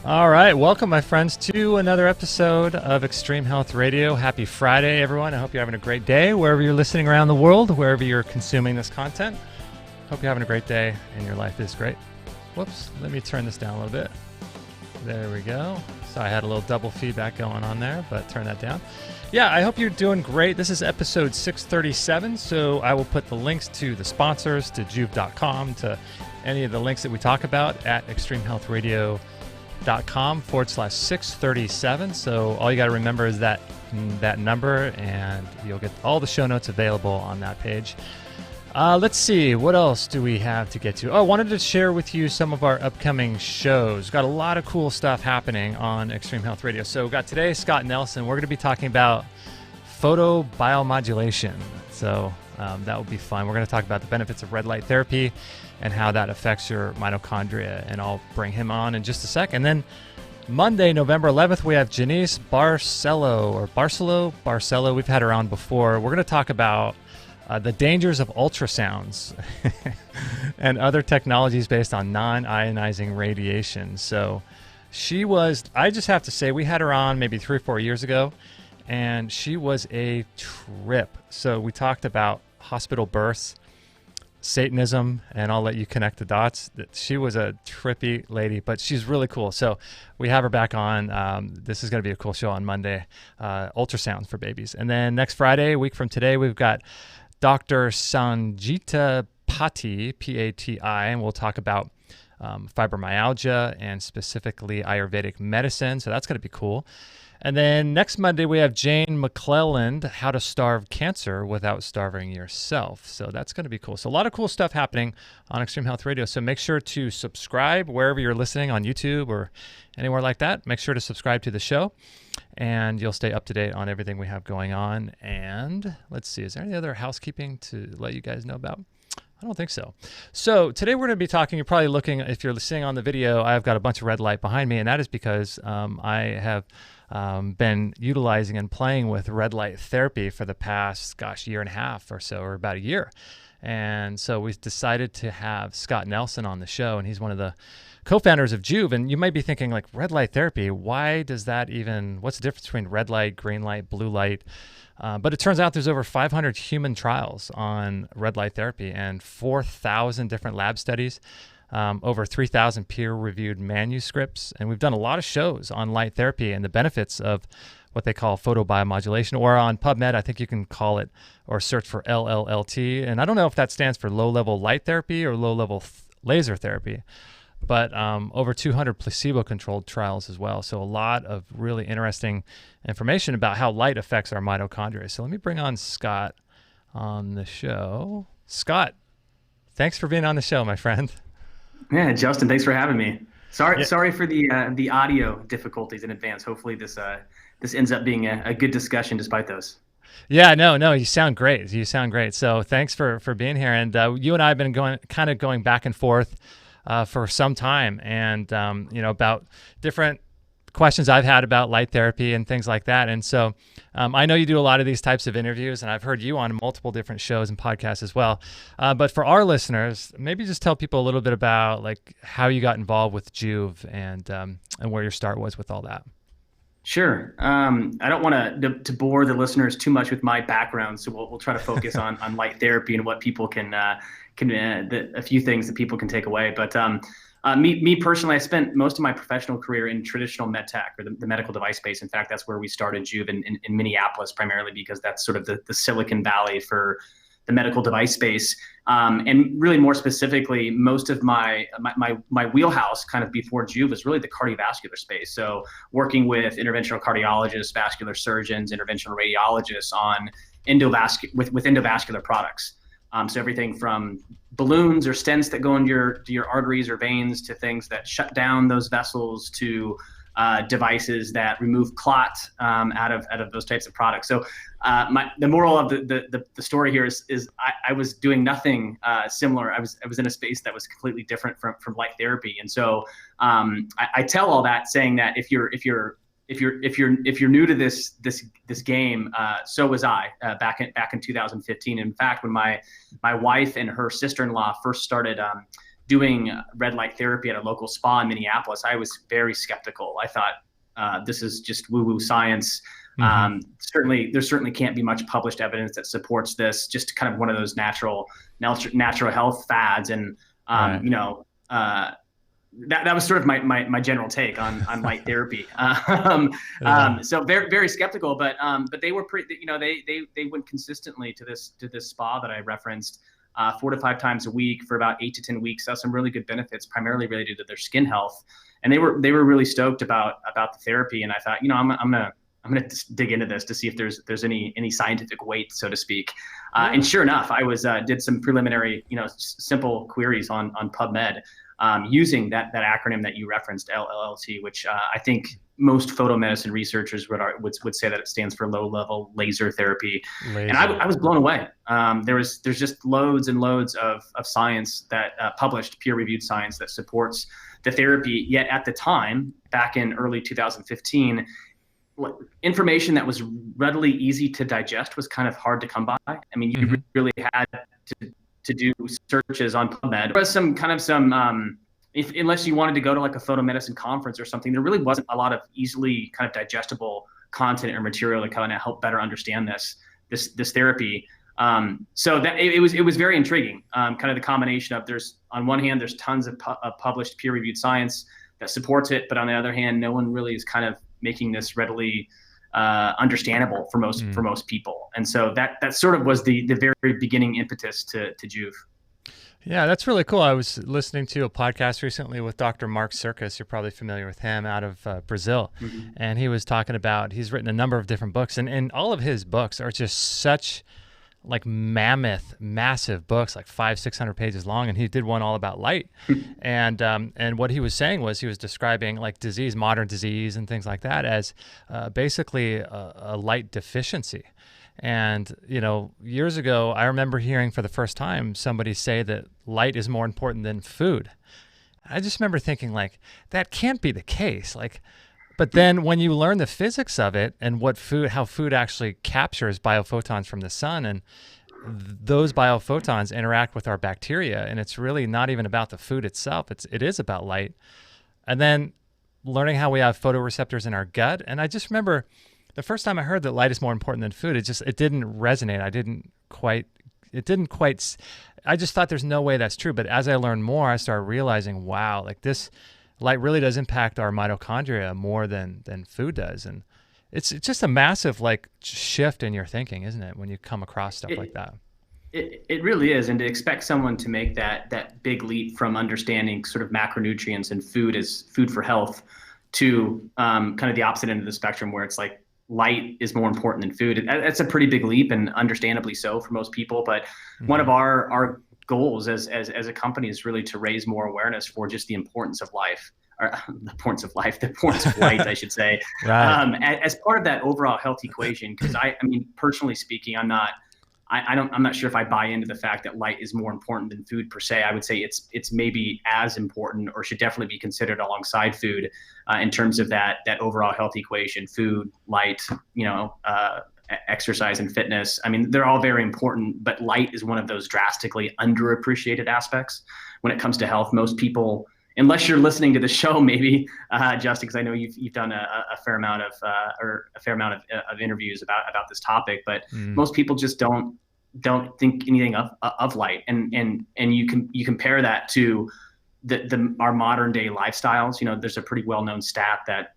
All right, welcome, my friends, to another episode of Extreme Health Radio. Happy Friday, everyone. I hope you're having a great day wherever you're listening around the world, wherever you're consuming this content. Hope you're having a great day and your life is great. Whoops, let me turn this down a little bit. There we go. So I had a little double feedback going on there, but turn that down. Yeah, I hope you're doing great. This is episode 637, so I will put the links to the sponsors, to Joovv.com, to any of the links that we talk about at extremehealthradio.com/637. So all you got to remember is that number, and you'll get all the show notes available on that page. Let's see, what else do we have to get to? Oh, I wanted to share with you some of our upcoming shows. Got a lot of cool stuff happening on Extreme Health Radio. So got today, Scott Nelson. We're going to be talking about photobiomodulation. So that will be fun. We're going to talk about the benefits of red light therapy and how that affects your mitochondria. And I'll bring him on in just a sec. And then Monday, November 11th, we have Janice Barcelo. We've had her on before. We're going to talk about the dangers of ultrasounds and other technologies based on non-ionizing radiation. So I just have to say, we had her on maybe 3 or 4 years ago, and she was a trip. So we talked about hospital births, Satanism, and I'll let you connect the dots. She was a trippy lady, but she's really cool. So we have her back on. This is going to be a cool show on Monday, ultrasounds for babies. And then next Friday, a week from today, we've got Dr. Sanjita Pati, P-A-T-I, and we'll talk about fibromyalgia and specifically Ayurvedic medicine. So that's going to be cool. And then next Monday, we have Jane McClelland, How to Starve Cancer Without Starving Yourself. So that's going to be cool. So a lot of cool stuff happening on Extreme Health Radio. So make sure to subscribe wherever you're listening, on YouTube or anywhere like that. Make sure to subscribe to the show, and you'll stay up to date on everything we have going on. And let's see, is there any other housekeeping to let you guys know about? I don't think so. So today we're going to be talking, you're probably looking, if you're seeing on the video, I've got a bunch of red light behind me, and that is because I have been utilizing and playing with red light therapy for the past, year and a half or so, or about a year. And so we decided to have Scott Nelson on the show, and he's one of the co-founders of Joovv. And you might be thinking, like, red light therapy, why does that even, what's the difference between red light, green light, blue light? But it turns out there's over 500 human trials on red light therapy and 4,000 different lab studies, over 3,000 peer-reviewed manuscripts. And we've done a lot of shows on light therapy and the benefits of what they call photobiomodulation, or on PubMed, I think you can call it or search for LLLT. And I don't know if that stands for low-level light therapy or low-level laser therapy, but over 200 placebo-controlled trials as well. So a lot of really interesting information about how light affects our mitochondria. So let me bring on Scott on the show. Scott, thanks for being on the show, my friend. Yeah, Justin, thanks for having me. Sorry for the audio difficulties in advance. Hopefully this ends up being a good discussion despite those. Yeah, no, you sound great. So thanks for being here. And you and I have been going back and forth for some time, and about different questions I've had about light therapy and things like that. And so I know you do a lot of these types of interviews, and I've heard you on multiple different shows and podcasts as well. But for our listeners, maybe just tell people a little bit about, like, how you got involved with Joovv and where your start was with all that. Sure. I don't want to bore the listeners too much with my background, so we'll try to focus on light therapy and what people a few things that people can take away. But me personally, I spent most of my professional career in traditional med tech, or the medical device space. In fact, that's where we started Joovv in Minneapolis, primarily because that's sort of the Silicon Valley for the medical device space. And really more specifically, most of my wheelhouse kind of before Joovv was really the cardiovascular space. So working with interventional cardiologists, vascular surgeons, interventional radiologists on endovascular products. So everything from balloons or stents that go into your arteries or veins, to things that shut down those vessels, to devices that remove clot out of those types of products. So the moral of the story here is I was doing nothing similar. I was in a space that was completely different from light therapy. And so I tell all that saying that if you're new to this game, so was I back in 2015. In fact, when my wife and her sister-in-law first started doing red light therapy at a local spa in Minneapolis, I was very skeptical. I thought this is just woo-woo science. There certainly can't be much published evidence that supports this. Just kind of one of those natural health fads, and you know, that was sort of my general take on light therapy. So very, very skeptical, but they were pretty, you know, they went consistently to this spa that I referenced 4 to 5 times a week for about 8 to 10 weeks. Saw some really good benefits, primarily related to their skin health, and they were really stoked about the therapy. And I thought, you know, I'm gonna dig into this to see if there's any scientific weight, so to speak. And sure enough, I did some preliminary, you know, simple queries on PubMed, using that acronym that you referenced, LLT, which I think most photomedicine researchers would say that it stands for low level laser therapy. And I was blown away. There's just loads and loads of science that published peer reviewed science that supports the therapy. Yet at the time, back in early 2015, information that was readily easy to digest was kind of hard to come by. I mean, you really had to do searches on PubMed. There was unless you wanted to go to like a photomedicine conference or something, there really wasn't a lot of easily kind of digestible content or material to kind of help better understand this therapy. So that it was very intriguing. Kind of the combination of, on one hand, there's tons of published peer-reviewed science that supports it, but on the other hand, no one really is kind of making this readily understandable for most people. And so that sort of was the very beginning impetus to Joovv. Yeah, that's really cool. I was listening to a podcast recently with Dr. Mark Circus. You're probably familiar with him, out of Brazil. And he was talking about, he's written a number of different books, and all of his books are just such like massive books, like 500-600 pages long. And he did one all about light. And what he was saying was, he was describing like modern disease and things like that as basically a light deficiency. And, you know, years ago, I remember hearing for the first time somebody say that light is more important than food. I just remember thinking, like, that can't be the case. Like, but then when you learn the physics of it and how food actually captures biophotons from the sun, and those biophotons interact with our bacteria, and it's really not even about the food itself. It is about light. And then learning how we have photoreceptors in our gut. And I just remember the first time I heard that light is more important than food, it didn't resonate. I just thought there's no way that's true. But as I learned more, I started realizing, wow, like this light really does impact our mitochondria more than food does. And it's just a massive like shift in your thinking, isn't it, when you come across stuff like that? It really is. And to expect someone to make that big leap from understanding sort of macronutrients and food as food for health to kind of the opposite end of the spectrum, where it's like light is more important than food. That's a pretty big leap, and understandably so for most people. But one of our goals as a company is really to raise more awareness for just the importance of life, or the importance of light, I should say, right. As part of that overall health equation. Because I mean, personally speaking, I'm not sure if I buy into the fact that light is more important than food per se. I would say it's maybe as important, or should definitely be considered alongside food in terms of that overall health equation. Food, light, you know, exercise and fitness. I mean, they're all very important, but light is one of those drastically underappreciated aspects when it comes to health. Most people, unless you're listening to the show, maybe Justin, because I know you've done a fair amount of interviews about this topic, but most people just don't think anything of light. And you compare that to our modern day lifestyles. You know, there's a pretty well known stat that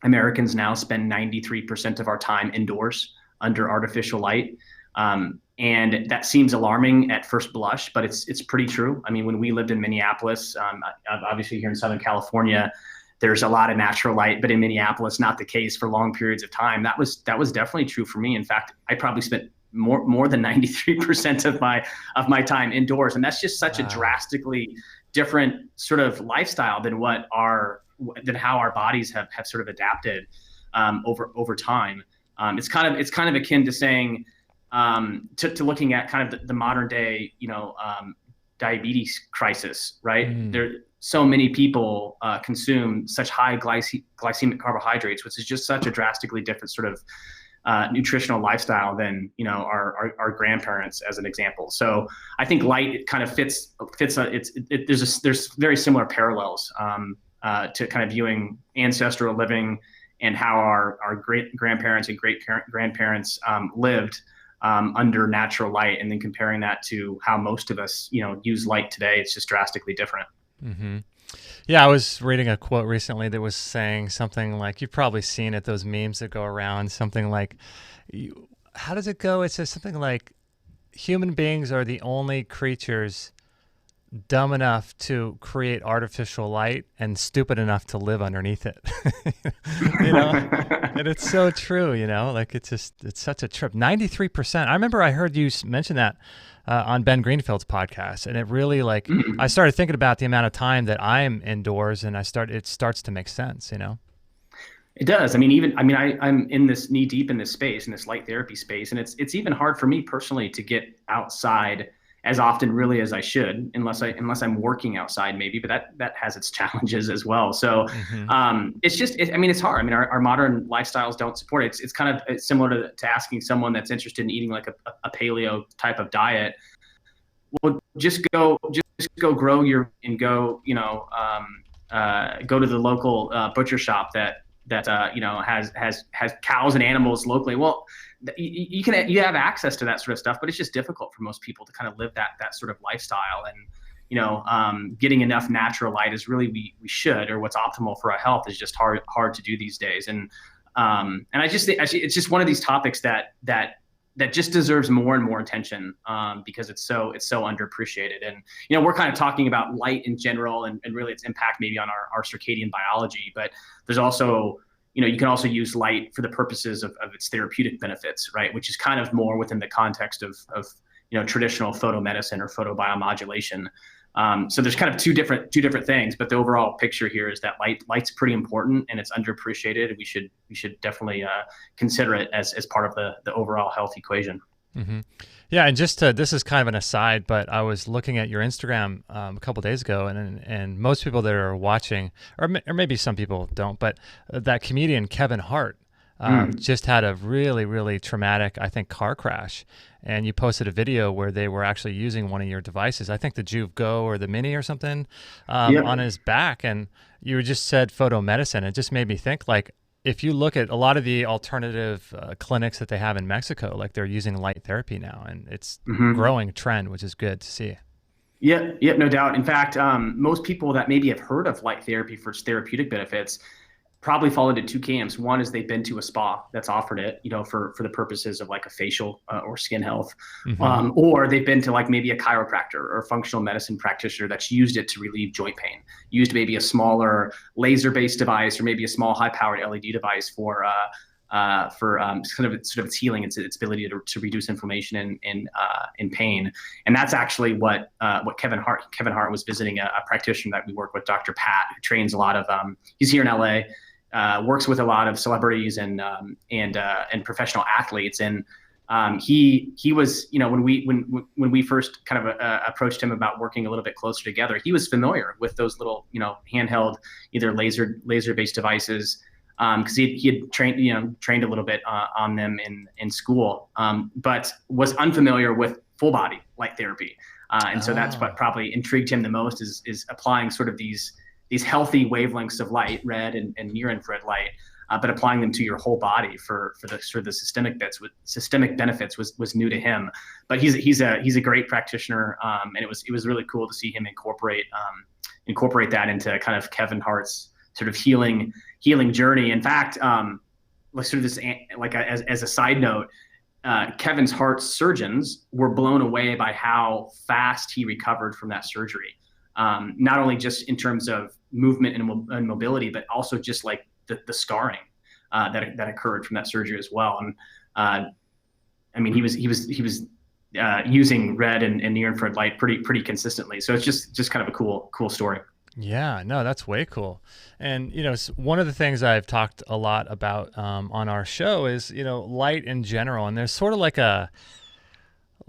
Americans now spend 93% of our time indoors under artificial light. And that seems alarming at first blush, but it's pretty true. I mean, when we lived in Minneapolis, obviously here in Southern California, there's a lot of natural light, but in Minneapolis, not the case for long periods of time. That was definitely true for me. In fact, I probably spent more than 93% of my time indoors, and that's just such a drastically different sort of lifestyle than how our bodies have sort of adapted over time. It's kind of akin to saying, to looking at kind of the modern day, you know, diabetes crisis, right? There, so many people consume such high glycemic carbohydrates, which is just such a drastically different sort of nutritional lifestyle than our grandparents, as an example. So I think light kind of fits. There's very similar parallels to kind of viewing ancestral living and how our great grandparents and great grandparents lived under natural light, and then comparing that to how most of us use light today. It's just drastically different. Mm-hmm. Yeah, I was reading a quote recently that was saying something like, you've probably seen it, those memes that go around, something like, how does it go? It says something like, human beings are the only creatures dumb enough to create artificial light and stupid enough to live underneath it. And it's so true, like it's such a trip. 93%. I remember I heard you mention that on Ben Greenfield's podcast, and it really I started thinking about the amount of time that I'm indoors, and it starts to make sense, It does. I'm in this knee deep in this space, in this light therapy space, and it's even hard for me personally to get outside as often really as I should, unless I'm working outside maybe, but that has its challenges as well. So it's hard. I mean, our modern lifestyles don't support it. It's kind of similar to asking someone that's interested in eating like a paleo type of diet. Well, just go grow go to the local butcher shop that has cows and animals locally. Well, you have access to that sort of stuff, but it's just difficult for most people to kind of live that sort of lifestyle. And getting enough natural light is really we should, or what's optimal for our health is just hard to do these days. And I just think it's just one of these topics that just deserves more and more attention because it's so underappreciated. And we're kind of talking about light in general and really its impact maybe on our circadian biology, but there's also you can also use light for the purposes of its therapeutic benefits, right? Which is kind of more within the context of traditional photomedicine or photobiomodulation. So there's kind of two different things, but the overall picture here is that light's pretty important and it's underappreciated. We should definitely consider it as part of the overall health equation. Mm-hmm. Yeah, and this is kind of an aside, but I was looking at your Instagram a couple days ago, and most people that are watching, or maybe some people don't, but that comedian Kevin Hart just had a really, really traumatic, I think, car crash. And you posted a video where they were actually using one of your devices, I think the Joovv Go or the Mini or something, on his back. And you just said photomedicine. It just made me think, like, if you look at a lot of the alternative clinics that they have in Mexico, like they're using light therapy now, and it's a growing trend, which is good to see. Yeah, no doubt. In fact, most people that maybe have heard of light therapy for its therapeutic benefits probably fall into two camps. One is they've been to a spa that's offered it, for the purposes of like a facial or skin health, or they've been to like maybe a chiropractor or functional medicine practitioner that's used it to relieve joint pain, used maybe a smaller laser-based device or maybe a small high-powered LED device for sort of its healing, its ability to reduce inflammation and pain. And that's actually what Kevin Hart was visiting a practitioner that we work with, Dr. Pat, who trains a lot of he's here in LA. Works with a lot of celebrities and professional athletes, and he was, when we first kind of approached him about working a little bit closer together, he was familiar with those little handheld either laser based devices because he had trained a little bit on them in school, but was unfamiliar with full body light therapy, and so that's what probably intrigued him the most is applying sort of these healthy wavelengths of light, red and near infrared light, but applying them to your whole body for the sort of the systemic benefits was new to him. But he's a great practitioner, and it was really cool to see him incorporate that into kind of Kevin Hart's sort of healing journey. In fact, as a side note, Kevin Hart's surgeons were blown away by how fast he recovered from that surgery. Not only just in terms of movement and mobility, but also just like the scarring that occurred from that surgery as well. And he was using red and near infrared light pretty consistently. So it's just kind of a cool story. Yeah, no, that's way cool. And, one of the things I've talked a lot about on our show is, light in general. And there's sort of like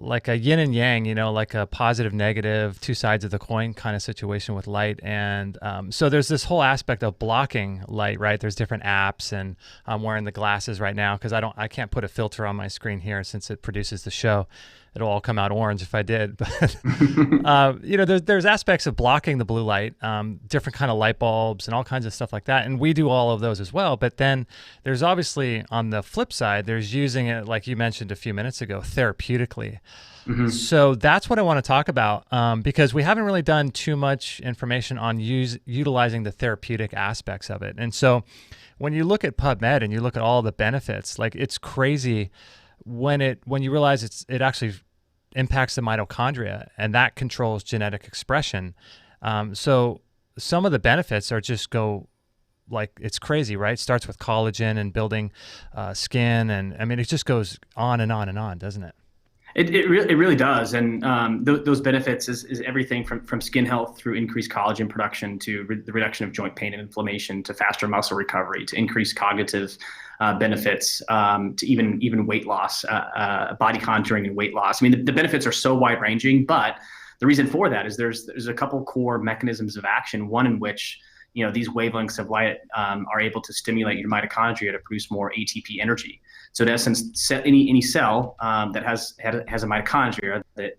like a yin and yang, like a positive, negative, two sides of the coin kind of situation with light. And so there's this whole aspect of blocking light, right? There's different apps, and I'm wearing the glasses right now because I can't put a filter on my screen here since it produces the show. It'll all come out orange if I did. But there's aspects of blocking the blue light, different kind of light bulbs and all kinds of stuff like that. And we do all of those as well. But then there's obviously, on the flip side, there's using it, like you mentioned a few minutes ago, therapeutically. Mm-hmm. So that's what I want to talk about, because we haven't really done too much information on utilizing the therapeutic aspects of it. And so when you look at PubMed and you look at all the benefits, like, it's crazy when you realize it actually impacts the mitochondria, and that controls genetic expression. So some of the benefits are just it's crazy, right? It starts with collagen and building skin, and I mean, it just goes on and on and on, doesn't it? It really does, and those benefits is everything from skin health through increased collagen production to the reduction of joint pain and inflammation, to faster muscle recovery, to increased cognitive benefits, to even weight loss, body contouring and weight loss. I mean, the benefits are so wide ranging, but the reason for that is there's a couple core mechanisms of action. One in which these wavelengths of light are able to stimulate your mitochondria to produce more ATP energy. So in essence, any cell that has a mitochondria, the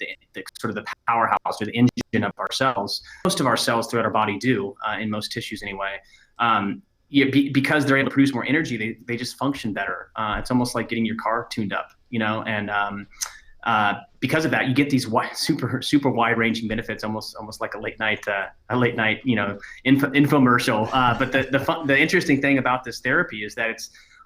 sort of the powerhouse or the engine of our cells, most of our cells throughout our body do, in most tissues anyway. Because they're able to produce more energy, they just function better. It's almost like getting your car tuned up, and because of that, you get these super wide ranging benefits, almost like a late night infomercial. But the interesting thing about this therapy is that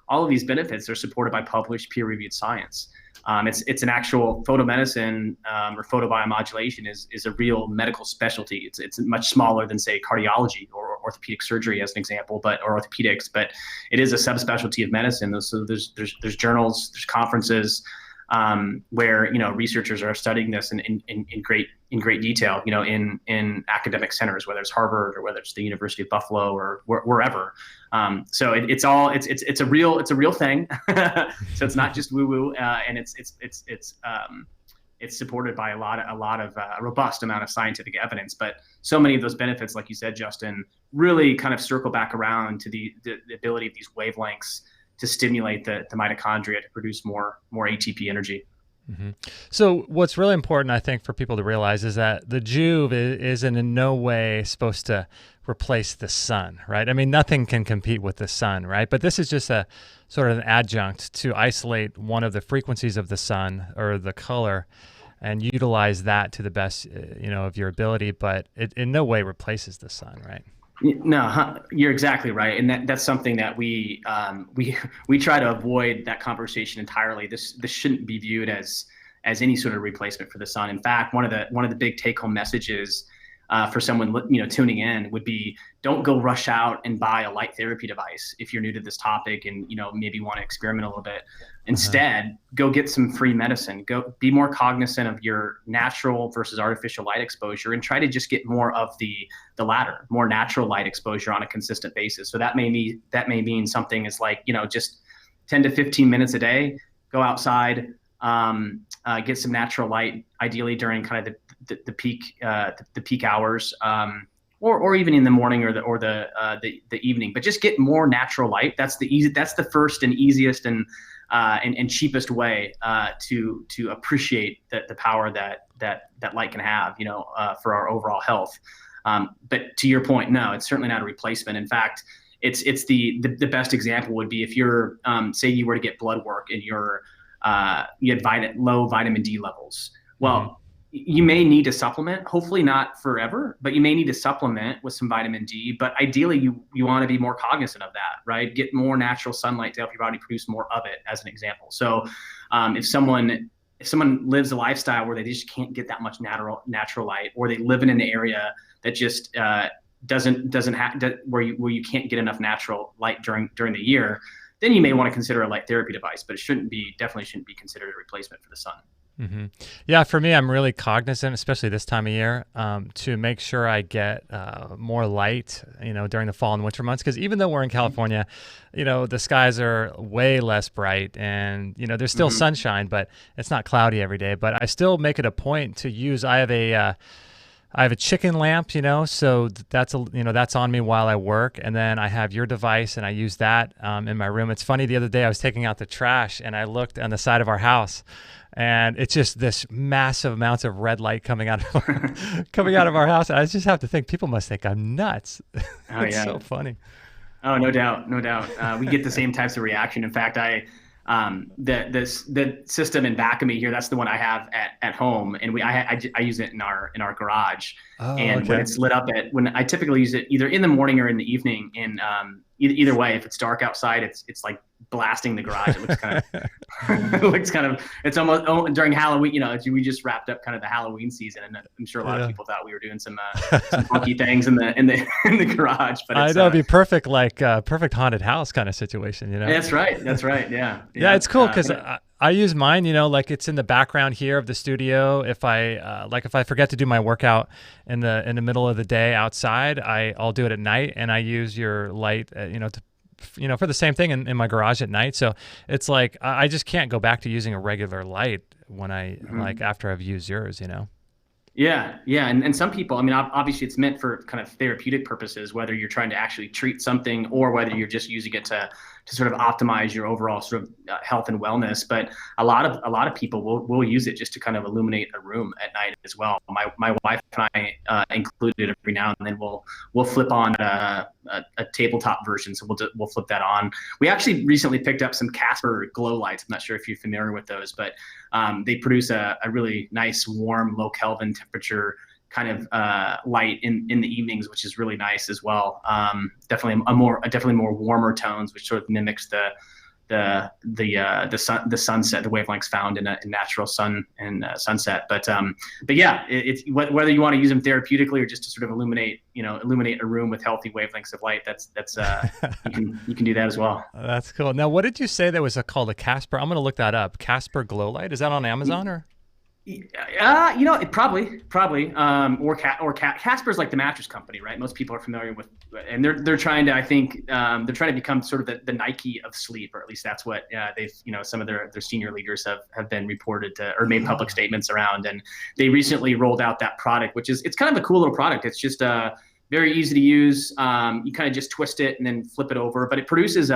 all of these benefits are supported by published peer-reviewed science. It's an actual photomedicine, or photobiomodulation is a real medical specialty. It's much smaller than, say, cardiology or orthopedic surgery as an example, or orthopedics, but it is a subspecialty of medicine. So there's journals, there's conferences where researchers are studying this in great detail, in academic centers, whether it's Harvard or whether it's the University of Buffalo or wherever. So it's a real thing. So it's not just woo woo, and it's supported by a robust amount of scientific evidence. But so many of those benefits, like you said, Justin, really kind of circle back around to the ability of these wavelengths to stimulate the mitochondria to produce more ATP energy. Mm-hmm. So what's really important, I think, for people to realize is that the Joovv isn't in no way supposed to replace the sun, right? I mean, nothing can compete with the sun, right? But this is just a sort of an adjunct to isolate one of the frequencies of the sun, or the color, and utilize that to the best, of your ability. But it in no way replaces the sun, right? No, you're exactly right, and that's something that we try to avoid that conversation entirely. This shouldn't be viewed as any sort of replacement for the sun. In fact, one of the big take-home messages for someone tuning in would be, don't go rush out and buy a light therapy device if you're new to this topic and maybe want to experiment a little bit. Instead, go get some free medicine. Go be more cognizant of your natural versus artificial light exposure, and try to just get more of the latter, more natural light exposure on a consistent basis. So that may mean something is like just 10 to 15 minutes a day. Go outside, get some natural light, ideally during kind of the peak hours, or even in the morning or the evening. But just get more natural light. That's the first and easiest and cheapest way to appreciate the power that light can have, for our overall health. But to your point, no, it's certainly not a replacement. In fact, it's the best example would be if you're say you were to get blood work and you had low vitamin D levels. Well, you may need to supplement, hopefully not forever, but you may need to supplement with some vitamin D. But ideally, you want to be more cognizant of that, right? Get more natural sunlight to help your body produce more of it, as an example. So if someone lives a lifestyle where they just can't get that much natural light, or they live in an area that just doesn't have where you can't get enough natural light during the year, then you may want to consider a light therapy device. But it definitely shouldn't be considered a replacement for the sun. Yeah, for me, I'm really cognizant, especially this time of year, to make sure I get more light, during the fall and winter months. Because even though we're in California, the skies are way less bright, and there's still sunshine, but it's not cloudy every day. But I still make it a point to use. I have a chicken lamp, so that's on me while I work, and then I have your device, and I use that in my room. It's funny, the other day I was taking out the trash, and I looked on the side of our house, and it's just this massive amounts of red light coming out of our house. And I just have to think, people must think I'm nuts. Oh It's yeah. so funny. Oh, no doubt, no doubt. We get the same types of reaction. In fact, the system in back of me here, that's the one I have at home, and I use it in our garage. Oh, And when okay. it's lit up when I typically use it either in the morning or in the evening. And either way, if it's dark outside, it's like blasting the garage. It looks kind of it's almost during Halloween. We just wrapped up kind of the Halloween season, and I'm sure a lot of people thought we were doing some funky things in the garage. But I know, it'd be perfect, like perfect haunted house kind of situation, That's right. That's right. Yeah. Yeah, it's cool because I use mine, like it's in the background here of the studio. If I forget to do my workout in the middle of the day outside, I'll do it at night, and I use your light, for the same thing in my garage at night. So it's like I just can't go back to using a regular light when like after I've used yours. Yeah, yeah, and some people, I mean, obviously it's meant for kind of therapeutic purposes, whether you're trying to actually treat something or whether you're just using it to sort of optimize your overall sort of health and wellness. But a lot of people will use it just to kind of illuminate a room at night as well. My wife and I include it every now and then. We'll flip on a tabletop version, so we'll flip that on. We actually recently picked up some Casper glow lights. I'm not sure if you're familiar with those, but they produce a really nice, warm, low Kelvin temperature kind of light in the evenings, which is really nice as well. Definitely more warmer tones, which sort of mimics the sunset, the wavelengths found in a natural sun and sunset. But yeah, it's whether you want to use them therapeutically or just to sort of illuminate a room with healthy wavelengths of light. That's you can do that as well. That's cool. Now, what did you say that was called a Casper? I'm going to look that up. Casper glow light. Is that on Amazon or? It probably, or Casper's like the mattress company, right? Most people are familiar with, and they're trying to, I think, they're trying to become sort of the Nike of sleep, or at least that's what they've, some of their senior leaders have been reported to or made public statements around. And they recently rolled out that product, it's kind of a cool little product. It's just very easy to use. You kind of just twist it and then flip it over, but it produces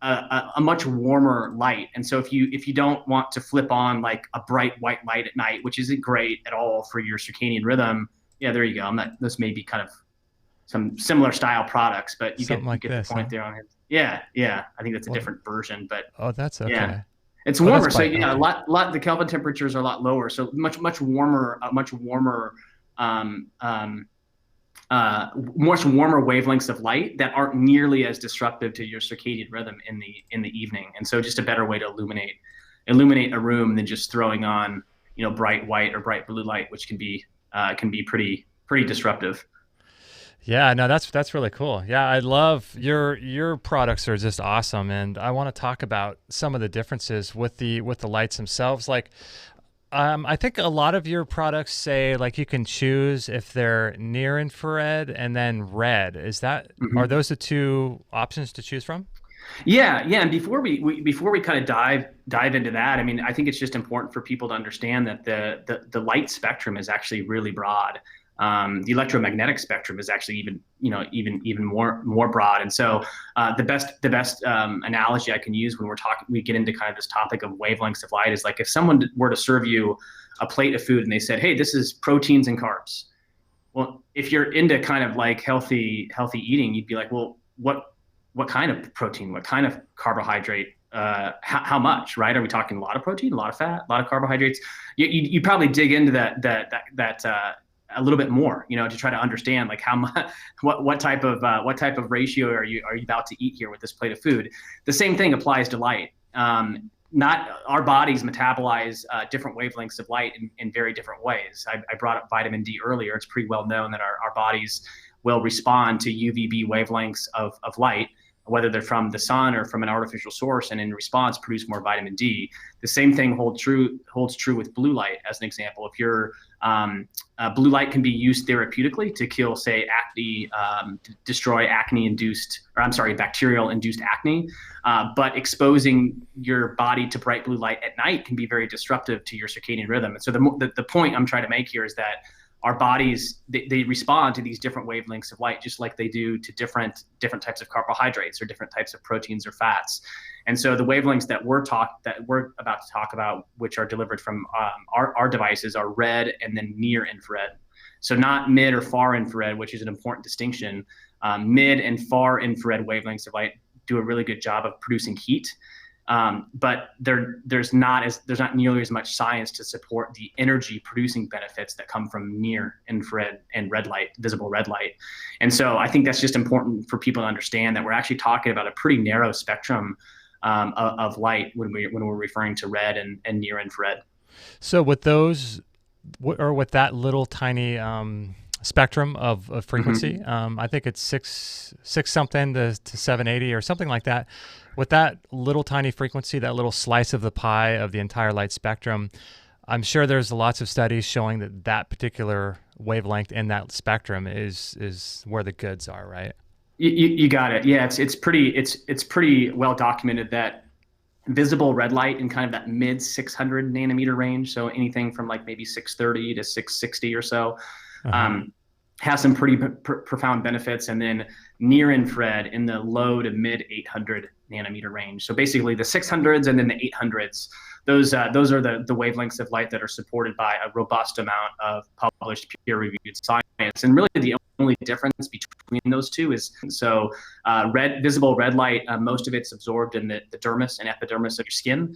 a much warmer light. And so if you don't want to flip on like a bright white light at night, which isn't great at all for your circadian rhythm, yeah, there you go. This may be kind of some similar style products, but you get the point there on it. Yeah. I think that's a different version, but that's okay. Yeah, it's warmer. So yeah, the Kelvin temperatures are a lot lower. So much warmer, much warmer wavelengths of light that aren't nearly as disruptive to your circadian rhythm in the evening. And so just a better way to illuminate a room than just throwing on, bright white or bright blue light, which can be pretty disruptive. Yeah, no, that's really cool. Yeah, I love your products are just awesome, and I want to talk about some of the differences with the lights themselves. Like, I think a lot of your products say like you can choose if they're near infrared and then red. Are those the two options to choose from? Yeah. And before we kind of dive into that, I mean, I think it's just important for people to understand that the light spectrum is actually really broad. The electromagnetic spectrum is actually even more broad. And so the best analogy I can use when we get into kind of this topic of wavelengths of light is like if someone were to serve you a plate of food and they said, hey, this is proteins and carbs. Well, if you're into kind of like healthy eating, you'd be like, well, what kind of protein, what kind of carbohydrate, how much, right? Are we talking a lot of protein, a lot of fat, a lot of carbohydrates? You probably dig into that a little bit more, to try to understand like how much, what type of ratio are you about to eat here with this plate of food. The same thing applies to light. Not our bodies metabolize different wavelengths of light in very different ways. I brought up vitamin D earlier. It's pretty well known that our bodies will respond to UVB wavelengths of light whether they're from the sun or from an artificial source, and in response produce more vitamin D. The same thing holds true with blue light, as an example. If you're blue light can be used therapeutically to kill, say, acne, destroy bacterial-induced acne. But exposing your body to bright blue light at night can be very disruptive to your circadian rhythm. And so the point I'm trying to make here is that our bodies, they respond to these different wavelengths of light, just like they do to different types of carbohydrates or different types of proteins or fats. And so the wavelengths that we're about to talk about, which are delivered from our devices, are red and then near infrared. So not mid or far infrared, which is an important distinction. Mid and far infrared wavelengths of light do a really good job of producing heat. But there's not nearly as much science to support the energy producing benefits that come from near infrared and red light, visible red light. And so I think that's just important for people to understand that we're actually talking about a pretty narrow spectrum of light when we're referring to red and near infrared. So with those, or with that little tiny spectrum of frequency, I think it's six something to 780 or something like that. With that little tiny frequency, that little slice of the pie of the entire light spectrum, I'm sure there's lots of studies showing that particular wavelength in that spectrum is where the goods are, right? You got it. Yeah, it's pretty well documented that visible red light in kind of that mid 600 nanometer range, so anything from like maybe 630 to 660 or so, has some pretty profound benefits. And then near infrared in the low to mid 800 nanometer range. So basically the 600s and then the 800s, those are the wavelengths of light that are supported by a robust amount of published peer-reviewed science. And really the only difference between those two is, so visible red light, most of it's absorbed in the dermis and epidermis of your skin,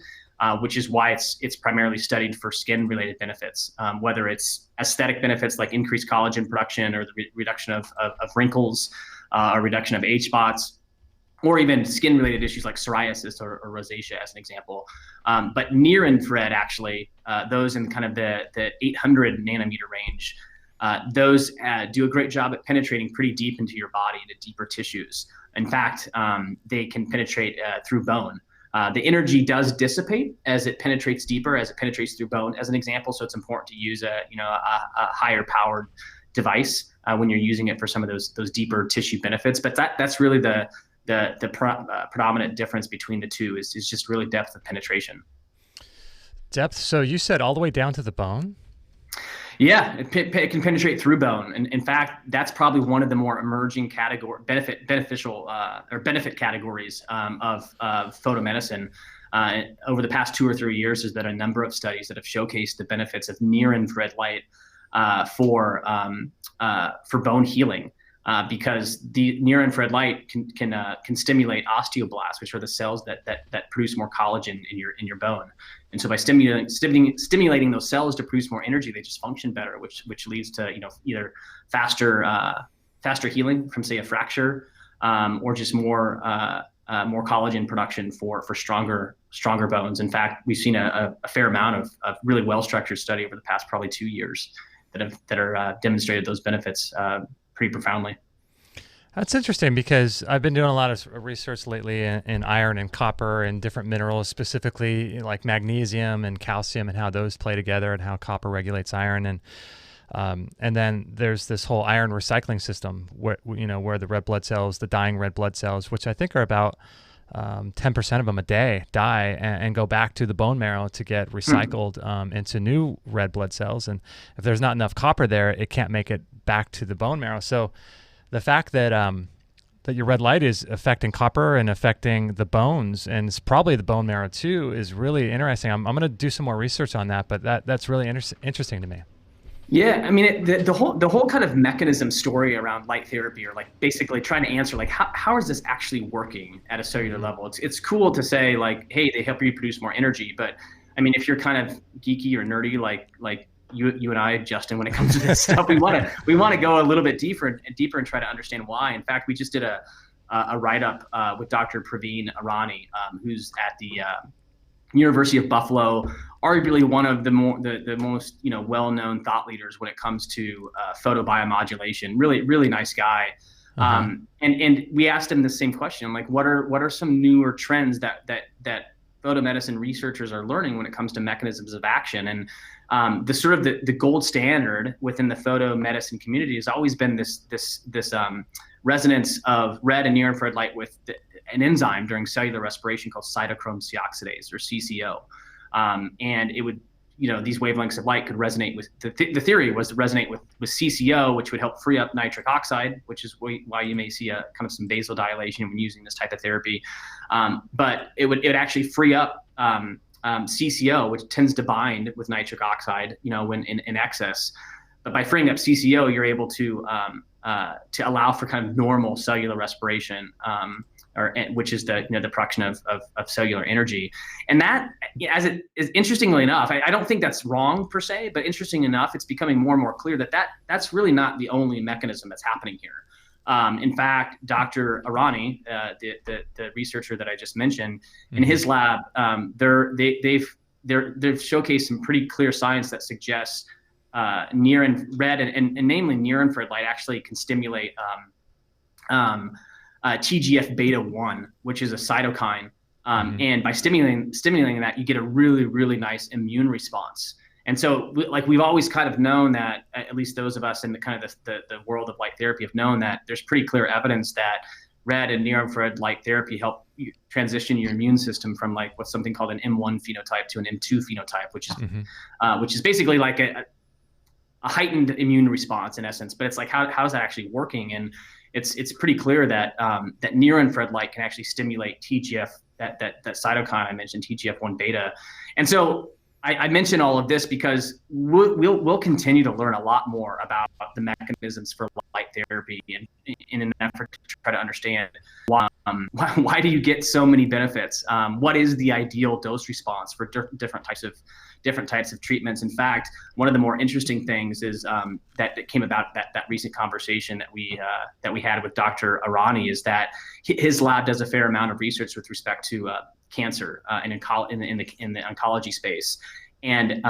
which is why it's primarily studied for skin-related benefits, whether it's aesthetic benefits like increased collagen production or the reduction of wrinkles, or reduction of age spots, or even skin-related issues like psoriasis or rosacea, as an example. But near infrared, actually, those in kind of the 800 nanometer range, those do a great job at penetrating pretty deep into your body, into deeper tissues. In fact, they can penetrate through bone. The energy does dissipate as it penetrates deeper, as it penetrates through bone, as an example. So it's important to use a higher powered device when you're using it for some of those deeper tissue benefits. But that's really the predominant difference between the two is just really depth of penetration. Depth. So you said all the way down to the bone? Yeah, it can penetrate through bone. And in fact, that's probably one of the more emerging benefit categories of photomedicine. Over the past 2 or 3 years, there's been a number of studies that have showcased the benefits of near infrared light for bone healing. Because the near infrared light can stimulate osteoblasts, which are the cells that produce more collagen in your bone. And so by stimulating those cells to produce more energy, they just function better, which leads to either faster healing from, say, a fracture, or just more collagen production for stronger bones. In fact, we've seen a fair amount of really well structured study over the past probably 2 years that are demonstrated those benefits pretty profoundly. That's interesting, because I've been doing a lot of research lately in iron and copper and different minerals, specifically like magnesium and calcium, and how those play together and how copper regulates iron. And then there's this whole iron recycling system where the red blood cells, the dying red blood cells, which I think are about 10% of them a day, die and go back to the bone marrow to get recycled into new red blood cells. And if there's not enough copper there, it can't make it back to the bone marrow. So the fact that that your red light is affecting copper and affecting the bones, and it's probably the bone marrow too, is really interesting. I'm going to do some more research on that, but that's really interesting to me. Yeah, I mean, the whole kind of mechanism story around light therapy, or like basically trying to answer like how is this actually working at a cellular level? It's cool to say like, hey, they help you produce more energy, but I mean, if you're kind of geeky or nerdy like you and I, Justin, when it comes to this stuff, we want to go a little bit deeper and try to understand why. In fact, we just did a write-up with Dr. Praveen Irani, who's at the University of Buffalo, arguably one of the most well-known thought leaders when it comes to photobiomodulation. Really nice guy. And we asked him the same question, like, what are some newer trends that photomedicine researchers are learning when it comes to mechanisms of action? And the sort of the gold standard within the photomedicine community has always been this resonance of red and near-infrared light with an enzyme during cellular respiration called cytochrome C-oxidase, or CCO. And it would, these wavelengths of light could resonate with, the theory was to resonate with CCO, which would help free up nitric oxide, which is why you may see a kind of some vasodilation when using this type of therapy. But it would actually free up CCO, which tends to bind with nitric oxide, when in excess. But by freeing up CCO, you're able to allow for kind of normal cellular respiration, which is the production of cellular energy. And that, as it is, interestingly enough, I don't think that's wrong per se, but interesting enough, it's becoming more and more clear that's really not the only mechanism that's happening here. In fact, Dr. Arani, the researcher that I just mentioned, in his lab, they've showcased some pretty clear science that suggests near and red and namely near infrared light actually can stimulate TGF beta 1, which is a cytokine, and by stimulating that, you get a really, really nice immune response. And so, we've always kind of known that, at least those of us in the kind of the world of light therapy have known that there's pretty clear evidence that red and near infrared light therapy help you transition your immune system from what's something called an M1 phenotype to an M2 phenotype, which is basically like a heightened immune response in essence. But it's like, how is that actually working? And it's pretty clear that that near infrared light can actually stimulate TGF, that cytokine I mentioned, TGF-1 beta. And so I mention all of this because we'll continue to learn a lot more about the mechanisms for light therapy in an effort to try to understand why do you get so many benefits? What is the ideal dose response for different types of treatments? In fact, one of the more interesting things is that came about that recent conversation that we had with Dr. Arani, is that his lab does a fair amount of research with respect to cancer in the oncology space. And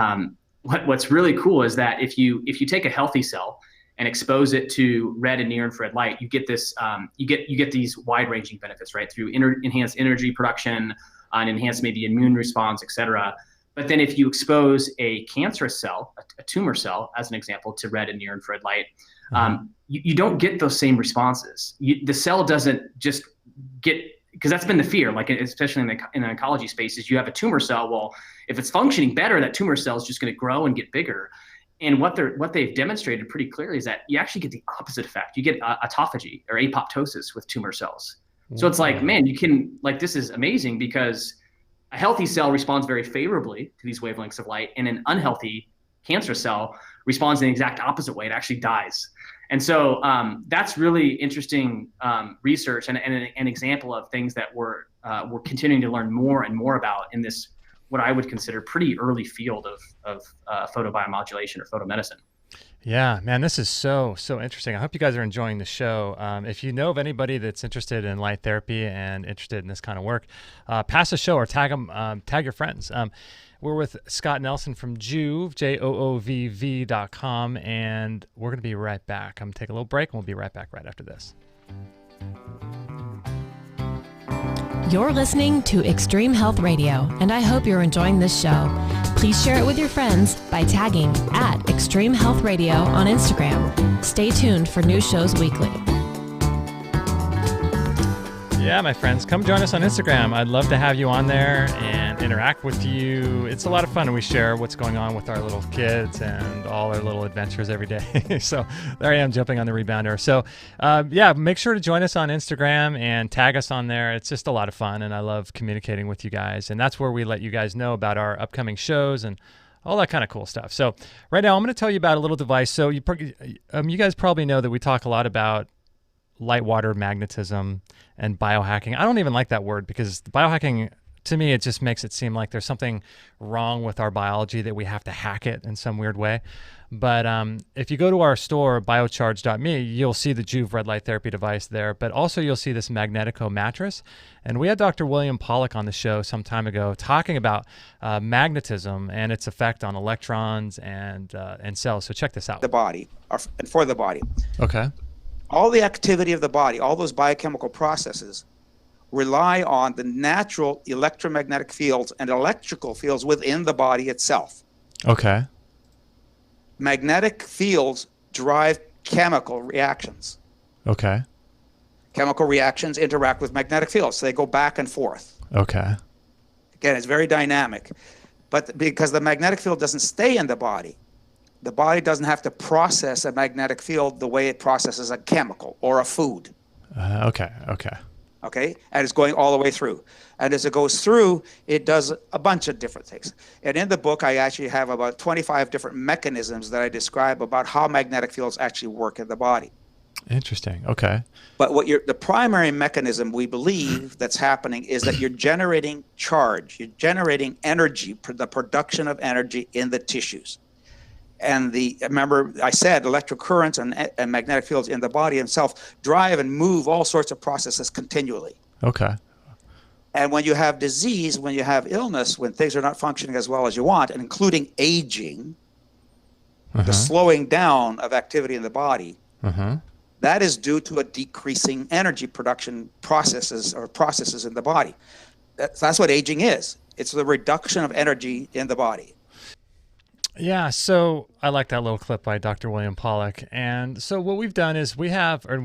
what's really cool is that if you take a healthy cell and expose it to red and near infrared light, you get this you get these wide-ranging benefits, right, through enhanced energy production, and enhanced maybe immune response, et cetera. But then if you expose a cancerous cell, a tumor cell, as an example, to red and near infrared light, you don't get those same responses. The cell doesn't just get, because that's been the fear, especially in the oncology space, is you have a tumor cell. Well, if it's functioning better, that tumor cell is just going to grow and get bigger. And what they've demonstrated pretty clearly is that you actually get the opposite effect. You get autophagy or apoptosis with tumor cells. So it's like, man, you can, this is amazing, because a healthy cell responds very favorably to these wavelengths of light, and an unhealthy cancer cell responds in the exact opposite way. It actually dies. And so that's really interesting research and an example of things that we're continuing to learn more and more about in this, what I would consider pretty early field of photobiomodulation or photomedicine. Yeah, man, this is so interesting. I hope you guys are enjoying the show. If you know of anybody that's interested in light therapy and interested in this kind of work, pass the show or tag your friends. We're with Scott Nelson from Joovv, JOOVV.com, and we're going to be right back. I'm going to take a little break, and we'll be right back right after this. You're listening to Extreme Health Radio, and I hope you're enjoying this show. Please share it with your friends by tagging @Extreme Health Radio on Instagram. Stay tuned for new shows weekly. Yeah, my friends, come join us on Instagram. I'd love to have you on there and interact with you. It's a lot of fun, and we share what's going on with our little kids and all our little adventures every day. So there I am jumping on the rebounder. So yeah, make sure to join us on Instagram and tag us on there. It's just a lot of fun, and I love communicating with you guys. And that's where we let you guys know about our upcoming shows and all that kind of cool stuff. So right now I'm going to tell you about a little device. So you guys probably know that we talk a lot about light water magnetism and biohacking. I don't even like that word, because biohacking, to me, it just makes it seem like there's something wrong with our biology, that we have to hack it in some weird way. But if you go to our store, biocharge.me, you'll see the Joovv red light therapy device there, but also you'll see this Magnetico mattress. And we had Dr. William Pollack on the show some time ago talking about magnetism and its effect on electrons and cells. So check this out. The body, and for the body. Okay. all the activity of the body, all those biochemical processes rely on the natural electromagnetic fields and electrical fields within the body itself. Okay. Magnetic fields drive chemical reactions. Okay. Chemical reactions interact with magnetic fields, so they go back and forth. Okay. Again, it's very dynamic. But because the magnetic field doesn't stay in the body doesn't have to process a magnetic field the way it processes a chemical or a food. Okay. Okay, and it's going all the way through. And as it goes through, it does a bunch of different things. And in the book, I actually have about 25 different mechanisms that I describe about how magnetic fields actually work in the body. Interesting. Okay. But the primary mechanism we believe that's happening is that you're generating charge, you're generating energy, the production of energy in the tissues. And remember I said electric currents and magnetic fields in the body itself drive and move all sorts of processes continually. Okay. And when you have disease, when you have illness, when things are not functioning as well as you want, and including aging, the slowing down of activity in the body, that is due to a decreasing energy production processes in the body. That's what aging is. It's the reduction of energy in the body. Yeah, so I like that little clip by Dr. William Pollack. And so what we've done is we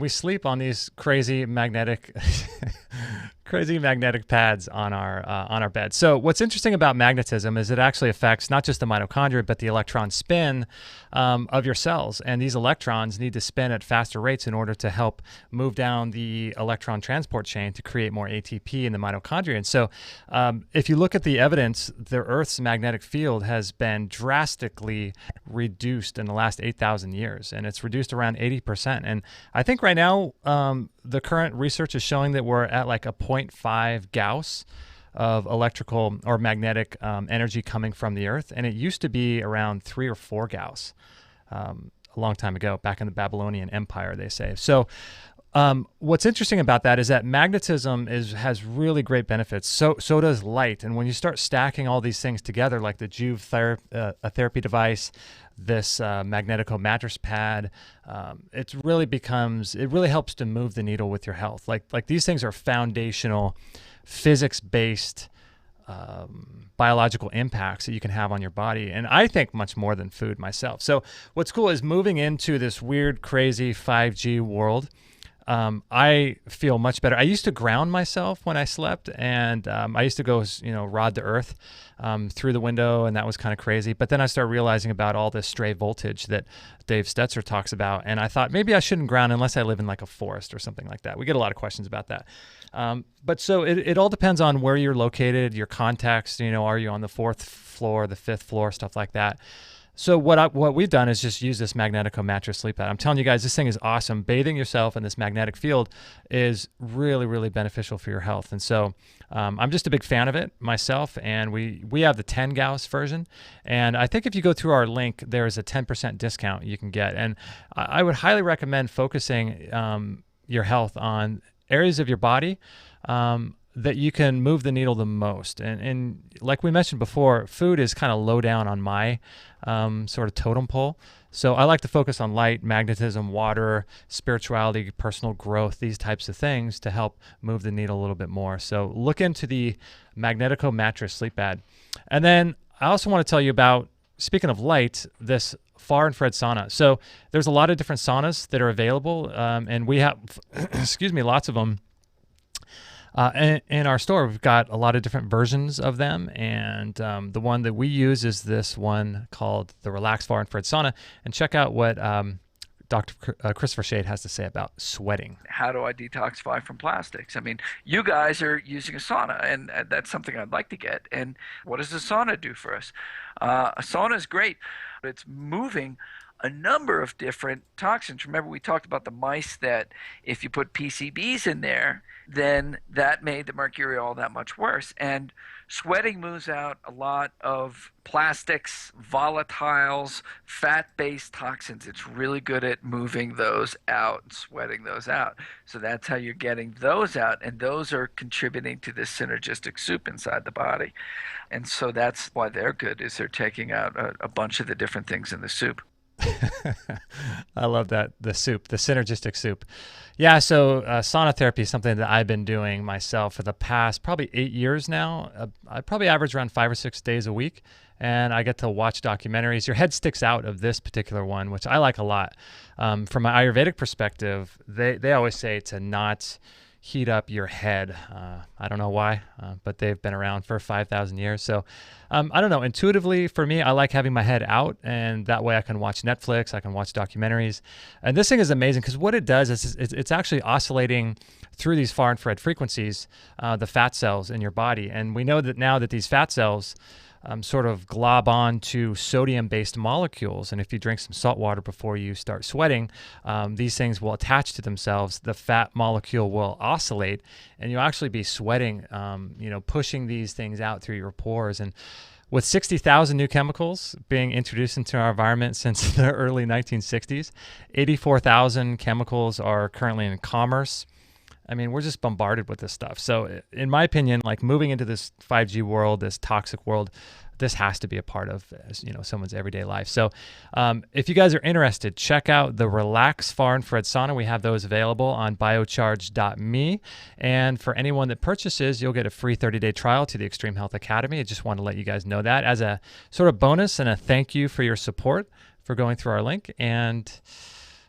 sleep on these crazy magnetic pads on our bed. So what's interesting about magnetism is it actually affects not just the mitochondria, but the electron spin of your cells. And these electrons need to spin at faster rates in order to help move down the electron transport chain to create more ATP in the mitochondria. And so if you look at the evidence, the Earth's magnetic field has been drastically reduced in the last 8,000 years, and it's reduced around 80%. And I think right now, the current research is showing that we're at like a 0.5 Gauss of electrical or magnetic energy coming from the Earth. And it used to be around 3 or 4 Gauss a long time ago, back in the Babylonian Empire, they say. So what's interesting about that is that magnetism has really great benefits. So does light. And when you start stacking all these things together, like the Joovv therapy device, this Magnetico mattress pad, it really helps to move the needle with your health. Like these things are foundational, physics-based biological impacts that you can have on your body. And I think much more than food myself. So what's cool is moving into this weird, crazy 5G world. I feel much better. I used to ground myself when I slept, and I used to go, rod to earth through the window, and that was kind of crazy. But then I started realizing about all this stray voltage that Dave Stetzer talks about, and I thought maybe I shouldn't ground unless I live in like a forest or something like that. We get a lot of questions about that. But so it all depends on where you're located, your context. Are you on the 4th floor, the 5th floor, stuff like that. So what we've done is just use this Magnetico mattress sleep pad. I'm telling you guys, this thing is awesome. Bathing yourself in this magnetic field is really, really beneficial for your health. And so I'm just a big fan of it myself. And we have the 10 Gauss version. And I think if you go through our link, there is a 10% discount you can get. And I would highly recommend focusing your health on areas of your body that you can move the needle the most. And like we mentioned before, food is kind of low down on my sort of totem pole. So I like to focus on light, magnetism, water, spirituality, personal growth, these types of things to help move the needle a little bit more. So look into the Magnetico mattress sleep pad. And then I also want to tell you about, speaking of light, this far infrared sauna. So there's a lot of different saunas that are available, and we have, lots of them. In our store, we've got a lot of different versions of them, and the one that we use is this one called the Relax Far Infrared Sauna. And check out what Dr. Christopher Shade has to say about sweating. How do I detoxify from plastics? I mean, you guys are using a sauna, and that's something I'd like to get. And what does a sauna do for us? A sauna is great. It's moving a number of different toxins. Remember, we talked about the mice, that if you put PCBs in there, then that made the mercury all that much worse. And sweating moves out a lot of plastics, volatiles, fat-based toxins. It's really good at moving those out and sweating those out. So that's how you're getting those out, and those are contributing to this synergistic soup inside the body. And so that's why they're good, is they're taking out a bunch of the different things in the soup. I love that. The soup, the synergistic soup. Yeah. So sauna therapy is something that I've been doing myself for the past probably 8 years now. I probably average around 5 or 6 days a week, and I get to watch documentaries. Your head sticks out of this particular one, which I like a lot. From an Ayurvedic perspective, they always say to not heat up your head. I don't know why, but they've been around for 5,000 years. So I don't know. Intuitively, for me, I like having my head out, and that way I can watch Netflix, I can watch documentaries. And this thing is amazing because what it does is it's actually oscillating through these far infrared frequencies, the fat cells in your body. And we know that now that these fat cells sort of glob on to sodium-based molecules. And if you drink some salt water before you start sweating, these things will attach to themselves. The fat molecule will oscillate, and you'll actually be sweating, pushing these things out through your pores. And with 60,000 new chemicals being introduced into our environment since the early 1960s, 84,000 chemicals are currently in commerce. I mean, we're just bombarded with this stuff. So in my opinion, like moving into this 5G world, this toxic world, this has to be a part of, someone's everyday life. So if you guys are interested, check out the Relax Far Infrared Sauna. We have those available on biocharge.me. And for anyone that purchases, you'll get a free 30-day trial to the Extreme Health Academy. I just want to let you guys know that as a sort of bonus and a thank you for your support for going through our link. And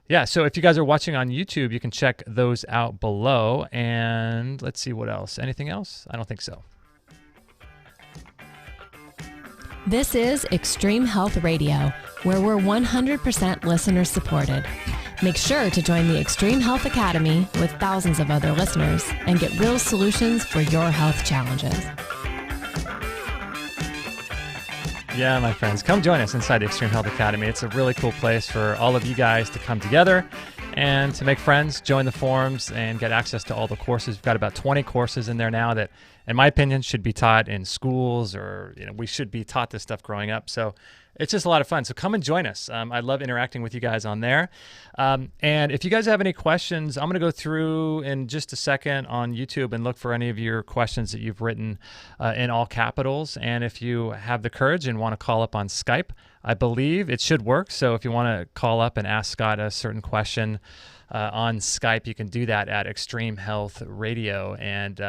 yeah, so if you guys are watching on YouTube, you can check those out below. And let's see what else. Anything else? I don't think so. This is Extreme Health Radio, where we're 100% listener supported. Make sure to join the Extreme Health Academy with thousands of other listeners and get real solutions for your health challenges. Yeah, my friends, come join us inside the Extreme Health Academy. It's a really cool place for all of you guys to come together and to make friends, join the forums, and get access to all the courses. We've got about 20 courses in there now that, in my opinion, should be taught in schools, or we should be taught this stuff growing up. So it's just a lot of fun. So come and join us. I love interacting with you guys on there. And if you guys have any questions, I'm going to go through in just a second on YouTube and look for any of your questions that you've written in all capitals. And if you have the courage and want to call up on Skype, I believe it should work. So if you want to call up and ask Scott a certain question on Skype, you can do that at Extreme Health Radio. And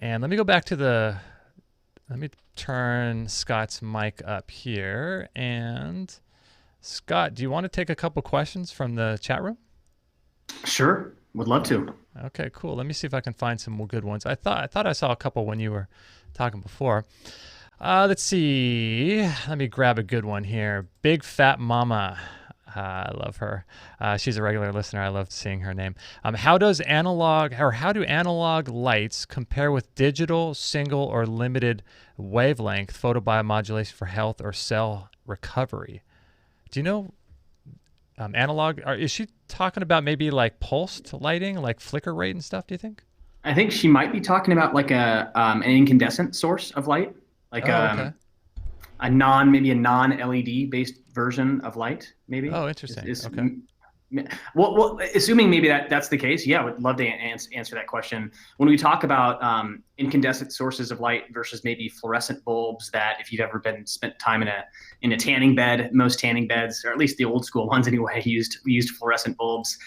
let me go back to let me turn Scott's mic up here. And Scott, do you want to take a couple questions from the chat room? Sure, would love to. Okay, cool. Let me see if I can find some more good ones. I thought I saw a couple when you were talking before. Let's see. Let me grab a good one here. Big Fat Mama. I love her. She's a regular listener. I love seeing her name. How do analog lights compare with digital, single, or limited wavelength photobiomodulation for health or cell recovery? Do you know analog? Is she talking about maybe like pulsed lighting, like flicker rate and stuff, do you think? I think she might be talking about like an incandescent source of light, like okay. a non-LED based version of light, maybe. Oh, interesting. Okay. Well, assuming maybe that's the case, yeah, I would love to answer that question. When we talk about incandescent sources of light versus maybe fluorescent bulbs, that if you've ever spent time in a tanning bed, most tanning beds, or at least the old school ones anyway, used fluorescent bulbs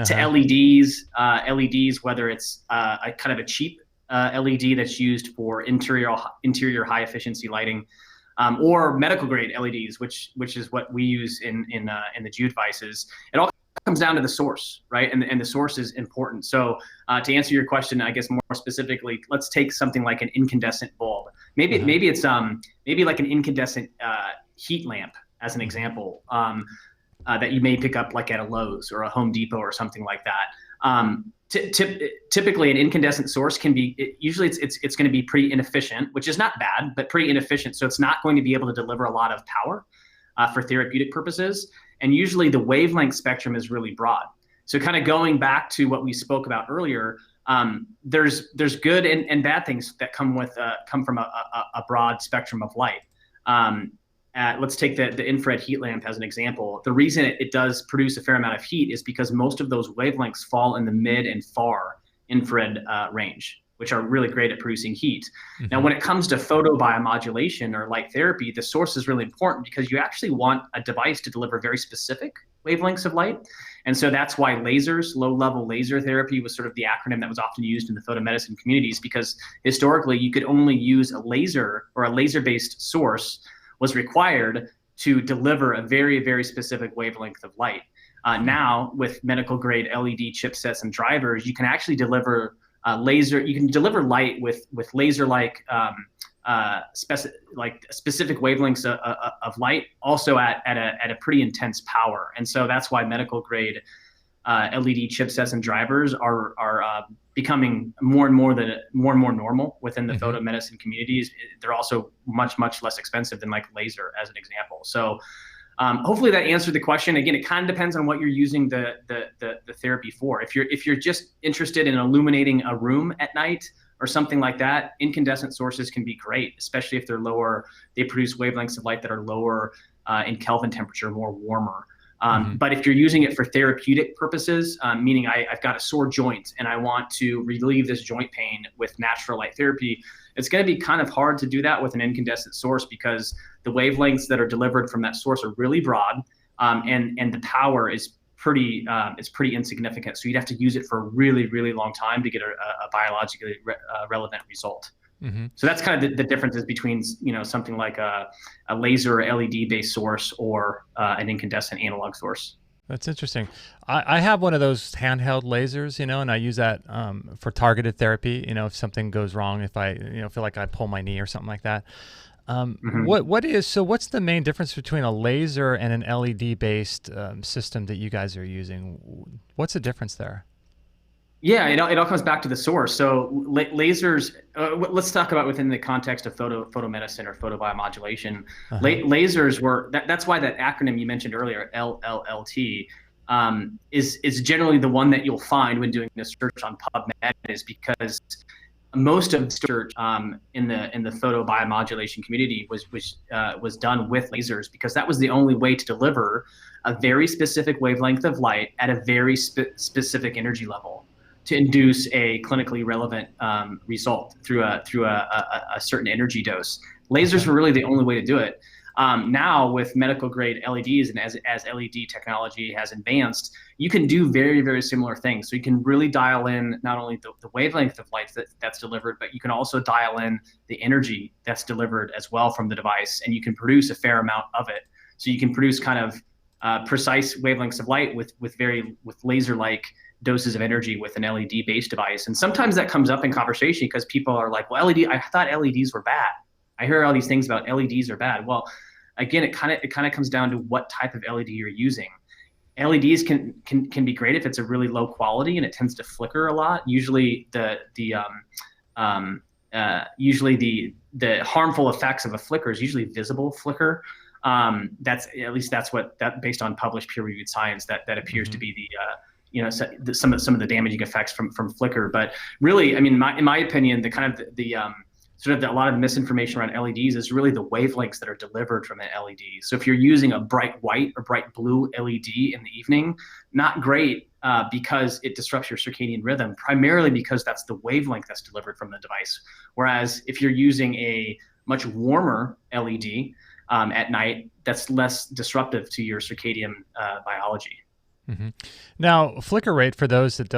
to LEDs. LEDs, whether it's a kind of a cheap LED that's used for interior high efficiency lighting. Or medical grade LEDs, which is what we use in the Joovv devices. It all comes down to the source, right? And the source is important. So to answer your question, I guess more specifically, let's take something like an incandescent bulb. Maybe it's maybe like an incandescent heat lamp as an example that you may pick up like at a Lowe's or a Home Depot or something like that. Typically, an incandescent source can be usually it's going to be pretty inefficient, which is not bad, but pretty inefficient. So it's not going to be able to deliver a lot of power for therapeutic purposes. And usually the wavelength spectrum is really broad. So kind of going back to what we spoke about earlier, there's good and bad things that come from a broad spectrum of light. Let's take the infrared heat lamp as an example. The reason it does produce a fair amount of heat is because most of those wavelengths fall in the mid and far infrared range. which are really great at producing heat. Now, when it comes to photobiomodulation or light therapy, the source is really important because you actually want a device to deliver very specific wavelengths of light. And so that's why lasers, low-level laser therapy, was sort of the acronym that was often used in the photomedicine communities, because historically you could only use a laser, or a laser-based source was required to deliver a very, very specific wavelength of light. Now, with medical grade LED chipsets and drivers, you can actually deliver you can deliver light with laser-like specific wavelengths of light, also at a pretty intense power. And so that's why medical grade LED chipsets and drivers are becoming more and more normal within the photomedicine communities. They're also much less expensive than like laser, as an example. So hopefully that answered the question. Again, it kind of depends on what you're using the therapy for. If you're just interested in illuminating a room at night or something like that, incandescent sources can be great, especially if they're lower. They produce wavelengths of light that are lower in Kelvin temperature, more warmer. But if you're using it for therapeutic purposes, meaning I've got a sore joint and I want to relieve this joint pain with natural light therapy, it's going to be kind of hard to do that with an incandescent source, because the wavelengths that are delivered from that source are really broad, and the power is pretty insignificant. So you'd have to use it for a really, really long time to get a biologically relevant result. So that's kind of the differences between, something like a laser or LED based source or an incandescent analog source. That's interesting. I have one of those handheld lasers, and I use that for targeted therapy. If something goes wrong, if I feel like I pull my knee or something like that. What's the main difference between a laser and an LED based system that you guys are using? What's the difference there? Yeah, it all comes back to the source. So lasers, let's talk about within the context of photomedicine or photobiomodulation. Lasers were, that's why that acronym you mentioned earlier, LLT, is generally the one that you'll find when doing a search on PubMed, is because most of the research in the photobiomodulation community was done with lasers, because that was the only way to deliver a very specific wavelength of light at a very specific energy level to induce a clinically relevant result through a certain energy dose. Lasers were really the only way to do it. Now with medical grade LEDs, and as LED technology has advanced, you can do very, very similar things. So you can really dial in not only the wavelength of light that's delivered, but you can also dial in the energy that's delivered as well from the device, and you can produce a fair amount of it. So you can produce kind of precise wavelengths of light with laser-like doses of energy with an LED-based device. And sometimes that comes up in conversation because people are like, well, I thought LEDs were bad. I hear all these things about LEDs are bad. Well, again, it kind of comes down to what type of LED you're using. LEDs can be great if it's a really low quality and it tends to flicker a lot. Usually the harmful effects of a flicker is usually visible flicker. That's based on published peer-reviewed science that appears to be some of the damaging effects from flicker. But really, I mean, in my opinion, the kind of a lot of the misinformation around LEDs is really the wavelengths that are delivered from an LED. So if you're using a bright white or bright blue LED in the evening, not great, because it disrupts your circadian rhythm, primarily because that's the wavelength that's delivered from the device. Whereas if you're using a much warmer LED at night, that's less disruptive to your circadian biology. Now, flicker rate, for those that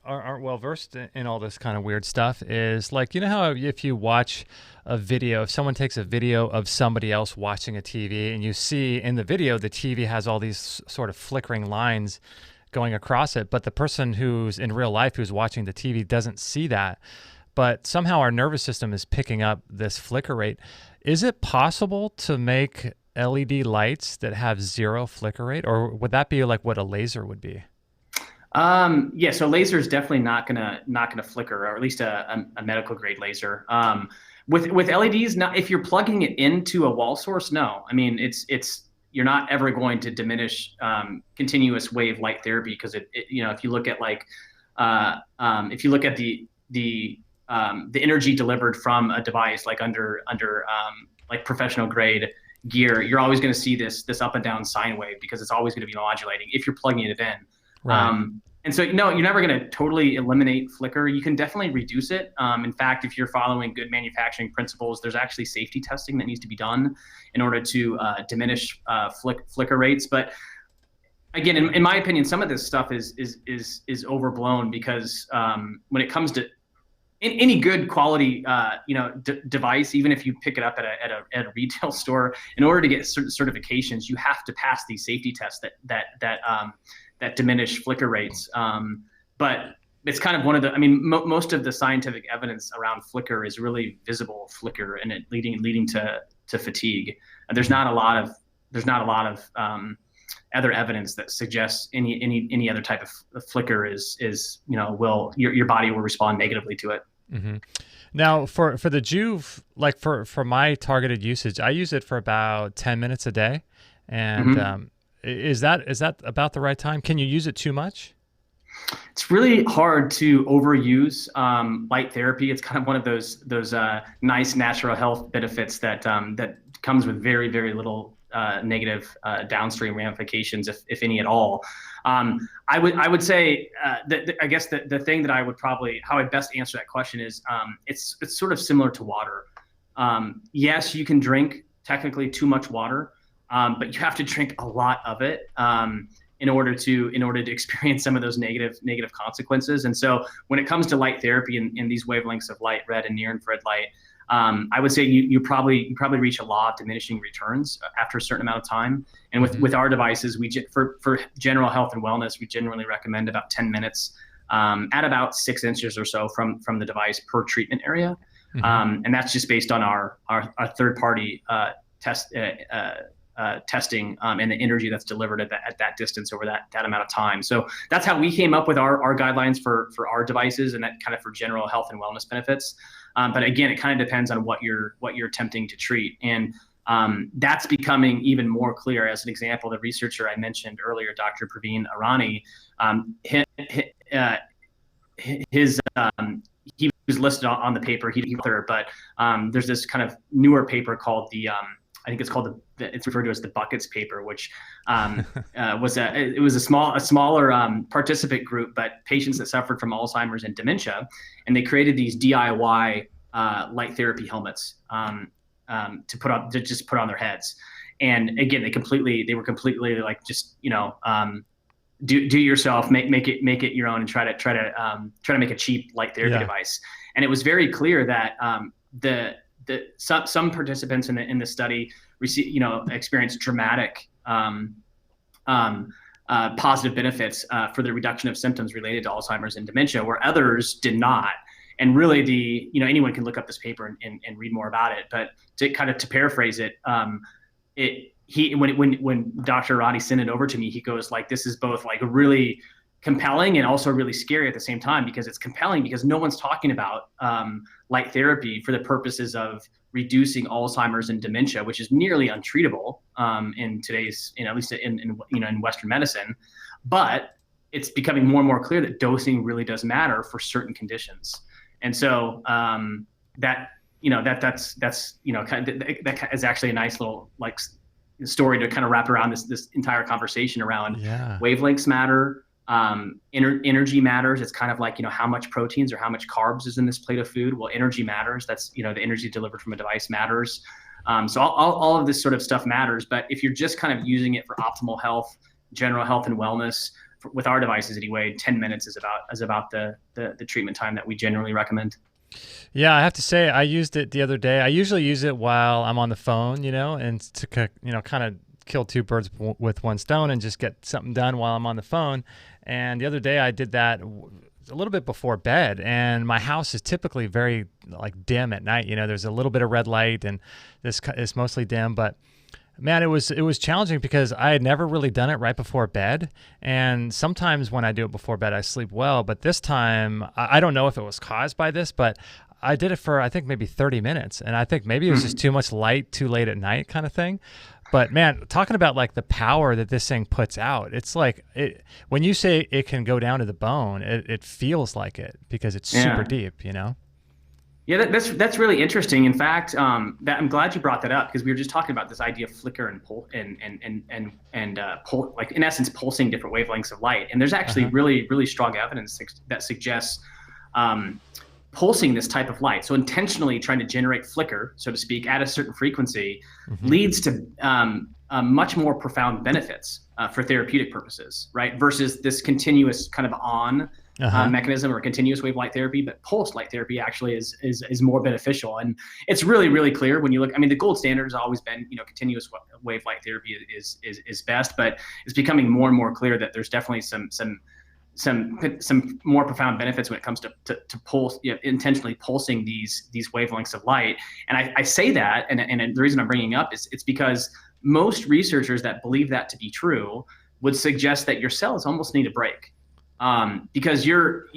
aren't well versed in all this kind of weird stuff, is like, how if you watch a video, if someone takes a video of somebody else watching a TV, and you see in the video the TV has all these sort of flickering lines going across it, but the person who's in real life who's watching the TV doesn't see that, but somehow our nervous system is picking up this flicker rate. Is it possible to make LED lights that have zero flicker rate, or would that be like what a laser would be? Yeah, so laser is definitely not gonna flicker, or at least a medical grade laser. With LEDs, if you're plugging it into a wall source, no. I mean, you're not ever going to diminish continuous wave light therapy, because if you look at the energy delivered from a device like under like professional grade gear, you're always going to see this up and down sine wave, because it's always going to be modulating if you're plugging it in. Right. And so, no, you're never going to totally eliminate flicker. You can definitely reduce it. In fact, if you're following good manufacturing principles, there's actually safety testing that needs to be done in order to diminish flicker rates. But again, in my opinion, some of this stuff is overblown, because when it comes to any good quality device, even if you pick it up at a retail store, in order to get certain certifications, you have to pass these safety tests that diminish flicker rates. But it's kind of one of the, most of the scientific evidence around flicker is really visible flicker, and it leading to fatigue. And there's not a lot of other evidence that suggests any other type of flicker is your body will respond negatively to it. Mm-hmm. Now for the Joovv, like for my targeted usage, I use it for about 10 minutes a day. And is that about the right time? Can you use it too much? It's really hard to overuse light therapy. It's kind of one of those nice natural health benefits that comes with very, very little negative downstream ramifications, if any at all. I would say that I guess the thing that I would probably, how I'd best answer that question is, it's sort of similar to water. Yes, you can drink technically too much water, but you have to drink a lot of it in order to experience some of those negative consequences. And so when it comes to light therapy and these wavelengths of light, red and near infrared light, I would say you probably reach a law of diminishing returns after a certain amount of time. And with our devices, for general health and wellness, we generally recommend about 10 minutes at about 6 inches or so from the device per treatment area. And that's just based on our third party testing and the energy that's delivered at that distance over that amount of time. So that's how we came up with our guidelines for our devices, and that kind of for general health and wellness benefits. But again, it kind of depends on what you're attempting to treat. And that's becoming even more clear. As an example, the researcher I mentioned earlier, Dr. Praveen Irani, he was listed on the paper, but there's this kind of newer paper called I think it's referred to as the buckets paper, which was a smaller participant group, but patients that suffered from Alzheimer's and dementia, and they created these DIY light therapy helmets to just put on their heads. And again, they were completely like just do it yourself, make it your own, and try to make a cheap light therapy device. And it was very clear that some participants in the study experienced dramatic positive benefits for the reduction of symptoms related to Alzheimer's and dementia, where others did not. And really, anyone can look up this paper and read more about it. But to paraphrase it, when Dr. Roddy sent it over to me, he goes like, this is both like really compelling and also really scary at the same time, because it's compelling because no one's talking about light therapy for the purposes of reducing Alzheimer's and dementia, which is nearly untreatable in today's, at least in Western medicine. But it's becoming more and more clear that dosing really does matter for certain conditions. And so that is actually a nice little like story to kind of wrap around this entire conversation around wavelengths matter. Energy matters. It's kind of like, how much proteins or how much carbs is in this plate of food. Well, energy matters. That's, the energy delivered from a device matters. So all of this sort of stuff matters. But if you're just kind of using it for optimal health, general health and wellness, with our devices anyway, 10 minutes is about the treatment time that we generally recommend. Yeah, I have to say, I used it the other day. I usually use it while I'm on the phone, and to kind of kill two birds with one stone and just get something done while I'm on the phone. And the other day I did that a little bit before bed, and my house is typically very like dim at night. There's a little bit of red light, and this is mostly dim, but man, it was challenging because I had never really done it right before bed. And sometimes when I do it before bed, I sleep well. But this time, I don't know if it was caused by this, but I did it for, I think, maybe 30 minutes. And I think maybe it was just too much light, too late at night kind of thing. But man, talking about like the power that this thing puts out, it's like when you say it can go down to the bone, it feels like it because it's super deep, Yeah, that's really interesting. In fact, that I'm glad you brought that up, because we were just talking about this idea of flicker and pull like in essence pulsing different wavelengths of light. And there's actually really strong evidence that suggests pulsing this type of light, so intentionally trying to generate flicker, so to speak, at a certain frequency, leads to much more profound benefits for therapeutic purposes, right? Versus this continuous kind of on mechanism or continuous wave light therapy. But pulsed light therapy actually is more beneficial, and it's really clear when you look. I mean, the gold standard has always been, continuous wave light therapy is best, but it's becoming more and more clear that there's definitely some more profound benefits when it comes to pulse, intentionally pulsing these wavelengths of light. And I say that, and the reason I'm bringing up is it's because most researchers that believe that to be true would suggest that your cells almost need a break, because you're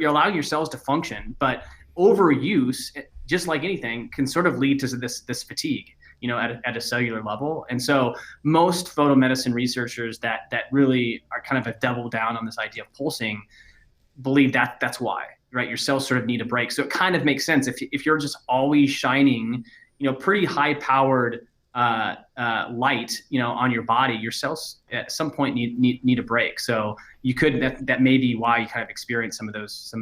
allowing your cells to function, but overuse, just like anything, can sort of lead to this fatigue, at a cellular level. And so most photomedicine researchers that really are kind of a double down on this idea of pulsing believe that that's why, right? Your cells sort of need a break. So it kind of makes sense if you're just always shining, pretty high powered light, on your body, your cells at some point need a break. So you could, that may be why you kind of experience some of those,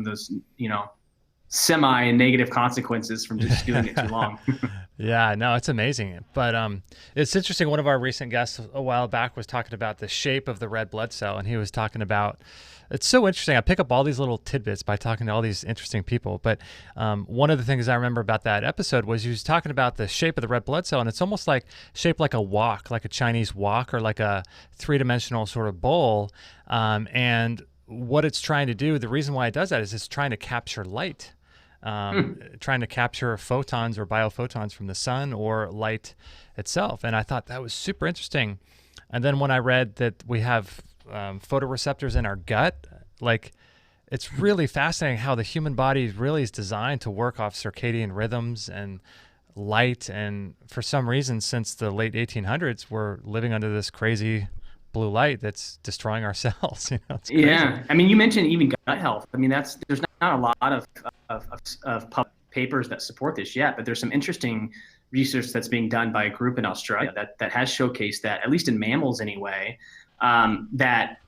semi-negative consequences from just doing it too long. Yeah, no, it's amazing. But it's interesting. One of our recent guests a while back was talking about the shape of the red blood cell, and he was talking about, it's so interesting. I pick up all these little tidbits by talking to all these interesting people. But one of the things I remember about that episode was he was talking about the shape of the red blood cell, and it's almost like shaped like a wok, like a Chinese wok, or like a three-dimensional sort of bowl. And what it's trying to do, the reason why it does that is it's trying to capture light. Trying to capture photons or biophotons from the sun or light itself. And I thought that was super interesting. And then when I read that we have photoreceptors in our gut, like, it's really fascinating how the human body really is designed to work off circadian rhythms and light. And for some reason, since the late 1800s, we're living under this crazy blue light that's destroying our cells. It's crazy. Yeah, I mean, you mentioned even gut health. I mean, there's not a lot of papers that support this yet, but there's some interesting research that's being done by a group in Australia that has showcased that, at least in mammals anyway, that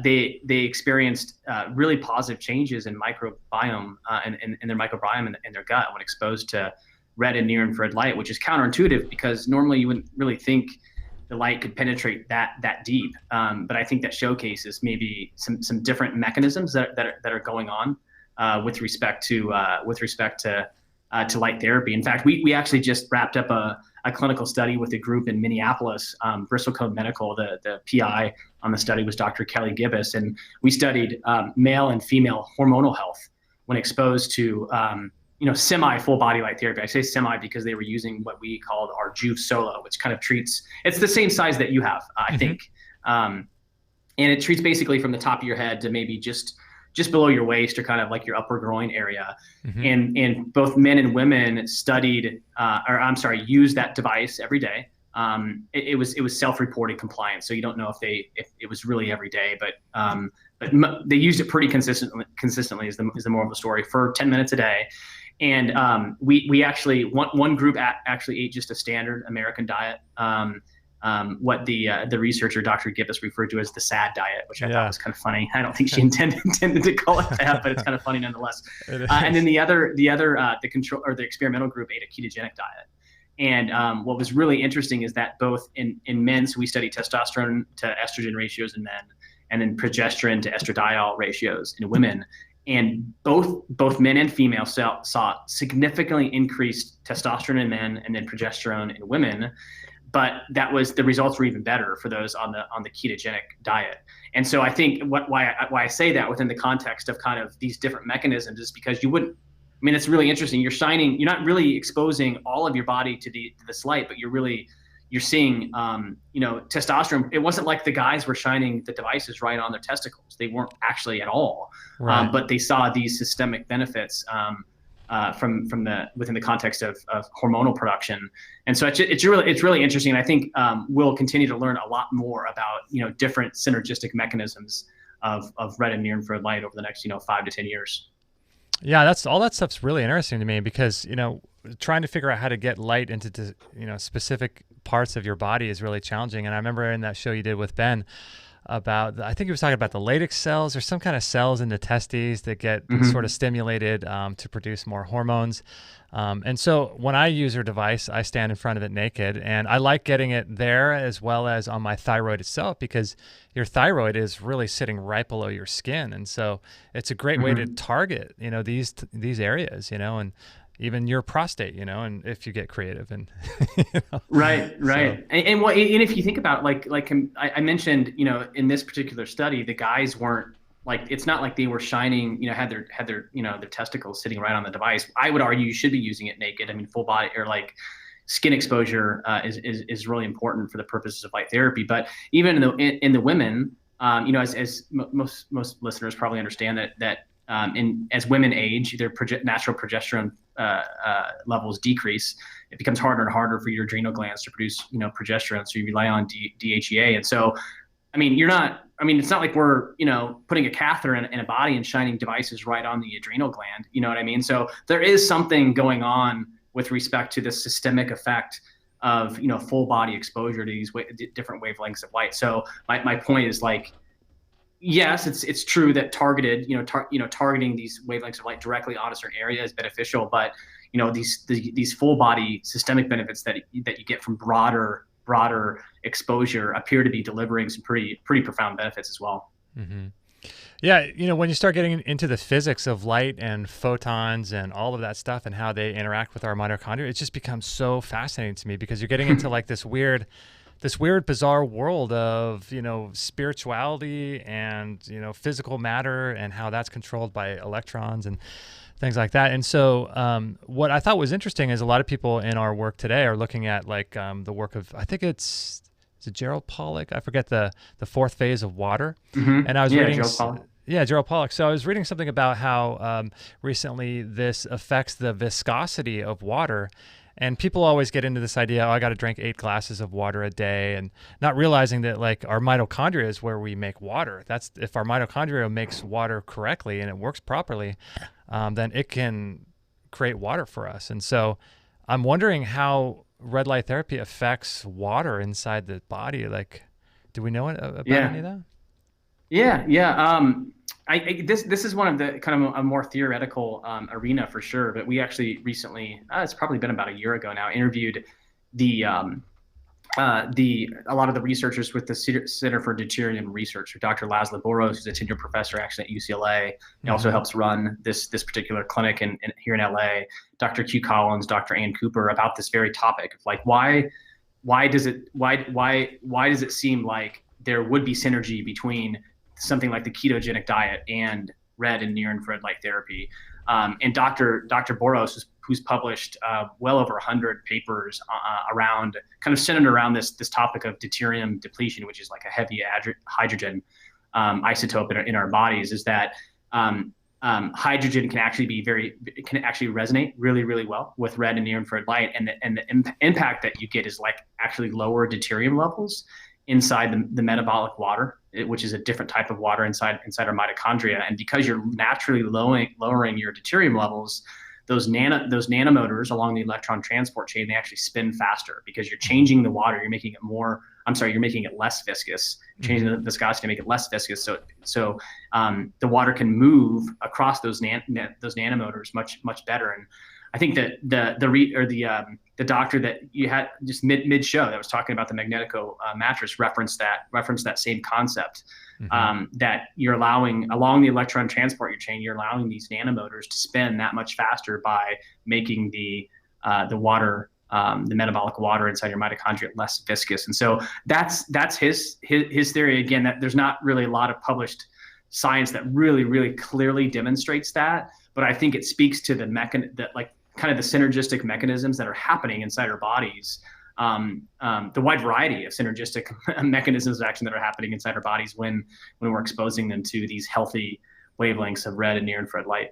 they experienced really positive changes in microbiome in their microbiome in their gut when exposed to red and near infrared light, which is counterintuitive because normally you wouldn't really think the light could penetrate that deep. But I think that showcases maybe some different mechanisms that are going on with respect to light therapy. In fact, we actually just wrapped up a clinical study with a group in Minneapolis, Bristol Code Medical. The PI on the study was Dr. Kelly Gibbous, and we studied male and female hormonal health when exposed to semi full body light therapy. I say semi because they were using what we called our Joovv Solo, which kind of treats, it's the same size that you have, I think. And it treats basically from the top of your head to maybe just below your waist, or kind of like your upper groin area. And both men and women used that device every day. It was self-reported compliance, so you don't know if it was really every day, but they used it pretty consistently is the moral of the story, for 10 minutes a day. And we actually, one group actually ate just a standard American diet, what the researcher Dr. Gibbous referred to as the SAD diet, which I thought was kind of funny. I don't think she intended to call it that, but it's kind of funny nonetheless. And then the control, or the experimental group, ate a ketogenic diet. And what was really interesting is that both in men, so we studied testosterone to estrogen ratios in men, and then progesterone to estradiol ratios in women. And both men and female saw significantly increased testosterone in men and then progesterone in women. But the results were even better for those on the ketogenic diet. And so I think why I say that within the context of kind of these different mechanisms is because you wouldn't. I mean, it's really interesting. You're not really exposing all of your body to this light, but you're seeing testosterone. It wasn't like the guys were shining the devices right on their testicles. They weren't actually at all. Right. But they saw these systemic benefits within the context of hormonal production. And so it's really interesting. I think we'll continue to learn a lot more about different synergistic mechanisms of red and near infrared light over the next 5 to 10 years. Yeah, that's all that stuff's really interesting to me because, trying to figure out how to get light into, specific parts of your body is really challenging. And I remember in that show you did with Ben about, I think he was talking about the latex cells or some kind of cells in the testes that get sort of stimulated to produce more hormones. And so when I use your device, I stand in front of it naked, and I like getting it there as well as on my thyroid itself, because your thyroid is really sitting right below your skin. And so it's a great way to target, these areas, and even your prostate, and if you get creative and right. So. And if you think about I mentioned, in this particular study, the guys weren't it's not like they were shining, had their their testicles sitting right on the device. I would argue you should be using it naked. I mean, full body or skin exposure is really important for the purposes of light therapy. But even in the women, as most listeners probably understand that as women age, their natural progesterone levels decrease. It becomes harder and harder for your adrenal glands to produce progesterone, so you rely on DHEA. And so, it's not like we're putting a catheter in a body and shining devices right on the adrenal gland. You know what I mean? So there is something going on with respect to the systemic effect of full body exposure to these different wavelengths of light. So my point is yes, it's true that targeted, targeting these wavelengths of light directly on a certain area is beneficial, but these full body systemic benefits that you get from broader exposure appear to be delivering some pretty profound benefits as well. Mm-hmm. Yeah, when you start getting into the physics of light and photons and all of that stuff and how they interact with our mitochondria, it just becomes so fascinating to me, because you're getting into this weird, bizarre world of, spirituality and, physical matter and how that's controlled by electrons and things like that. And so what I thought was interesting is a lot of people in our work today are looking at the work of, I think is it Gerald Pollack? I forget the fourth phase of water. Mm-hmm. And I was reading... Gerald Pollack. Yeah, Gerald Pollack. So I was reading something about how recently this affects the viscosity of water. And people always get into this idea, I got to drink 8 glasses of water a day, and not realizing that our mitochondria is where we make water. That's if our mitochondria makes water correctly and it works properly, then it can create water for us. And so I'm wondering how red light therapy affects water inside the body. Do we know about any of that? Yeah. This is one of the kind of a more theoretical arena for sure, but we actually recently, it's probably been about a year ago now, interviewed a lot of the researchers with the Center for Deuterium Research, Dr. Laszlo Boros, who's a tenured professor actually at UCLA. He also helps run this particular clinic here in LA. Dr. Q Collins, Dr. Ann Cooper, about this very topic of why does it seem like there would be synergy between something like the ketogenic diet and red and near-infrared light therapy. And Dr. Boros, who's published well over 100 papers around, kind of centered around this topic of deuterium depletion, which is like a heavy hydrogen isotope in our bodies, is that hydrogen can actually resonate really, really well with red and near-infrared light, and the impact that you get is actually lower deuterium levels inside the metabolic water, which is a different type of water inside our mitochondria. And because you're naturally lowering your deuterium levels, those nanomotors along the electron transport chain, they actually spin faster because you're changing the water. You're making it less viscous, changing the viscosity to make it less viscous. So the water can move across those nanomotors much better. And I think that the doctor that you had just mid show that was talking about the Magnetico mattress referenced that same concept, that you're allowing along the electron transport chain, you're allowing these nanomotors to spin that much faster by making the water, the metabolic water inside your mitochondria less viscous. And so that's his theory. Again, that there's not really a lot of published science that really, really clearly demonstrates that, but I think it speaks to the kind of the synergistic mechanisms that are happening inside our bodies, the wide variety of synergistic mechanisms of action that are happening inside our bodies when we're exposing them to these healthy wavelengths of red and near-infrared light.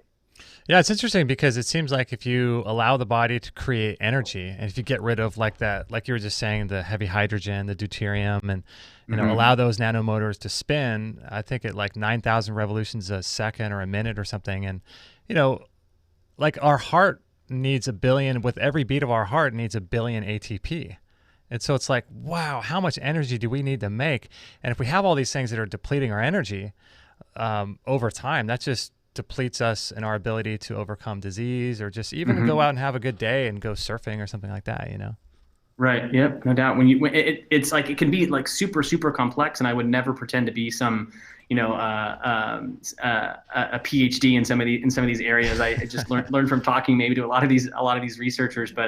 Yeah, it's interesting because it seems like if you allow the body to create energy, and if you get rid of that, like you were just saying, the heavy hydrogen, the deuterium, and allow those nanomotors to spin, I think at 9,000 revolutions a second or a minute or something, and like our heart needs 1 billion, with every beat of our heart needs 1 billion ATP. And so it's like, wow, how much energy do we need to make? And if we have all these things that are depleting our energy over time, that just depletes us in our ability to overcome disease, or just even to go out and have a good day and go surfing or something like that, you know? Right. Yep. No doubt. It's like, it can be like super, super complex, and I would never pretend to be some, a PhD in some of these areas. I just learned from talking maybe to a lot of these researchers, but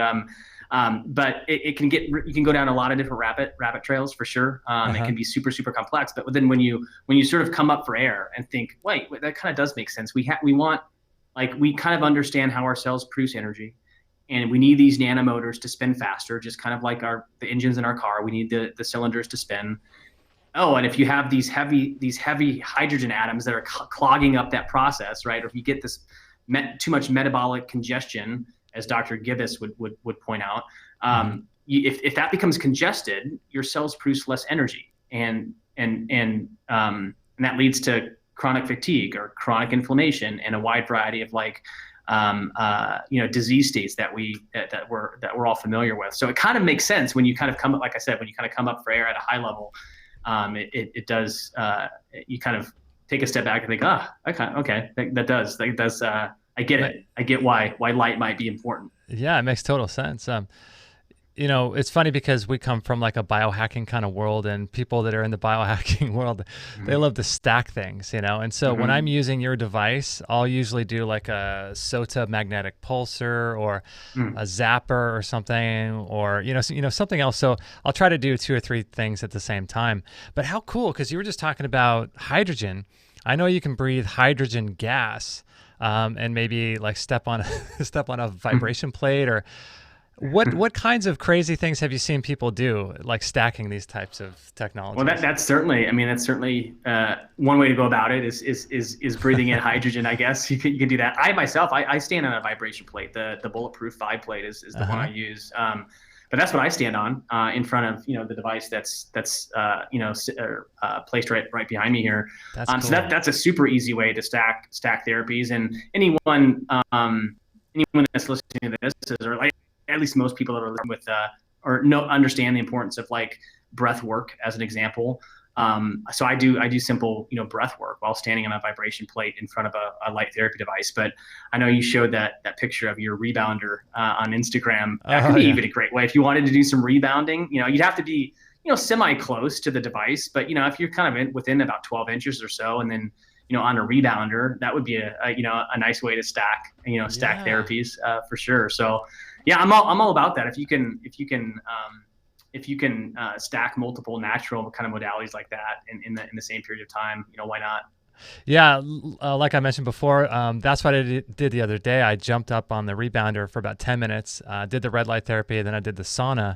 it can you can go down a lot of different rabbit trails for sure. It can be super, super complex, but then when you sort of come up for air and think, wait, that kind of does make sense. We kind of understand how our cells produce energy. And we need these nanomotors to spin faster, just kind of like the engines in our car. We need the cylinders to spin. Oh, and if you have these heavy hydrogen atoms that are clogging up that process, right? Or if you get this too much metabolic congestion, as Dr. Gibbous would point out, if that becomes congested, your cells produce less energy, and that leads to chronic fatigue or chronic inflammation and a wide variety of disease states that we're all familiar with. So it kind of makes sense when you kind of come up, like I said, when you kind of come up for air at a high level, it does, you kind of take a step back and think, I get it. I get why light might be important. Yeah, it makes total sense. It's funny because we come from like a biohacking kind of world, and people that are in the biohacking world, they love to stack things, And so when I'm using your device, I'll usually do like a SOTA magnetic pulsar or a zapper or something, or, something else. So I'll try to do 2 or 3 things at the same time. But how cool, because you were just talking about hydrogen. I know you can breathe hydrogen gas, and maybe like step on a vibration plate, or what kinds of crazy things have you seen people do, like stacking these types of technologies? Well, that's certainly one way to go about it is breathing in hydrogen. I guess you can do that. I myself, I stand on a vibration plate. The bulletproof 5 plate is the one I use. But that's what I stand on in front of the device that's placed right behind me here. That's cool. So that's a super easy way to stack therapies, and anyone that's listening to this or like at least most people that are with understand the importance of like breath work as an example. So I do simple breath work while standing on a vibration plate in front of a light therapy device. But I know you showed that picture of your rebounder on Instagram. That could be even a great way if you wanted to do some rebounding. You'd have to be semi close to the device, but if you're kind of within about 12 inches or so, and then on a rebounder, that would be a nice way to stack therapies for sure. So yeah, I'm all about that. If you can stack multiple natural kind of modalities like that in the same period of time, why not? Yeah, like I mentioned before, that's what I did the other day. I jumped up on the rebounder for about 10 minutes, did the red light therapy, then I did the sauna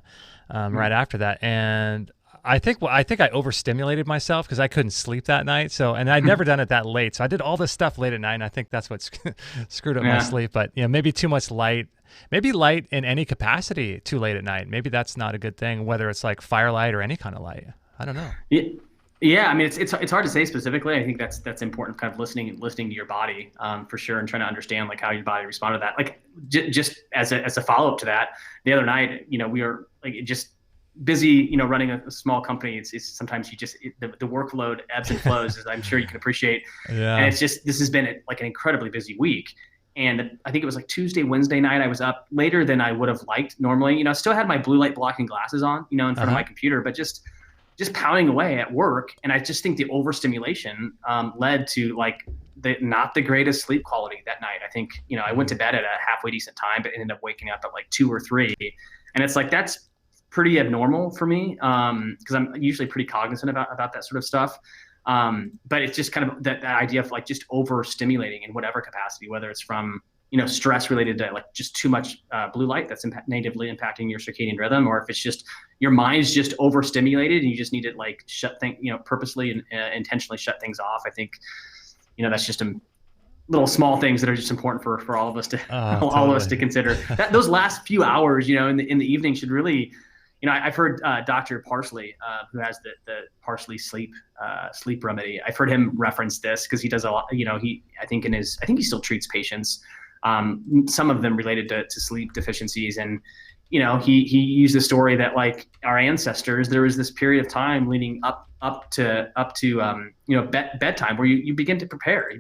right after that. And I think I overstimulated myself because I couldn't sleep that night. So, and I'd never done it that late. So I did all this stuff late at night, and I think that's what screwed up my sleep. But maybe too much light. Maybe light in any capacity too late at night. Maybe that's not a good thing, whether it's like firelight or any kind of light. I don't know. Yeah. I mean, it's hard to say specifically. I think that's important, kind of listening to your body for sure, and trying to understand like how your body responded to that. Like just as a follow up to that, the other night, we were like just busy, running a small company. It's sometimes the workload ebbs and flows, as I'm sure you can appreciate. Yeah. And this has been like an incredibly busy week. And I think it was like Tuesday, Wednesday night, I was up later than I would have liked normally. I still had my blue light blocking glasses on, in front of my computer, but just pounding away at work. And I just think the overstimulation led to like not the greatest sleep quality that night. I think, I went to bed at a halfway decent time, but ended up waking up at like 2 or 3. And it's like, that's pretty abnormal for me because I'm usually pretty cognizant about that sort of stuff. But it's just kind of that idea of like just overstimulating in whatever capacity, whether it's from, stress related to like just too much blue light that's negatively impacting your circadian rhythm, or if it's just your mind's just overstimulated and you just need to like shut things, purposely and intentionally shut things off. I think, that's just a little small things that are just important for all of us to all of us to consider. Those last few hours, in the evening should really. I've heard Dr. Parsley, who has the Parsley sleep remedy. I've heard him reference this because he does a lot. I think he still treats patients some of them related to sleep deficiencies. And, you know, he used the story that like our ancestors, there was this period of time leading up to you know, bedtime where you begin to prepare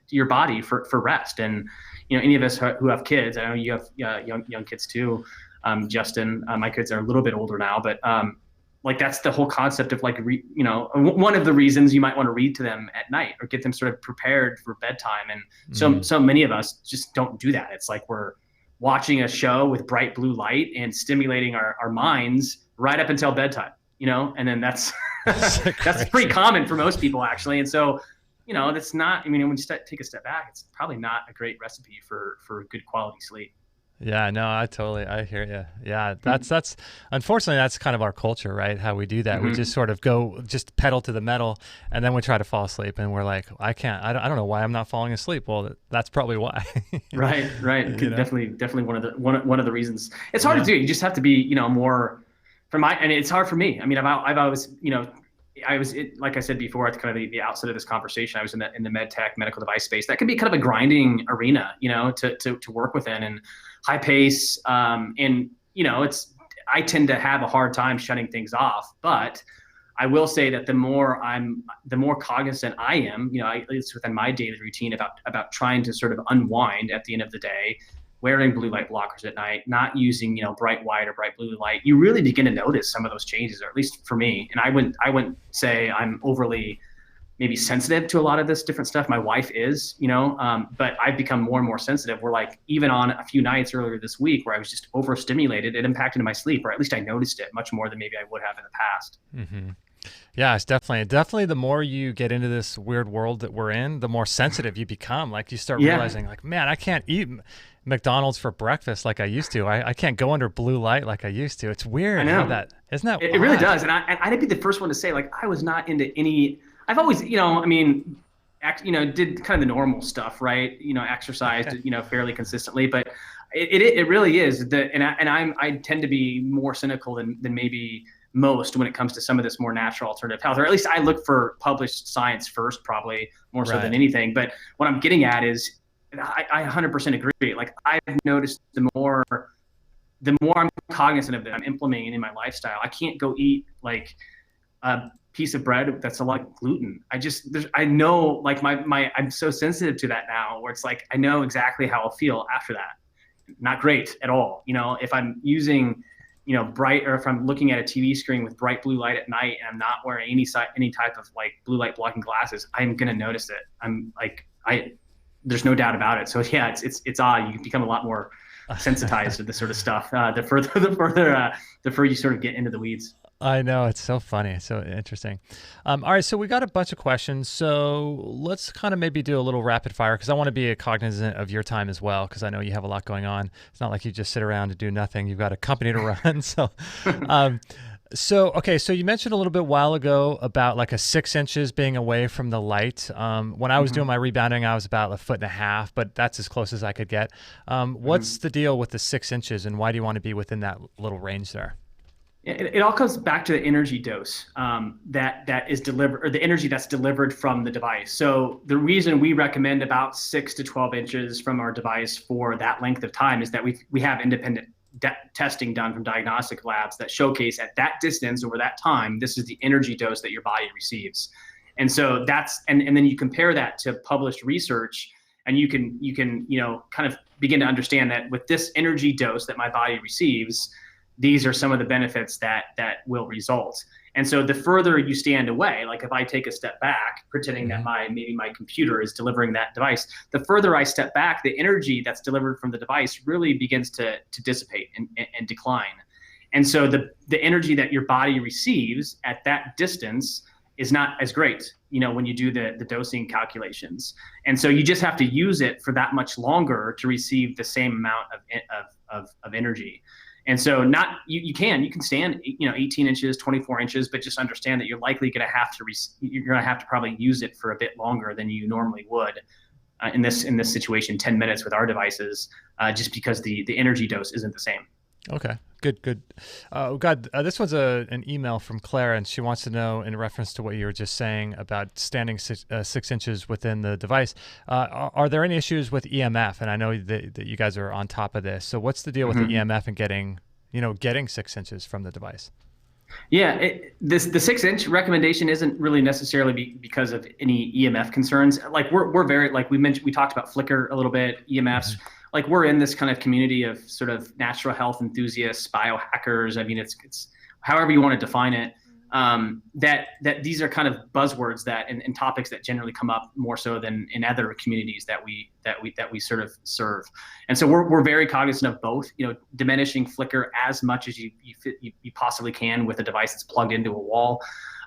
your body for rest. And, you know, any of us who have kids, I know you have young kids too, Justin. My kids are a little bit older now, but like that's the whole concept of like, you know, one of the reasons you might want to read to them at night or get them sort of prepared for bedtime. And so many of us just don't do that. It's like we're watching a show with bright blue light and stimulating our minds right up until bedtime, you know, and then that's pretty common for most people actually. And so, you know, that's not, I mean, when you take a step back, it's probably not a great recipe for good quality sleep. Yeah, no, I hear you. Yeah, that's unfortunately that's kind of our culture, right? How we do that. We just sort of just pedal to the metal, and then we try to fall asleep, and we're like, I don't know why I'm not falling asleep. Well, that's probably why. Right. Definitely one of the reasons. It's hard to do. You just have to be, you know, more. And it's hard for me. I mean, I've always, you know, like I said before, at kind of the outset of this conversation, I was in the med tech medical device space. That can be kind of a grinding arena, you know, to work within, and high pace. And, you know, I tend to have a hard time shutting things off, but I will say that the more cognizant I am, you know, at least within my daily routine about trying to sort of unwind at the end of the day, wearing blue light blockers at night, not using, you know, bright white or bright blue light, you really begin to notice some of those changes, or at least for me. And I wouldn't say I'm overly maybe sensitive to a lot of this different stuff. My wife is, you know, but I've become more and more sensitive. We're like, even on a few nights earlier this week where I was just overstimulated, it impacted my sleep, or at least I noticed it much more than maybe I would have in the past. Mm-hmm. Yeah, it's definitely the more you get into this weird world that we're in, the more sensitive you become. Like you start realizing like, man, I can't eat McDonald's for breakfast like I used to. I can't go under blue light like I used to. It's weird. I know. Isn't that it really does. And I'd be the first one to say, like, I was not into any, I've always, you know, I mean, did kind of the normal stuff, right? You know, exercised, you know, fairly consistently, but it really is I tend to be more cynical than maybe most when it comes to some of this more natural alternative health, or at least I look for published science first, probably more so than anything. But what I'm getting at is I 100% agree. Like I've noticed the more I'm cognizant of that I'm implementing in my lifestyle, I can't go eat like a piece of bread that's a lot of gluten. I know, like I'm so sensitive to that now, where it's like I know exactly how I'll feel after that. Not great at all. You know, if I'm using, you know, or if I'm looking at a TV screen with bright blue light at night and I'm not wearing any type of like blue light blocking glasses, I'm gonna notice it. I'm like, there's no doubt about it. So yeah, it's odd. You become a lot more sensitized to this sort of stuff. The further you sort of get into the weeds. I know, it's so funny. It's so interesting. All right, so we got a bunch of questions. So let's kind of maybe do a little rapid fire, because I want to be cognizant of your time as well, because I know you have a lot going on. It's not like you just sit around and do nothing. You've got a company to run. So you mentioned a little bit while ago about like a 6 inches being away from the light. When I was doing my rebounding, I was about 1.5 feet, but that's as close as I could get. What's the deal with the 6 inches, and why do you want to be within that little range there? It all comes back to the energy dose that is delivered, or the energy that's delivered from the device. So the reason we recommend about 6 to 12 inches from our device for that length of time is that we have independent testing done from diagnostic labs that showcase at that distance over that time, this is the energy dose that your body receives. And so and then you compare that to published research, and you can, you know, kind of begin to understand that with this energy dose that my body receives, these are some of the benefits that will result. And so the further you stand away, like if I take a step back, pretending that maybe my computer is delivering that device, the further I step back, the energy that's delivered from the device really begins to dissipate and decline. And so the energy that your body receives at that distance is not as great, you know, when you do the dosing calculations. And so you just have to use it for that much longer to receive the same amount of energy. And so you can stand, you know, 18 inches, 24 inches, but just understand that you're likely going to have to probably use it for a bit longer than you normally would in this situation, 10 minutes with our devices, just because the energy dose isn't the same. Okay. Good. God, this one's an email from Claire, and she wants to know, in reference to what you were just saying about standing 6 inches within the device, are there any issues with EMF? And I know that you guys are on top of this. So what's the deal with the EMF and getting 6 inches from the device? Yeah, the 6-inch recommendation isn't really necessarily because of any EMF concerns. Like we're very, like we talked about flicker a little bit, EMFs. Like we're in this kind of community of sort of natural health enthusiasts, biohackers. I mean, it's however you want to define it. That these are kind of buzzwords that and topics that generally come up more so than in other communities that we sort of serve. And so we're very cognizant of both. Diminishing flicker as much as you possibly can with a device that's plugged into a wall,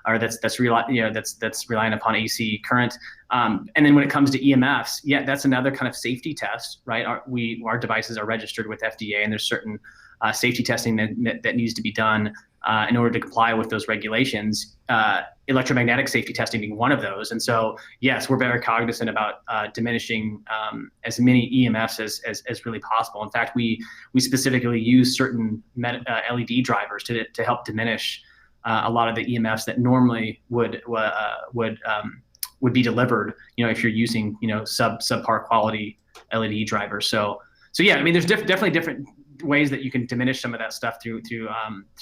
or that's relying upon AC current. And then when it comes to EMFs, that's another kind of safety test, right? Our devices are registered with FDA, and there's certain safety testing that needs to be done in order to comply with those regulations. Electromagnetic safety testing being one of those. And so, yes, we're very cognizant about diminishing as many EMFs as really possible. In fact, we specifically use certain LED drivers to help diminish a lot of the EMFs that normally would be delivered, if you're using, subpar quality LED drivers. So yeah, I mean, there's definitely different ways that you can diminish some of that stuff through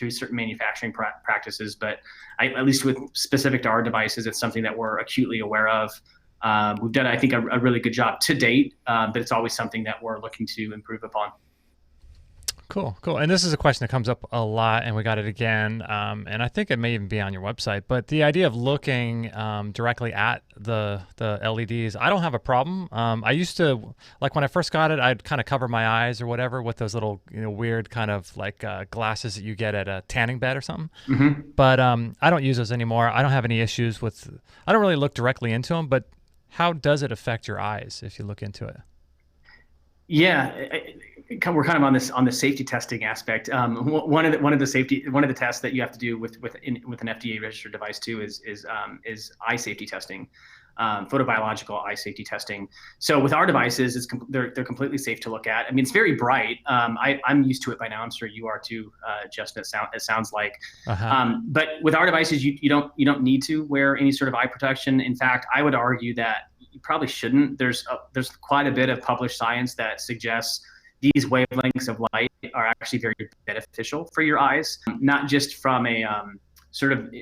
certain manufacturing practices. But at least with specific to our devices, it's something that we're acutely aware of. We've done, I think, a really good job to date, but it's always something that we're looking to improve upon. Cool. And this is a question that comes up a lot, and we got it again, and I think it may even be on your website, but the idea of looking directly at the LEDs, I don't have a problem. I used to, like when I first got it, I'd kind of cover my eyes or whatever with those little weird kind of like glasses that you get at a tanning bed or something. But I don't use those anymore. I don't have any issues I don't really look directly into them, but how does it affect your eyes if you look into it? Yeah, we're kind of on the safety testing aspect. One of the tests that you have to do with an FDA registered device too is eye safety testing, photobiological eye safety testing. So with our devices, they're completely safe to look at. I mean, it's very bright. I'm used to it by now. I'm sure you are too, Justin. It sounds like. But with our devices, you don't need to wear any sort of eye protection. In fact, I would argue that you probably shouldn't. There's quite a bit of published science that suggests these wavelengths of light are actually very beneficial for your eyes, not just from a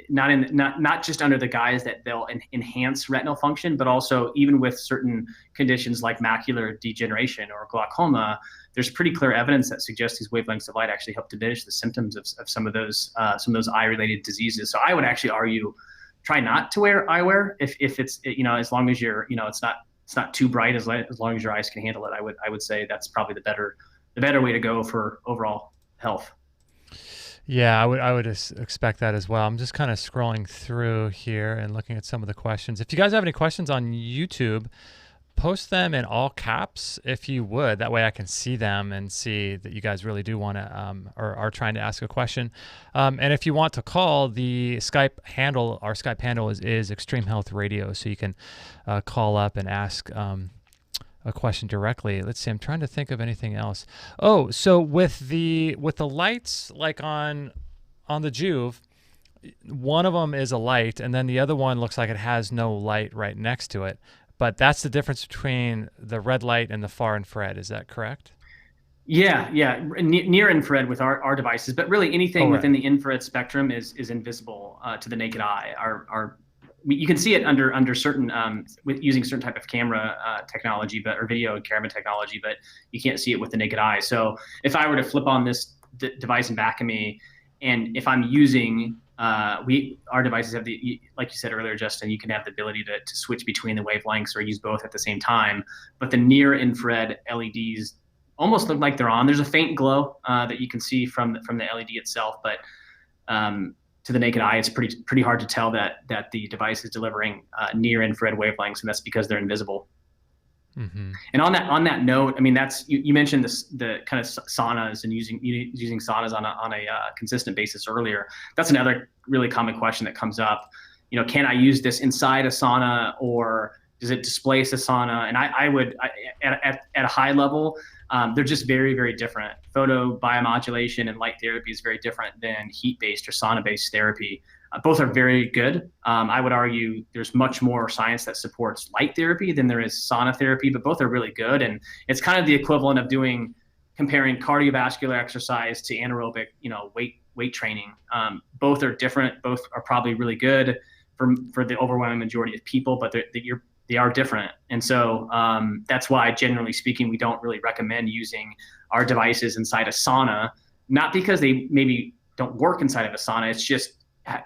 not just under the guise that they'll enhance retinal function, but also even with certain conditions like macular degeneration or glaucoma. There's pretty clear evidence that suggests these wavelengths of light actually help diminish the symptoms of some of those eye-related diseases. So I would actually argue, try not to wear eyewear if it's as long as you're it's not too bright, as long as your eyes can handle it. I would say that's probably the better way to go for overall health. Yeah, I would expect that as well. I'm just kind of scrolling through here and looking at some of the questions. If you guys have any questions on YouTube, post them in all caps if you would. That way I can see them and see that you guys really do want to or are trying to ask a question. And if you want to call, the Skype handle, our Skype handle is Extreme Health Radio, so you can call up and ask a question directly. Let's see, I'm trying to think of anything else. Oh, so with the lights, like on the Joovv, one of them is a light, and then the other one looks like it has no light right next to it. But that's the difference between the red light and the far infrared. Is that correct? Yeah. Near infrared with our devices, but really anything within the infrared spectrum is invisible to the naked eye. You can see it under certain with using certain type of camera technology, or video camera technology, but you can't see it with the naked eye. So if I were to flip on this device in back of me, and if I'm using our devices have like you said earlier, Justin, you can have the ability to switch between the wavelengths or use both at the same time. But the near infrared LEDs almost look like they're on. There's a faint glow that you can see from the LED itself, but to the naked eye, it's pretty hard to tell that the device is delivering near infrared wavelengths, and that's because they're invisible. Mm-hmm. And on that note, I mean, that's you mentioned the kind of saunas and using saunas on a consistent basis earlier. That's another really common question that comes up. Can I use this inside a sauna, or does it displace a sauna? And I would at a high level, They're just very, very different. Photobiomodulation and light therapy is very different than heat-based or sauna-based therapy. Both are very good. I would argue there's much more science that supports light therapy than there is sauna therapy, but both are really good. And it's kind of the equivalent of comparing cardiovascular exercise to anaerobic, weight training. Both are different. Both are probably really good for the overwhelming majority of people, but they are different. And so that's why, generally speaking, we don't really recommend using our devices inside a sauna, not because they maybe don't work inside of a sauna. It's just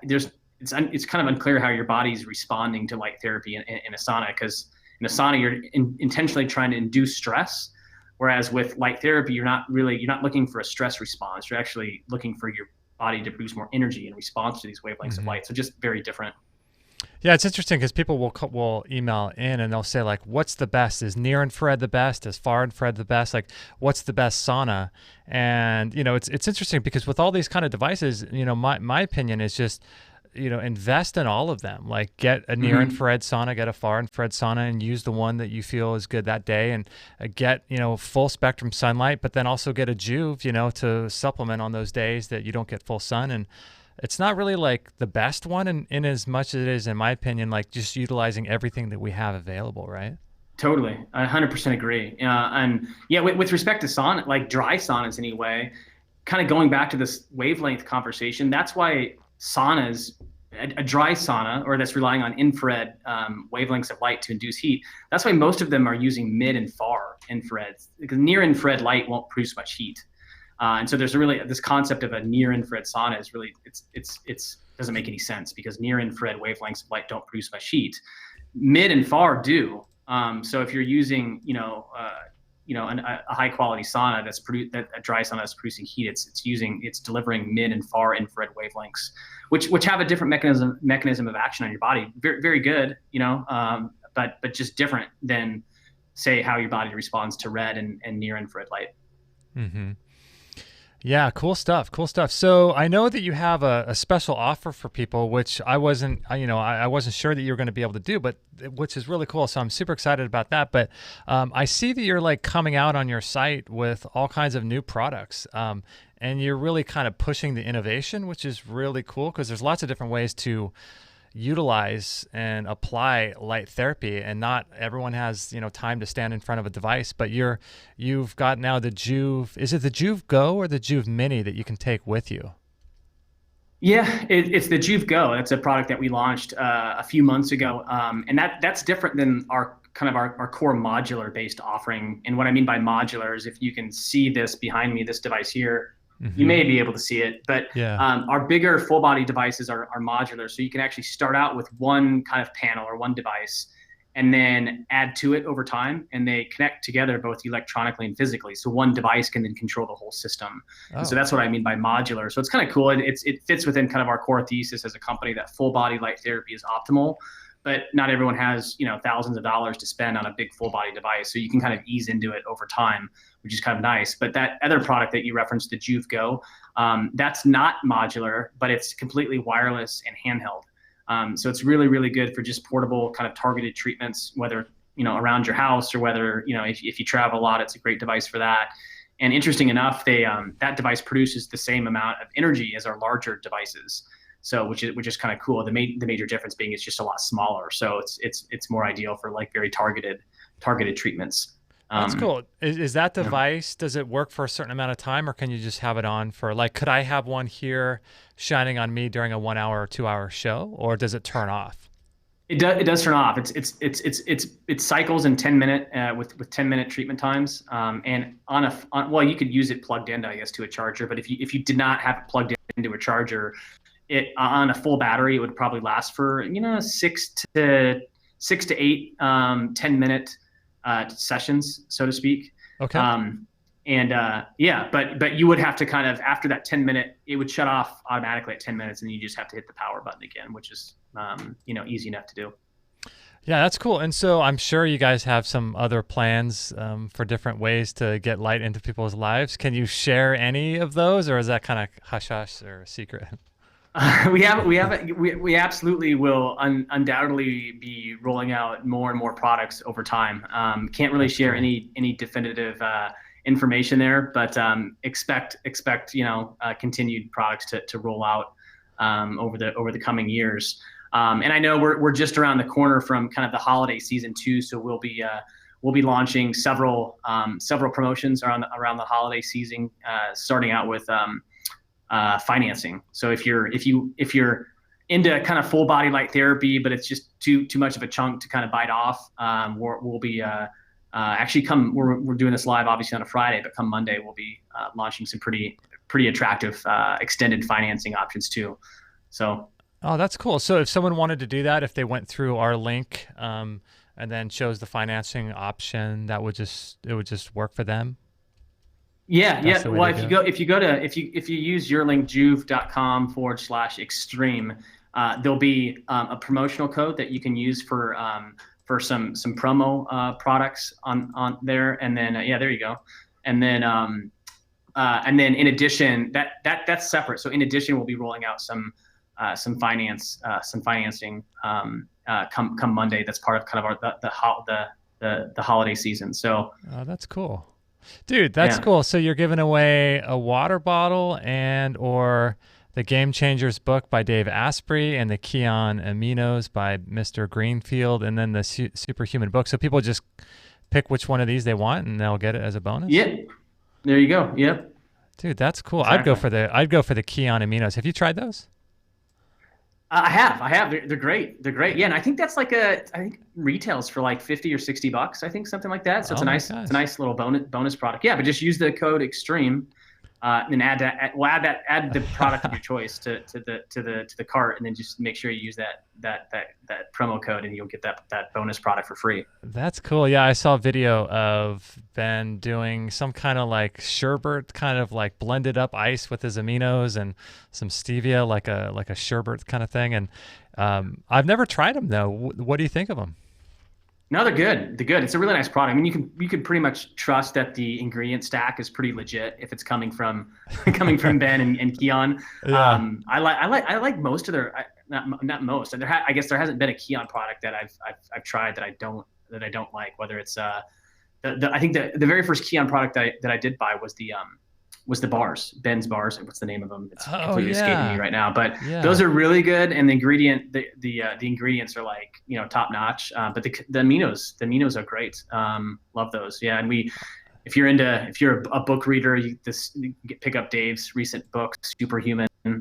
it's kind of unclear how your body's responding to light therapy in a sauna, because in a sauna you're intentionally trying to induce stress, whereas with light therapy you're not looking for a stress response. You're actually looking for your body to produce more energy in response to these wavelengths of light. So just very different. Yeah, it's interesting because people will email in and they'll say, like, what's the best? Is near infrared the best? Is far infrared the best? Like, what's the best sauna? And, it's interesting because with all these kind of devices, my opinion is just, invest in all of them. Like, get a near infrared sauna, get a far infrared sauna, and use the one that you feel is good that day, and get, full spectrum sunlight, but then also get a Joovv, to supplement on those days that you don't get full sun. And it's not really like the best one in as much as it is, in my opinion, like just utilizing everything that we have available, right? Totally. I 100% agree. And yeah, with respect to sauna, like dry saunas anyway, kind of going back to this wavelength conversation, that's why saunas, a dry sauna, or that's relying on infrared wavelengths of light to induce heat, that's why most of them are using mid and far infrared, because near infrared light won't produce much heat. And so there's really this concept of a near infrared sauna is really, it's doesn't make any sense, because near infrared wavelengths of light don't produce much heat. Mid and far do. So if you're using, a high quality sauna that a dry sauna that's producing heat, it's delivering mid and far infrared wavelengths, which have a different mechanism of action on your body. Very, very good, but just different than, say, how your body responds to red and near infrared light. Mm-hmm. Yeah, cool stuff. So I know that you have a special offer for people, which I wasn't sure that you were going to be able to do, but which is really cool. So I'm super excited about that. But I see that you're like coming out on your site with all kinds of new products, and you're really kind of pushing the innovation, which is really cool, because there's lots of different ways to utilize and apply light therapy, and not everyone has time to stand in front of a device. But you've got now the Joovv. Is it the Joovv Go or the Joovv Mini that you can take with you? Yeah, it's the Joovv Go. That's a product that we launched a few months ago, and that's different than our core modular based offering. And what I mean by modular is, if you can see this behind me, this device here. Mm-hmm. You may be able to see it, but our bigger full body devices are modular. So you can actually start out with one kind of panel or one device, and then add to it over time, and they connect together both electronically and physically. So one device can then control the whole system. Oh. And so that's what I mean by modular. So it's kind of cool. It fits within kind of our core thesis as a company that full body light therapy is optimal, but not everyone has, thousands of dollars to spend on a big full body device. So you can kind of ease into it over time, which is kind of nice. But that other product that you referenced, the Joovv Go, that's not modular, but it's completely wireless and handheld. So it's really, really good for just portable kind of targeted treatments, whether, around your house, or whether, if you travel a lot, it's a great device for that. And interesting enough, that device produces the same amount of energy as our larger devices. So which is kind of cool. The major difference being it's just a lot smaller. So it's more ideal for like very targeted treatments. That's cool. Is that device, does it work for a certain amount of time, or can you just have it on for, like, could I have one here shining on me during a 1 hour or 2 hour show, or does it turn off? It does turn off. It cycles in 10-minute with 10-minute treatment times. And well, you could use it plugged in, I guess, to a charger. But if you did not have it plugged into a charger, it on a full battery, it would probably last for 6 to 8 10-minute sessions, so to speak. Okay. But you would have to kind of, after that 10-minute, it would shut off automatically at 10 minutes, and you just have to hit the power button again, which is easy enough to do. Yeah, that's cool. And so I'm sure you guys have some other plans for different ways to get light into people's lives. Can you share any of those, or is that kind of hush hush or a secret? We absolutely will undoubtedly be rolling out more and more products over time. Can't really share any definitive information there, but expect continued products to roll out over the coming years. And I know we're just around the corner from kind of the holiday season too, so we'll be launching several promotions around the holiday season, starting out with financing. So if you're into kind of full body light therapy, but it's just too much of a chunk to kind of bite off, we'll be we're doing this live obviously on a Friday, but come Monday we'll be launching some pretty attractive extended financing options too. So. Oh, that's cool. So if someone wanted to do that, if they went through our link and then chose the financing option, it would just work for them. Yeah. Well, if you use your link, joovv.com/extreme, there'll be a promotional code that you can use for some promo products on there, and then there you go, and then in addition, that's separate. So in addition, we'll be rolling out some financing come Monday. That's part of kind of the holiday season. So that's cool. Dude, that's cool. So you're giving away a water bottle or the Game Changers book by Dave Asprey and the Kion Aminos by Mr. Greenfield, and then the Superhuman book. So people just pick which one of these they want and they'll get it as a bonus? Yeah. There you go. Yep. Dude, that's cool. Exactly. I'd go for the Kion Aminos. Have you tried those? I have. They're great. Yeah, and I think that's I think retails for like $50 or $60. I think something like that. So it's a nice little bonus product. Yeah, but just use the code Extreme, and add the product of your choice to the cart, and then just make sure you use that promo code, and you'll get that bonus product for free. That's cool. Yeah, I saw a video of Ben doing some kind of like sherbet, kind of like blended up ice with his aminos and some stevia, like a sherbet kind of thing. And I've never tried them though. What do you think of them? No, they're good. It's a really nice product. I mean, you can pretty much trust that the ingredient stack is pretty legit if it's coming from Ben and Kion. Yeah. I like most of their not most. And I guess there hasn't been a Kion product that I've tried that I don't like. Whether it's I think the very first Kion product that I did buy was the bars, Ben's bars. What's the name of them? It's completely escaping me right now. But those are really good, and the ingredients are like top notch. But the aminos are great. Love those. Yeah, and if you're a book reader, you pick up Dave's recent book, Superhuman. We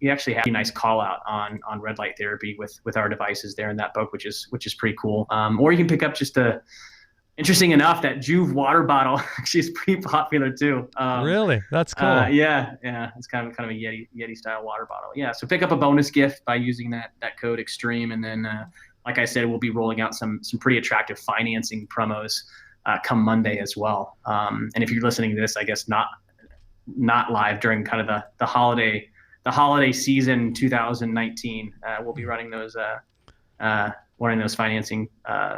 actually have a nice call out on red light therapy with our devices there in that book, which is pretty cool. Or you can pick up just interesting enough, that Joovv water bottle actually is pretty popular too. Really? That's cool. Yeah. It's kind of a Yeti style water bottle. Yeah. So pick up a bonus gift by using that code Extreme, and then like I said, we'll be rolling out some pretty attractive financing promos come Monday as well. And if you're listening to this, I guess not live during kind of the holiday season 2019, we'll be running those financing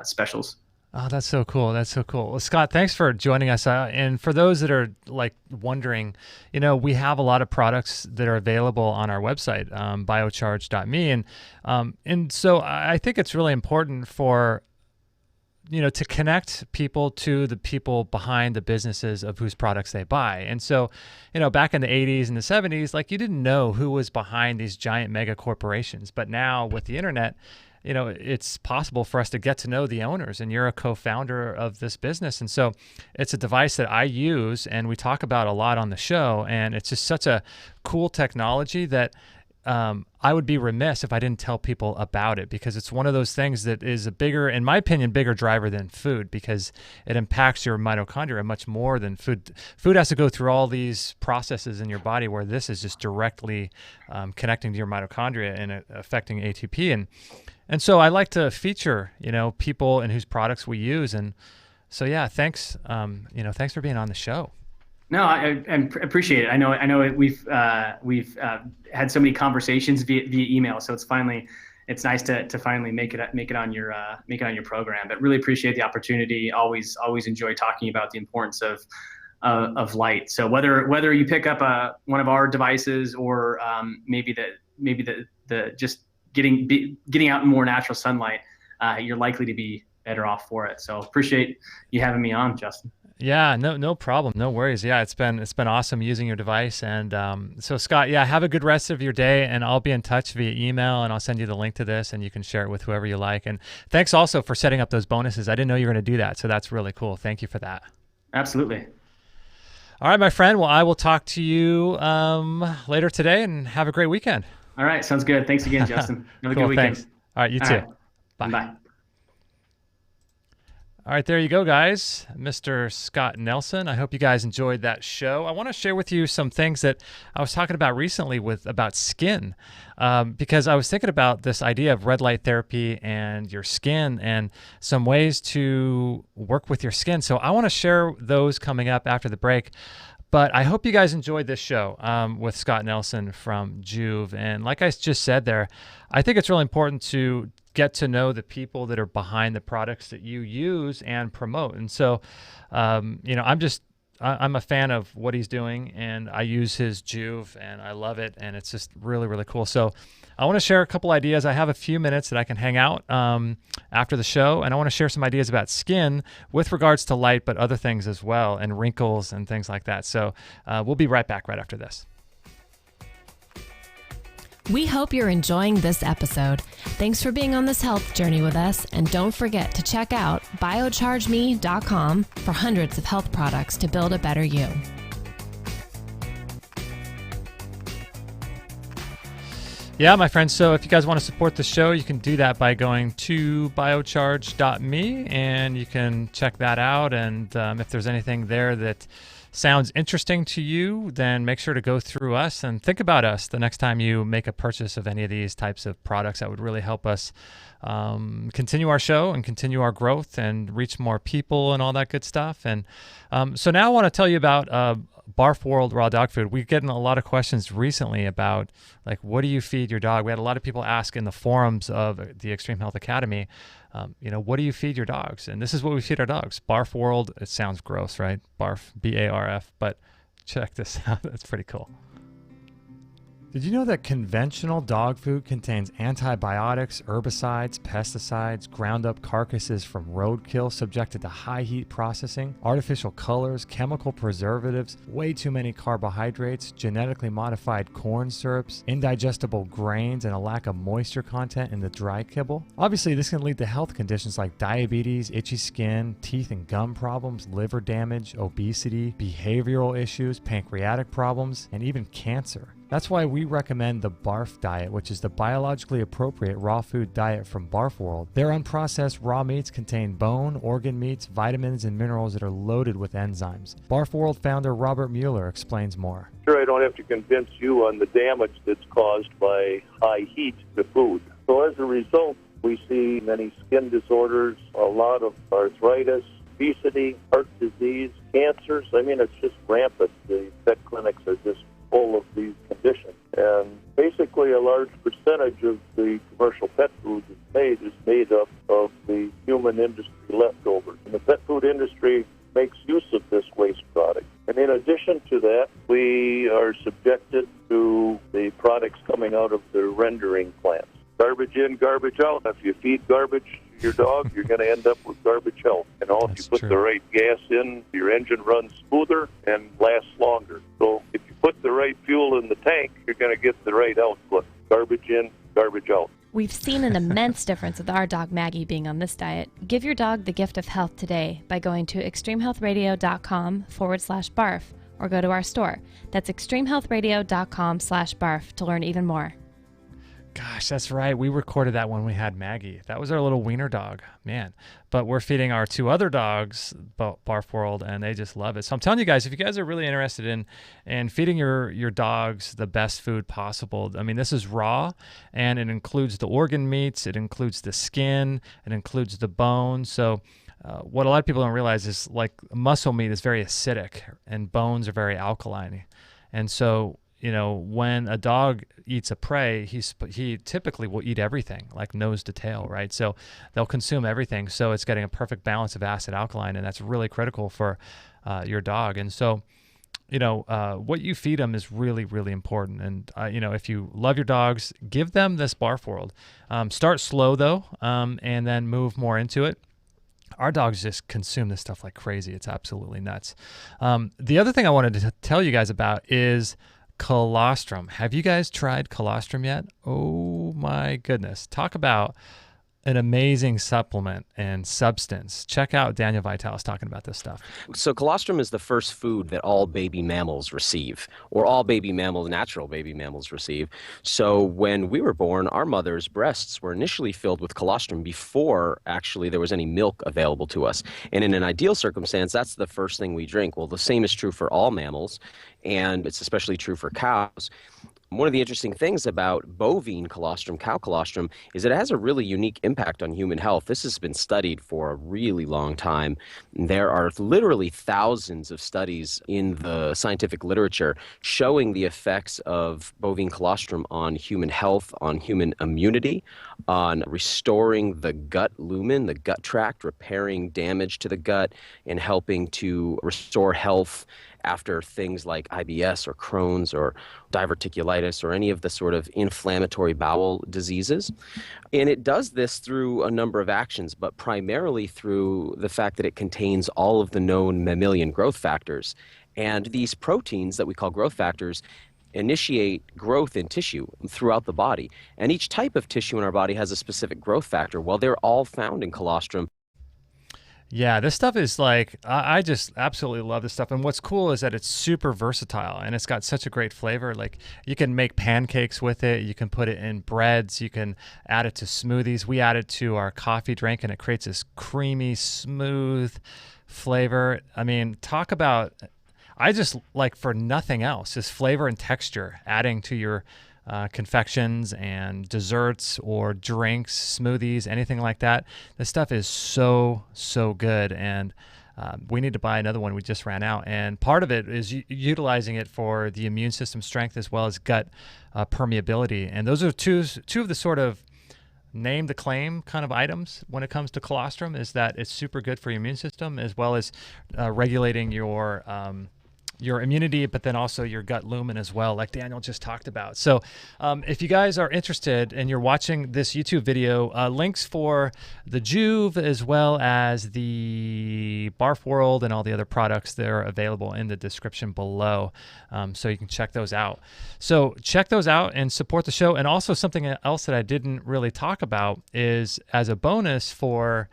specials. Oh, that's so cool. Well, Scott, thanks for joining us. And for those that are like wondering, we have a lot of products that are available on our website, biocharge.me. And so I think it's really important for, to connect people to the people behind the businesses of whose products they buy. And so, back in the 80s and the 70s, like you didn't know who was behind these giant mega corporations. But now with the internet, it's possible for us to get to know the owners, and you're a co-founder of this business. And so it's a device that I use and we talk about a lot on the show. And it's just such a cool technology that I would be remiss if I didn't tell people about it, because it's one of those things that is in my opinion, bigger driver than food, because it impacts your mitochondria much more than food. Food has to go through all these processes in your body, where this is just directly connecting to your mitochondria and affecting ATP. And so I like to feature, people in whose products we use. And so, yeah, thanks. Thanks for being on the show. No, I appreciate it. I know we've had so many conversations via email, so it's nice to finally make it on your program. But really appreciate the opportunity. Always enjoy talking about the importance of light. So whether you pick up one of our devices, or maybe the just getting out in more natural sunlight, you're likely to be better off for it. So appreciate you having me on, Justin. Yeah, no problem. No worries. Yeah, it's been awesome using your device. And so Scott, yeah, have a good rest of your day, and I'll be in touch via email, and I'll send you the link to this, and you can share it with whoever you like. And thanks also for setting up those bonuses. I didn't know you were going to do that, so that's really cool. Thank you for that. Absolutely. All right, my friend. Well, I will talk to you later today, and have a great weekend. All right, sounds good. Thanks again, Justin. Have a Cool, good weekend. thanks. All right, you too. All right. Bye. Bye. All right, there you go, guys. Mr. Scott Nelson. I hope you guys enjoyed that show. I want to share with you some things that I was talking about recently about skin, because I was thinking about this idea of red light therapy and your skin and some ways to work with your skin. So I want to share those coming up after the break. But I hope you guys enjoyed this show with Scott Nelson from Joovv. And like I just said there, I think it's really important to get to know the people that are behind the products that you use and promote. And so, I'm a fan of what he's doing, and I use his Joovv, and I love it, and it's just really, really cool. So I want to share a couple ideas. I have a few minutes that I can hang out after the show, and I want to share some ideas about skin with regards to light, but other things as well, and wrinkles and things like that. So we'll be right back right after this. We hope you're enjoying this episode. Thanks for being on this health journey with us, and don't forget to check out biochargeme.com for hundreds of health products to build a better you. Yeah, my friends. So if you guys want to support the show, you can do that by going to biocharge.me, and you can check that out. And if there's anything there that sounds interesting to you, then make sure to go through us and think about us the next time you make a purchase of any of these types of products. That would really help us continue our show and continue our growth and reach more people and all that good stuff. And so now I want to tell you about BARF World Raw Dog Food. We've gotten a lot of questions recently about, like, what do you feed your dog? We had a lot of people ask in the forums of the Extreme Health Academy, what do you feed your dogs? And this is what we feed our dogs. BARF World, it sounds gross, right? BARF, B-A-R-F, but check this out. That's pretty cool. Did you know that conventional dog food contains antibiotics, herbicides, pesticides, ground up carcasses from roadkill subjected to high heat processing, artificial colors, chemical preservatives, way too many carbohydrates, genetically modified corn syrups, indigestible grains, and a lack of moisture content in the dry kibble? Obviously, this can lead to health conditions like diabetes, itchy skin, teeth and gum problems, liver damage, obesity, behavioral issues, pancreatic problems, and even cancer. That's why we recommend the BARF diet, which is the biologically appropriate raw food diet from BARF World. Their unprocessed raw meats contain bone, organ meats, vitamins, and minerals that are loaded with enzymes. BARF World founder Robert Mueller explains more. Sure, I don't have to convince you on the damage that's caused by high heat to food. So as a result, we see many skin disorders, a lot of arthritis, obesity, heart disease, cancers. I mean, it's just rampant. The vet clinics are just full of these conditions. And basically a large percentage of the commercial pet food that's made up of the human industry leftovers. And the pet food industry makes use of this waste product. And in addition to that, we are subjected to the products coming out of the rendering plants. Garbage in, garbage out. If you feed garbage to your dog, you're going to end up with garbage health. And all, if you put the right gas in, your engine runs smoother and lasts longer. So if you put the right fuel in the tank, you're going to get the right output. Garbage in, garbage out. We've seen an immense difference with our dog Maggie being on this diet. Give your dog the gift of health today by going to extremehealthradio.com/barf or go to our store. That's extremehealthradio.com/barf to learn even more. Gosh, that's right. We recorded that when we had Maggie. That was our little wiener dog, man. But we're feeding our two other dogs, BARF World, and they just love it. So I'm telling you guys, if you guys are really interested in feeding your dogs the best food possible, I mean, this is raw, and it includes the organ meats, it includes the skin, it includes the bone. So what a lot of people don't realize is, like, muscle meat is very acidic, and bones are very alkaline. And so, when a dog eats a prey, he typically will eat everything, like nose to tail, right? So they'll consume everything. So it's getting a perfect balance of acid alkaline, and that's really critical for your dog. And so, what you feed them is really, really important. And, if you love your dogs, give them this BARF World. Start slow, though, and then move more into it. our dogs just consume this stuff like crazy. It's absolutely nuts. The other thing I wanted to tell you guys about is colostrum. Have you guys tried colostrum yet? Oh my goodness. Talk about an amazing supplement and substance. Check out Daniel Vitalis talking about this stuff. So colostrum is the first food that all baby mammals receive, or all baby mammals, natural baby mammals receive. So when we were born, our mother's breasts were initially filled with colostrum before actually there was any milk available to us. And in an ideal circumstance, that's the first thing we drink. Well, the same is true for all mammals, and it's especially true for cows. One of the interesting things about bovine colostrum, cow colostrum, is that it has a really unique impact on human health. This has been studied for a really long time. There are literally thousands of studies in the scientific literature showing the effects of bovine colostrum on human health, on human immunity, on restoring the gut lumen, the gut tract, repairing damage to the gut, and helping to restore health after things like IBS or Crohn's or diverticulitis or any of the sort of inflammatory bowel diseases. And it does this through a number of actions, but primarily through the fact that it contains all of the known mammalian growth factors. And these proteins that we call growth factors initiate growth in tissue throughout the body. And each type of tissue in our body has a specific growth factor. Well, they're all found in colostrum. Yeah, this stuff is like, I just absolutely love this stuff. And what's cool is that it's super versatile and it's got such a great flavor. Like you can make pancakes with it. You can put it in breads. You can add it to smoothies. We add it to our coffee drink and it creates this creamy, smooth flavor. I mean, talk about, I just like for nothing else, just flavor and texture, adding to your confections and desserts or drinks, smoothies, anything like that. This stuff is so good, and we need to buy another one. We just ran out, and part of it is utilizing it for the immune system strength as well as gut permeability. And those are two of the sort of name the claim kind of items when it comes to colostrum, is that it's super good for your immune system as well as regulating your immunity, but then also your gut lumen as well, like Daniel just talked about. So if you guys are interested and you're watching this YouTube video, links for the Joovv as well as the BARF World and all the other products, they're available in the description below. So you can check those out. So check those out and support the show. And also something else that I didn't really talk about is, as a bonus for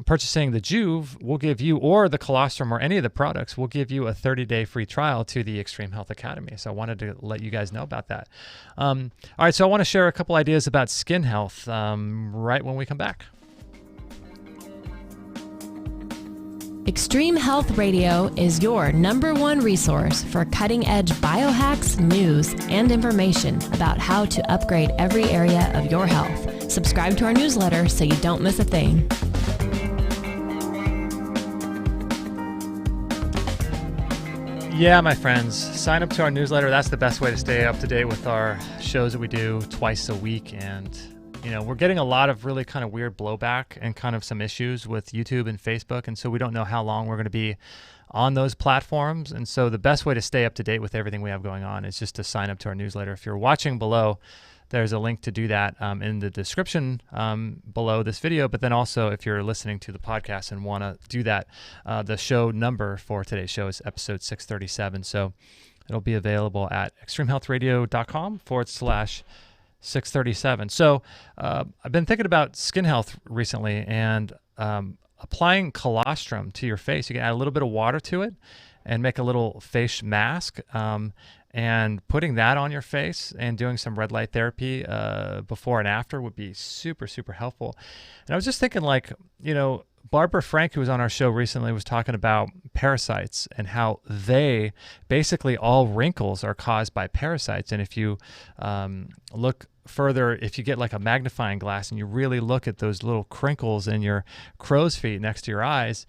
purchasing the Joovv, we'll give you, or the colostrum or any of the products, we'll give you a 30-day free trial to the Extreme Health Academy. So I wanted to let you guys know about that. All right, so I want to share a couple ideas about skin health right when we come back. Extreme Health Radio is your #1 resource for cutting-edge biohacks, news, and information about how to upgrade every area of your health. Subscribe to our newsletter so you don't miss a thing. Yeah, my friends, sign up to our newsletter. That's the best way to stay up to date with our shows that we do twice a week. And you know, we're getting a lot of really kind of weird blowback and kind of some issues with YouTube and Facebook. And so we don't know how long we're going to be on those platforms. And so the best way to stay up to date with everything we have going on is just to sign up to our newsletter. If you're watching below, there's a link to do that in the description below this video. But then also, if you're listening to the podcast and want to do that, the show number for today's show is episode 637. So it'll be available at extremehealthradio.com/637. So I've been thinking about skin health recently, and applying colostrum to your face. You can add a little bit of water to it and make a little face mask, and putting that on your face and doing some red light therapy before and after would be super, super helpful. And I was just thinking, like, you know, Barbara Frank, who was on our show recently, was talking about parasites and how they basically, all wrinkles are caused by parasites. And if you look further, if you get like a magnifying glass and you really look at those little crinkles in your crow's feet next to your eyes,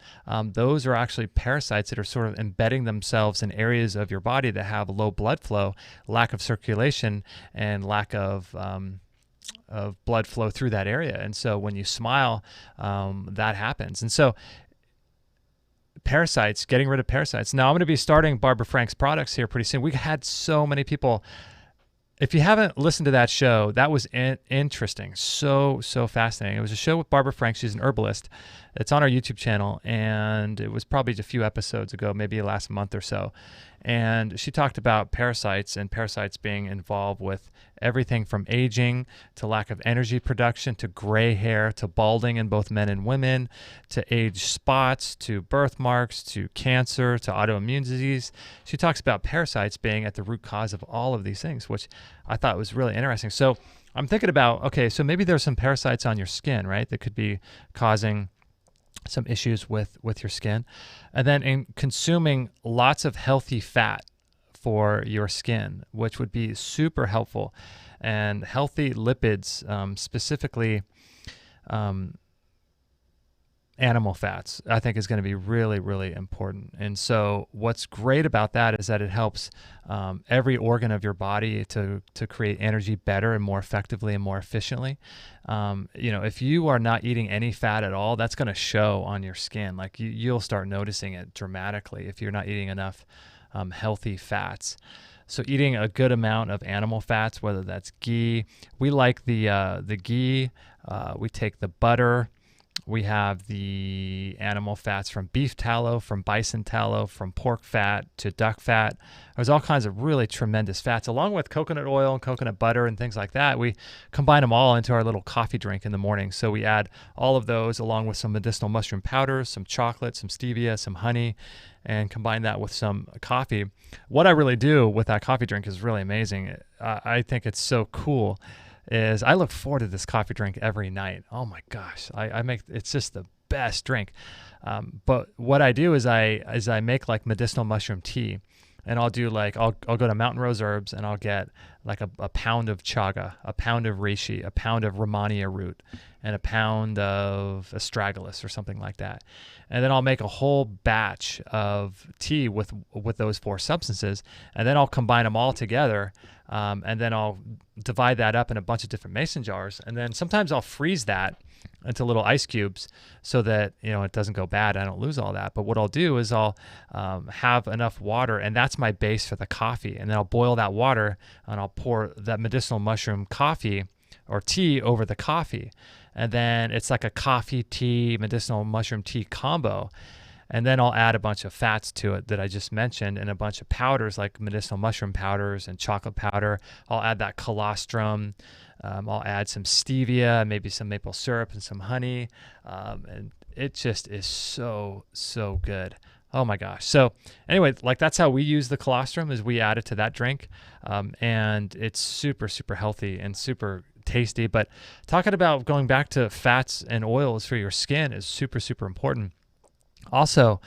those are actually parasites that are sort of embedding themselves in areas of your body that have low blood flow, lack of circulation, and lack of blood flow through that area. And so when you smile, that happens. And so parasites, getting rid of parasites. Now I'm going to be starting Barbara Frank's products here pretty soon. We had so many people if you haven't listened to that show, that was interesting. So fascinating. It was a show with Barbara Frank. She's an herbalist. It's on our YouTube channel, and it was probably just a few episodes ago, maybe last month or so. And she talked about parasites, and parasites being involved with everything from aging to lack of energy production to gray hair to balding in both men and women to age spots to birthmarks to cancer to autoimmune disease. She talks about parasites being at the root cause of all of these things, which I thought was really interesting. So I'm thinking about, okay, so maybe there's some parasites on your skin, right, that could be causing some issues with your skin. And then in consuming lots of healthy fat for your skin, which would be super helpful, and healthy lipids, specifically animal fats, I think is going to be really, really important. And so what's great about that is that it helps every organ of your body to create energy better and more effectively and more efficiently. If you are not eating any fat at all, that's going to show on your skin. Like you'll start noticing it dramatically if you're not eating enough healthy fats. So eating a good amount of animal fats, whether that's ghee, we like the ghee, we take the butter. We have the animal fats from beef tallow, from bison tallow, from pork fat to duck fat. There's all kinds of really tremendous fats, along with coconut oil and coconut butter and things like that. We combine them all into our little coffee drink in the morning. So we add all of those along with some medicinal mushroom powders, some chocolate, some stevia, some honey, and combine that with some coffee. What I really do with that coffee drink is really amazing. I think it's so cool. Is I look forward to this coffee drink every night. Oh my gosh, I make it's just the best drink. But what I do is I make like medicinal mushroom tea, and I'll do like I'll go to Mountain Rose Herbs and I'll get like a pound of chaga, a pound of reishi, a pound of Romania root, and a pound of astragalus or something like that. And then I'll make a whole batch of tea with those four substances, and then I'll combine them all together. And then I'll divide that up in a bunch of different mason jars. And then sometimes I'll freeze that into little ice cubes so that, it doesn't go bad. I don't lose all that. But what I'll do is I'll have enough water, and that's my base for the coffee. And then I'll boil that water, and I'll pour that medicinal mushroom coffee or tea over the coffee. And then it's like a coffee, tea, medicinal mushroom tea combo. And then I'll add a bunch of fats to it that I just mentioned, and a bunch of powders like medicinal mushroom powders and chocolate powder. I'll add that colostrum. I'll add some stevia, maybe some maple syrup and some honey. And it just is so, so good. Oh my gosh. So anyway, like that's how we use the colostrum, is we add it to that drink. And it's super, super healthy and super tasty. But talking about going back to fats and oils for your skin is super, super important. Also,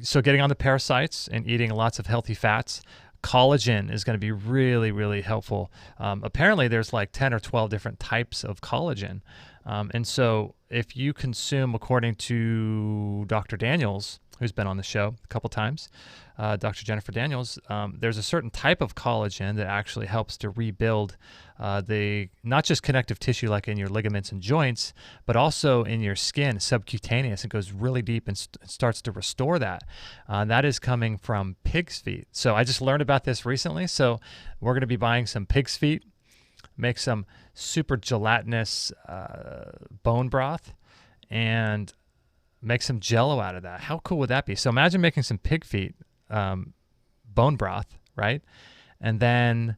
so getting on the parasites and eating lots of healthy fats, collagen is going to be really, really helpful. Apparently, there's like 10 or 12 different types of collagen. And so if you consume, according to Dr. Daniels, who's been on the show a couple times, Dr. Jennifer Daniels, there's a certain type of collagen that actually helps to rebuild the not just connective tissue like in your ligaments and joints, but also in your skin, subcutaneous. It goes really deep and starts to restore that. That is coming from pig's feet. So I just learned about this recently. So we're going to be buying some pig's feet, make some super gelatinous bone broth, and make some Jell-O out of that. How cool would that be? So imagine making some pig feet bone broth, right? And then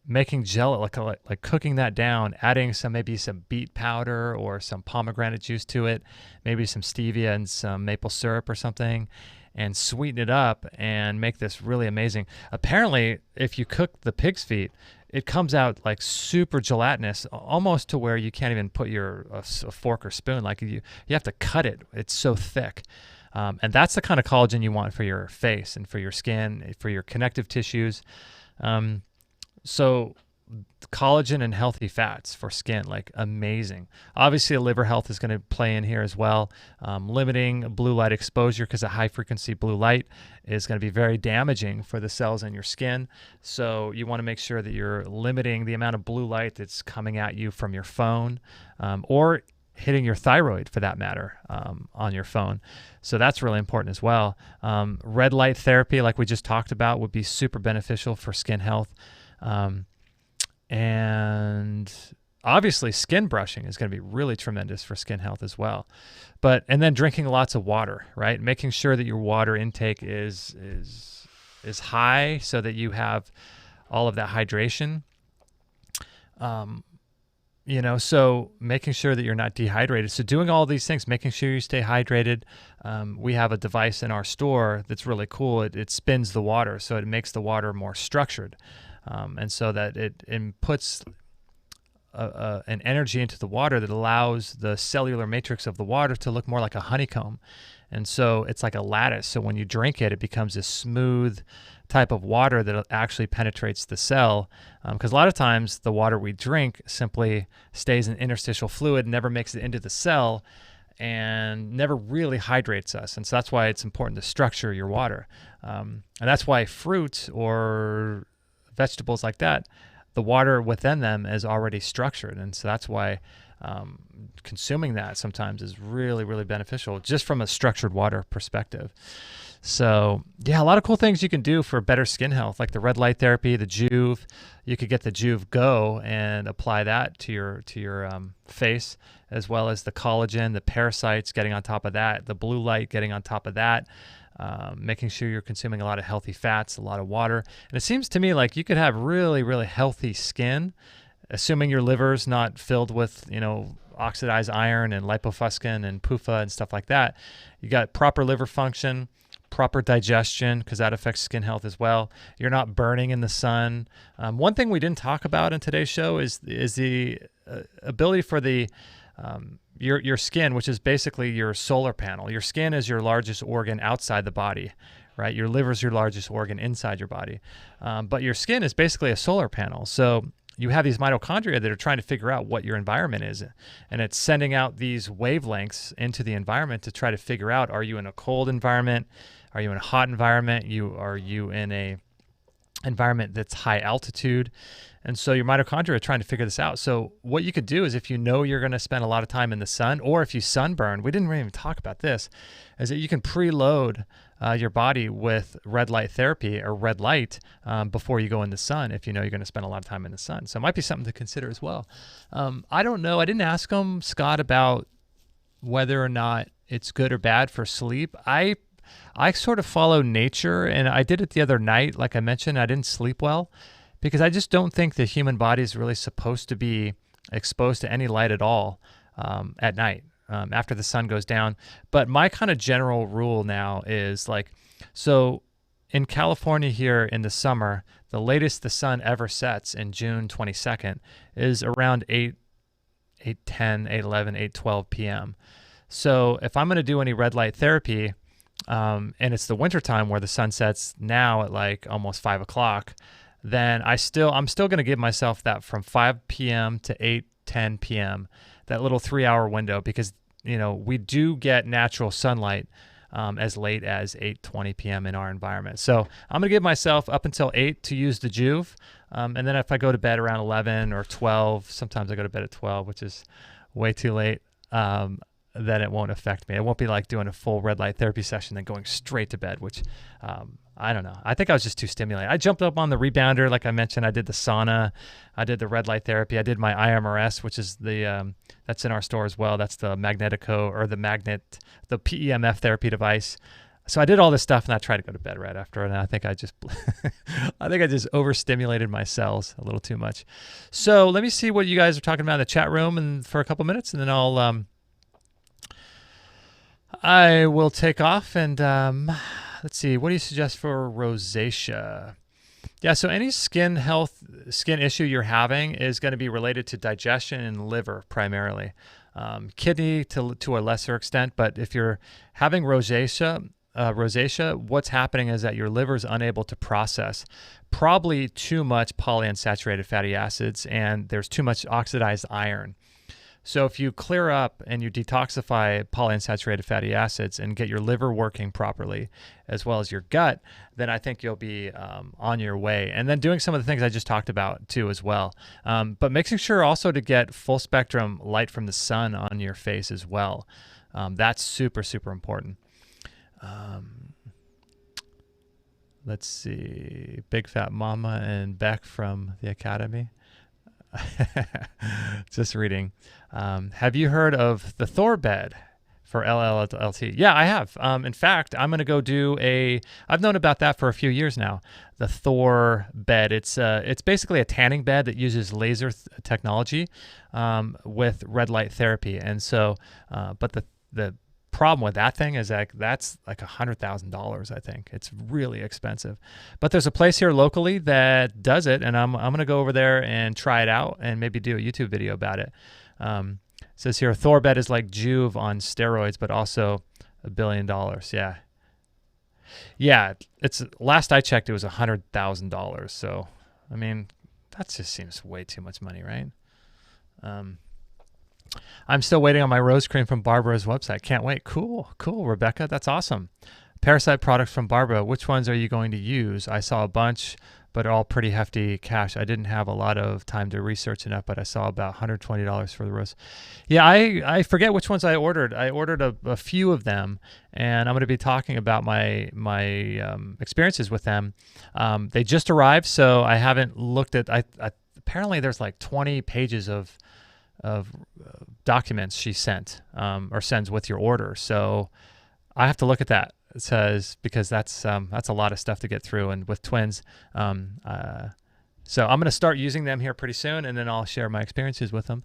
making Jell-O, like cooking that down, adding maybe some beet powder or some pomegranate juice to it, maybe some stevia and some maple syrup or something, and sweeten it up and make this really amazing. Apparently, if you cook the pig's feet, it comes out like super gelatinous, almost to where you can't even put a fork or spoon. Like you have to cut it. It's so thick. And that's the kind of collagen you want for your face and for your skin, for your connective tissues. So collagen and healthy fats for skin, like amazing. Obviously, liver health is going to play in here as well. Limiting blue light exposure, because a high frequency blue light is going to be very damaging for the cells in your skin. So you want to make sure that you're limiting the amount of blue light that's coming at you from your phone, or hitting your thyroid for that matter, on your phone. So that's really important as well. Red light therapy, like we just talked about, would be super beneficial for skin health. And obviously skin brushing is going to be really tremendous for skin health as well. And then drinking lots of water, right? Making sure that your water intake is high so that you have all of that hydration. So making sure that you're not dehydrated. So doing all these things, making sure you stay hydrated. We have a device in our store that's really cool. It spins the water, so it makes the water more structured. And so that it inputs an energy into the water that allows the cellular matrix of the water to look more like a honeycomb. And so it's like a lattice. So when you drink it, it becomes a smooth type of water that actually penetrates the cell. Because a lot of times the water we drink simply stays in interstitial fluid, never makes it into the cell, and never really hydrates us. And so that's why it's important to structure your water. And that's why fruit or vegetables like that, the water within them is already structured. And so that's why consuming that sometimes is really, really beneficial just from a structured water perspective. So yeah, a lot of cool things you can do for better skin health, like the red light therapy, the Joovv. You could get the Joovv Go and apply that to your face, as well as the collagen, the parasites getting on top of that, the blue light getting on top of that. Making sure you're consuming a lot of healthy fats, a lot of water. And it seems to me like you could have really, really healthy skin, assuming your liver's not filled with, oxidized iron and lipofuscin and PUFA and stuff like that. You got proper liver function, proper digestion, because that affects skin health as well. You're not burning in the sun. One thing we didn't talk about in today's show is the ability for the your skin, which is basically your solar panel. Your skin is your largest organ outside the body, right? Your liver is your largest organ inside your body. But your skin is basically a solar panel. So you have these mitochondria that are trying to figure out what your environment is. And it's sending out these wavelengths into the environment to try to figure out, are you in a cold environment? Are you in a hot environment? Are you in a environment that's high altitude? And so your mitochondria are trying to figure this out. So what you could do is, if you know you're going to spend a lot of time in the sun, or if you sunburn, we didn't really even talk about this, is that you can preload your body with red light therapy or red light before you go in the sun, if you know you're going to spend a lot of time in the sun. So it might be something to consider as well. I don't know. I didn't ask him, Scott, about whether or not it's good or bad for sleep. I sort of follow nature, and I did it the other night. Like I mentioned, I didn't sleep well because I just don't think the human body is really supposed to be exposed to any light at all at night after the sun goes down. But my kind of general rule now is so in California here in the summer, the latest the sun ever sets in June 22nd is around 8:10, 8:11, 8:12 p.m. So if I'm going to do any red light therapy, and it's the wintertime where the sun sets now at almost 5 o'clock, then I'm still going to give myself that from 5 p.m. to 8:10 p.m., that little 3-hour window, because we do get natural sunlight as late as 8:20 p.m. in our environment. So I'm going to give myself up until 8 to use the Joovv, and then if I go to bed around 11 or 12, sometimes I go to bed at 12, which is way too late, then it won't affect me. It won't be like doing a full red light therapy session then going straight to bed, which I don't know. I think I was just too stimulated. I jumped up on the rebounder, like I mentioned. I did the sauna. I did the red light therapy. I did my IMRS, which is that's in our store as well. That's the Magnetico, or the PEMF therapy device. So I did all this stuff, and I tried to go to bed right after, and I think I just overstimulated my cells a little too much. So let me see what you guys are talking about in the chat room, and for a couple minutes, and then I will take off, and let's see. What do you suggest for rosacea? Yeah, so any skin issue you're having is going to be related to digestion and liver primarily. Kidney to a lesser extent, but if you're having rosacea, what's happening is that your liver is unable to process probably too much polyunsaturated fatty acids, and there's too much oxidized iron. So if you clear up and you detoxify polyunsaturated fatty acids and get your liver working properly, as well as your gut, then I think you'll be on your way. And then doing some of the things I just talked about too as well. But making sure also to get full spectrum light from the sun on your face as well. That's super, super important. Let's see. Big Fat Mama and Beck from the Academy. Just reading. Have you heard of the Thor bed for LLLT? Yeah, I have. In fact, I'm going to go I've known about that for a few years now. The Thor bed. It's basically a tanning bed that uses laser technology with red light therapy. And so, but the problem with that thing is that that's like $100,000. I think it's really expensive, but there's a place here locally that does it, and I'm gonna go over there and try it out and maybe do a YouTube video about it. It says here Thor bed is like Joovv on steroids, but also $1 billion. Yeah. It's last I checked, it was $100,000. So I mean, that just seems way too much money, right? I'm still waiting on my rose cream from Barbara's website. Can't wait. Cool, Rebecca. That's awesome. Parasite products from Barbara. Which ones are you going to use? I saw a bunch, but all pretty hefty cash. I didn't have a lot of time to research enough, but I saw about $120 for the rose. Yeah, I forget which ones I ordered. I ordered a few of them, and I'm going to be talking about my experiences with them. They just arrived, so I haven't looked at. Apparently, there's like 20 pages of documents she sent or sends with your order. So I have to look at that. It says, because that's a lot of stuff to get through, and with twins. So I'm going to start using them here pretty soon, and then I'll share my experiences with them.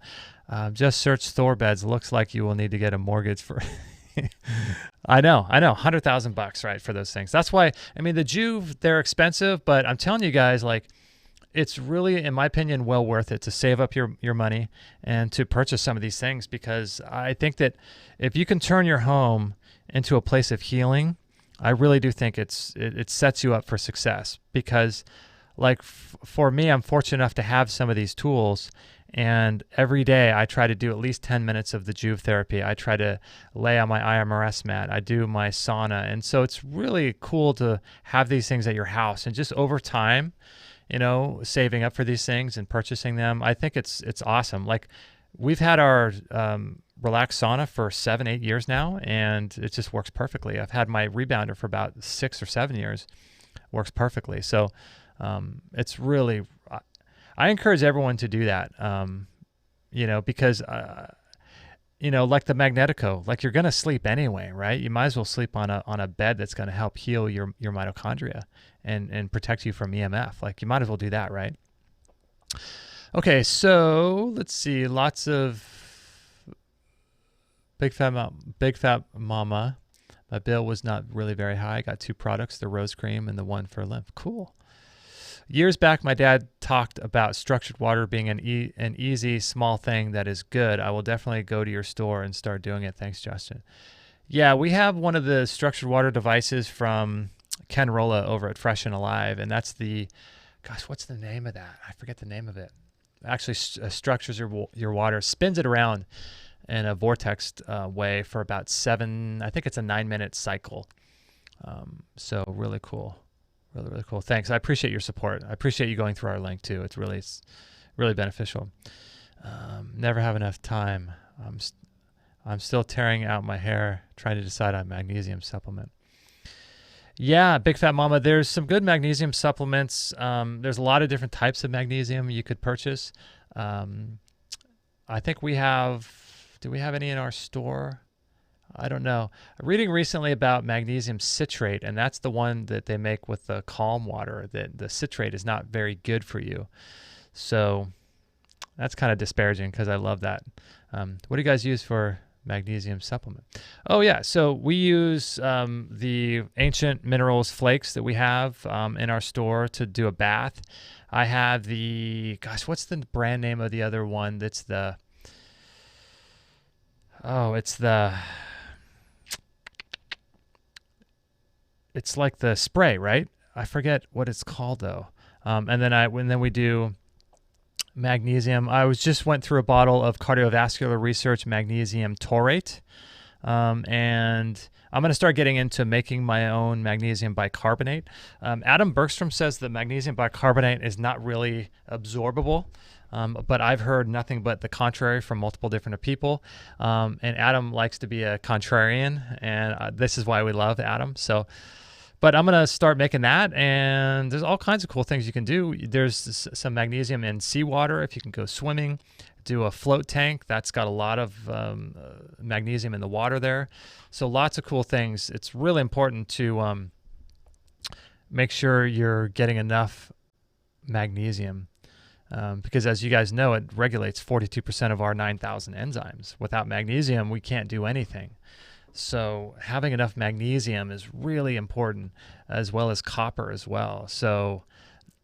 Just search Thor beds. Looks like you will need to get a mortgage for. I know, $100,000, right, for those things. That's why, I mean, the Joovv, they're expensive, but I'm telling you guys, like, it's really, in my opinion, well worth it to save up your money and to purchase some of these things, because I think that if you can turn your home into a place of healing, I really do think it sets you up for success. Because like for me, I'm fortunate enough to have some of these tools, and every day I try to do at least 10 minutes of the Joovv therapy. I try to lay on my IMRS mat. I do my sauna. And so it's really cool to have these things at your house, and just over time, saving up for these things and purchasing them. I think it's awesome. Like, we've had our relaxed sauna for 7-8 years now, and it just works perfectly. I've had my rebounder for about 6 or 7 years. Works perfectly. So it's really, I encourage everyone to do that, because, like the Magnetico, like, you're going to sleep anyway, right? You might as well sleep on a bed that's going to help heal your mitochondria and protect you from EMF. Like, you might as well do that, right? Okay, so let's see. Lots of Big Fat Mama. My bill was not really very high. I got 2 products, the rose cream and the one for lymph. Cool. Years back, my dad talked about structured water being an easy, small thing that is good. I will definitely go to your store and start doing it. Thanks, Justin. Yeah, we have one of the structured water devices from Ken Rolla over at Fresh and Alive, and that's what's the name of that? I forget the name of it. Actually, structures your water, spins it around in a vortex way for about 7, I think it's a 9-minute cycle. So really cool. Really, really cool. Thanks. I appreciate your support. I appreciate you going through our link too. It's really beneficial. Never have enough time. I'm still tearing out my hair trying to decide on magnesium supplement. Yeah, Big Fat Mama, there's some good magnesium supplements. There's a lot of different types of magnesium you could purchase. I think do we have any in our store? I don't know. Reading recently about magnesium citrate, and that's the one that they make with the calm water. That the citrate is not very good for you. So that's kind of disparaging, because I love that. What do you guys use for magnesium supplement? Oh yeah, so we use the Ancient Minerals flakes that we have in our store to do a bath. I have what's the brand name of the other one? That's it's like the spray, right? I forget what it's called though. And then we do magnesium. I went through a bottle of cardiovascular research magnesium taurate. And I'm going to start getting into making my own magnesium bicarbonate. Adam Bergstrom says that magnesium bicarbonate is not really absorbable. But I've heard nothing but the contrary from multiple different people. And Adam likes to be a contrarian, and this is why we love Adam. So But I'm going to start making that, and there's all kinds of cool things you can do. There's some magnesium in seawater if you can go swimming. Do a float tank. That's got a lot of magnesium in the water there. So lots of cool things. It's really important to make sure you're getting enough magnesium because, as you guys know, it regulates 42% of our 9,000 enzymes. Without magnesium, we can't do anything. So having enough magnesium is really important, as well as copper as well. So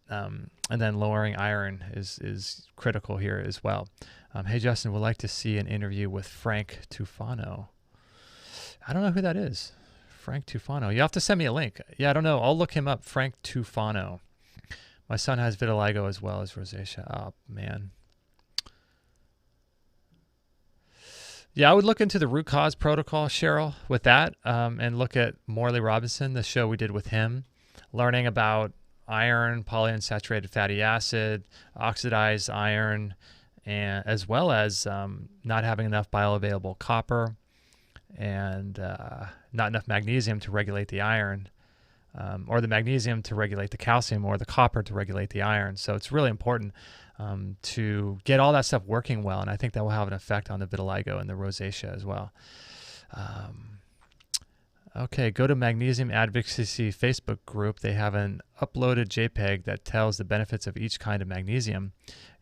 and then lowering iron is critical here as well. Hey, Justin, would like to see an interview with Frank Tufano. I don't know who that is. Frank Tufano. You have to send me a link. Yeah, I don't know. I'll look him up. Frank Tufano. My son has vitiligo as well as rosacea. Oh, man. Yeah, I would look into the root cause protocol, Cheryl, with that, and look at Morley Robinson, the show we did with him, learning about iron, polyunsaturated fatty acid, oxidized iron, and as well as not having enough bioavailable copper and not enough magnesium to regulate the iron, or the magnesium to regulate the calcium, or the copper to regulate the iron. So it's really important to get all that stuff working well, and I think that will have an effect on the vitiligo and the rosacea as well. Okay, go to Magnesium Advocacy Facebook group. They have an uploaded JPEG that tells the benefits of each kind of magnesium.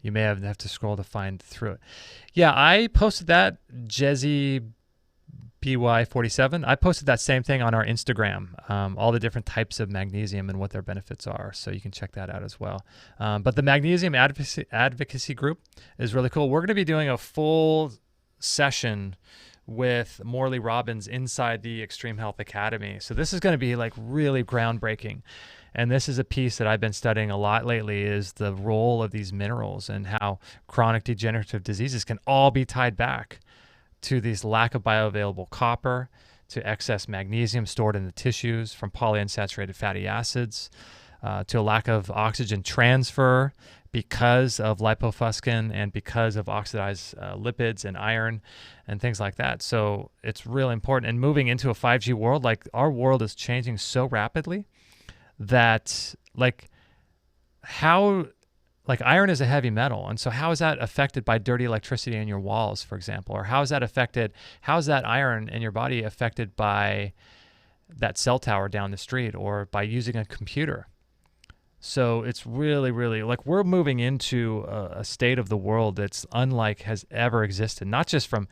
You may have to scroll to find through it. Yeah, I posted that, Jezzy BY47. I posted that same thing on our Instagram, all the different types of magnesium and what their benefits are. So you can check that out as well. But the Magnesium Advocacy group is really cool. We're going to be doing a full session with Morley Robbins inside the Extreme Health Academy. So this is going to be like really groundbreaking. And this is a piece that I've been studying a lot lately, is the role of these minerals and how chronic degenerative diseases can all be tied back to this lack of bioavailable copper, to excess magnesium stored in the tissues from polyunsaturated fatty acids, to a lack of oxygen transfer because of lipofuscin and because of oxidized lipids and iron and things like that. So it's really important. And moving into a 5G world, like our world is changing so rapidly that iron is a heavy metal. And so how is that affected by dirty electricity in your walls, for example? Or how is that iron in your body affected by that cell tower down the street or by using a computer? So it's really, really we're moving into a state of the world that's unlike has ever existed, not just from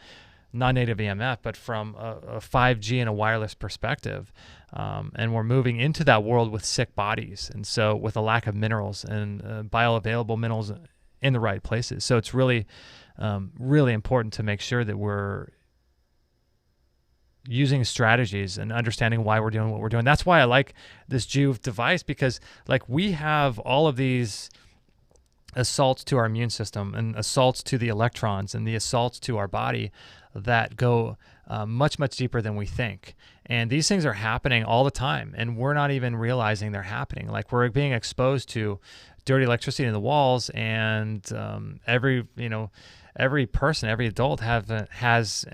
non-native EMF, but from a 5G and a wireless perspective. And we're moving into that world with sick bodies. And so with a lack of minerals and bioavailable minerals in the right places. So it's really, really important to make sure that we're using strategies and understanding why we're doing what we're doing. That's why I like this Joovv device, because we have all of these assaults to our immune system and assaults to the electrons and the assaults to our body that go much, much deeper than we think. And these things are happening all the time, and we're not even realizing they're happening. We're being exposed to dirty electricity in the walls, and every person, every adult has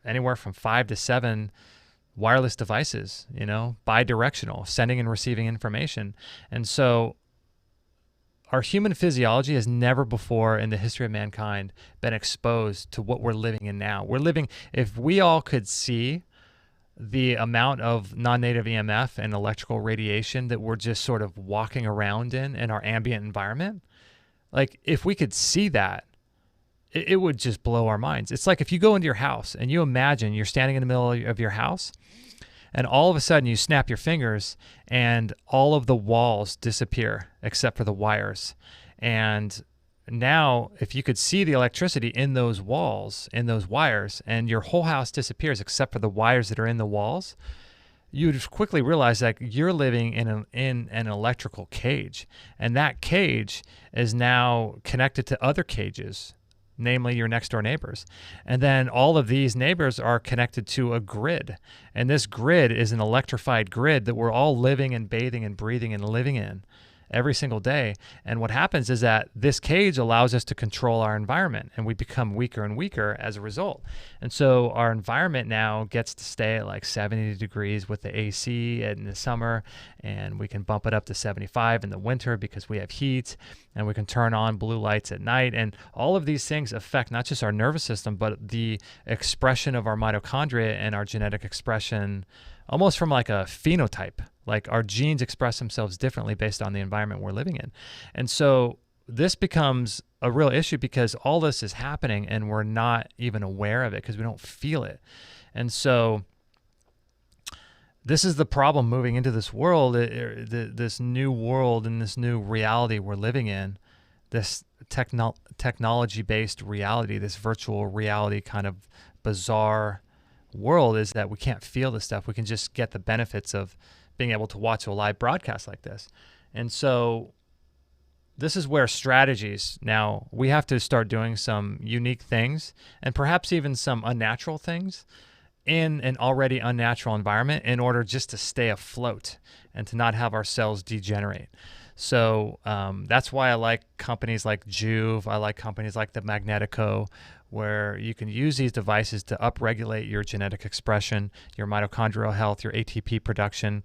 anywhere from 5 to 7 wireless devices, bi-directional, sending and receiving information. And so our human physiology has never before in the history of mankind been exposed to what we're living in now. If we all could see the amount of non-native EMF and electrical radiation that we're just sort of walking around in our ambient environment, if we could see that, it would just blow our minds. It's like if you go into your house and you imagine you're standing in the middle of your house, and all of a sudden you snap your fingers and all of the walls disappear except for the wires. And now if you could see the electricity in those walls, in those wires, and your whole house disappears except for the wires that are in the walls, you'd quickly realize that you're living in an electrical cage. And that cage is now connected to other cages, namely your next door neighbors. And then all of these neighbors are connected to a grid. And this grid is an electrified grid that we're all living and bathing and breathing and living in. every single day. And what happens is that this cage allows us to control our environment, and we become weaker and weaker as a result. And so our environment now gets to stay at like 70 degrees with the AC in the summer, and we can bump it up to 75 in the winter because we have heat, and we can turn on blue lights at night. And all of these things affect not just our nervous system, but the expression of our mitochondria and our genetic expression, almost from like a phenotype. Like our genes express themselves differently based on the environment we're living in. And so this becomes a real issue because all this is happening and we're not even aware of it because we don't feel it. And so this is the problem moving into this world, this new world and this new reality we're living in, this technology-based reality, this virtual reality kind of bizarre world, is that we can't feel this stuff. We can just get the benefits of being able to watch a live broadcast like this. And so this is where strategies, now we have to start doing some unique things and perhaps even some unnatural things in an already unnatural environment in order just to stay afloat and to not have our cells degenerate. So that's why I like companies like Joovv. I like companies like the Magnetico, where you can use these devices to upregulate your genetic expression, your mitochondrial health, your ATP production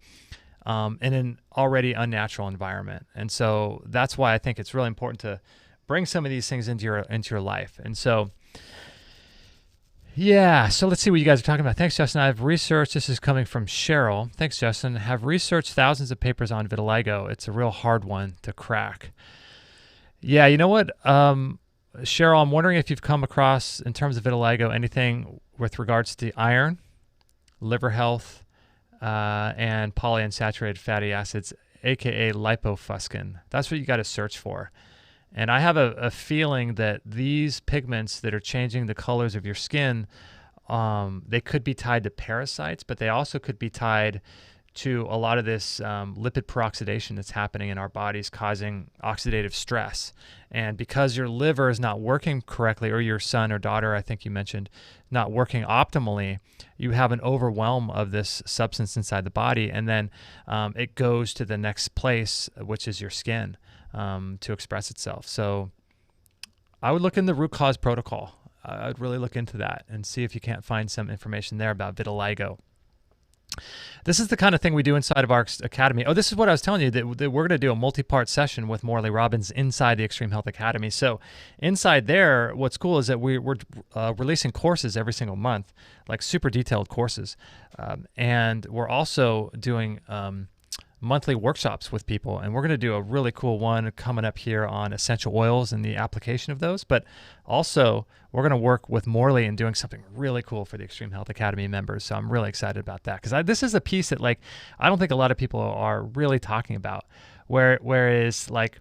in an already unnatural environment. And so that's why I think it's really important to bring some of these things into your life. And so, yeah, so let's see what you guys are talking about. Thanks, Justin. I've researched, this is coming from Cheryl. Thanks, Justin. Have researched thousands of papers on vitiligo. It's a real hard one to crack. Yeah, you know what? Cheryl, I'm wondering if you've come across, in terms of vitiligo, anything with regards to iron, liver health, and polyunsaturated fatty acids, aka lipofuscin. That's what you got to search for. And I have a feeling that these pigments that are changing the colors of your skin, they could be tied to parasites, but they also could be tied to a lot of this lipid peroxidation that's happening in our bodies, causing oxidative stress. And because your liver is not working correctly, or your son or daughter, I think you mentioned, not working optimally, you have an overwhelm of this substance inside the body, and then it goes to the next place, which is your skin, to express itself. So I would look in the root cause protocol. I would really look into that and see if you can't find some information there about vitiligo. This is the kind of thing we do inside of our academy. Oh, this is what I was telling you, that we're going to do a multi-part session with Morley Robbins inside the Extreme Health Academy. So inside there, what's cool is that we're releasing courses every single month, like super detailed courses. And we're also doing monthly workshops with people, and we're going to do a really cool one coming up here on essential oils and the application of those. But also, we're going to work with Morley and doing something really cool for the Extreme Health Academy members. So I'm really excited about that, because this is a piece that, like, I don't think a lot of people are really talking about. Whereas, like,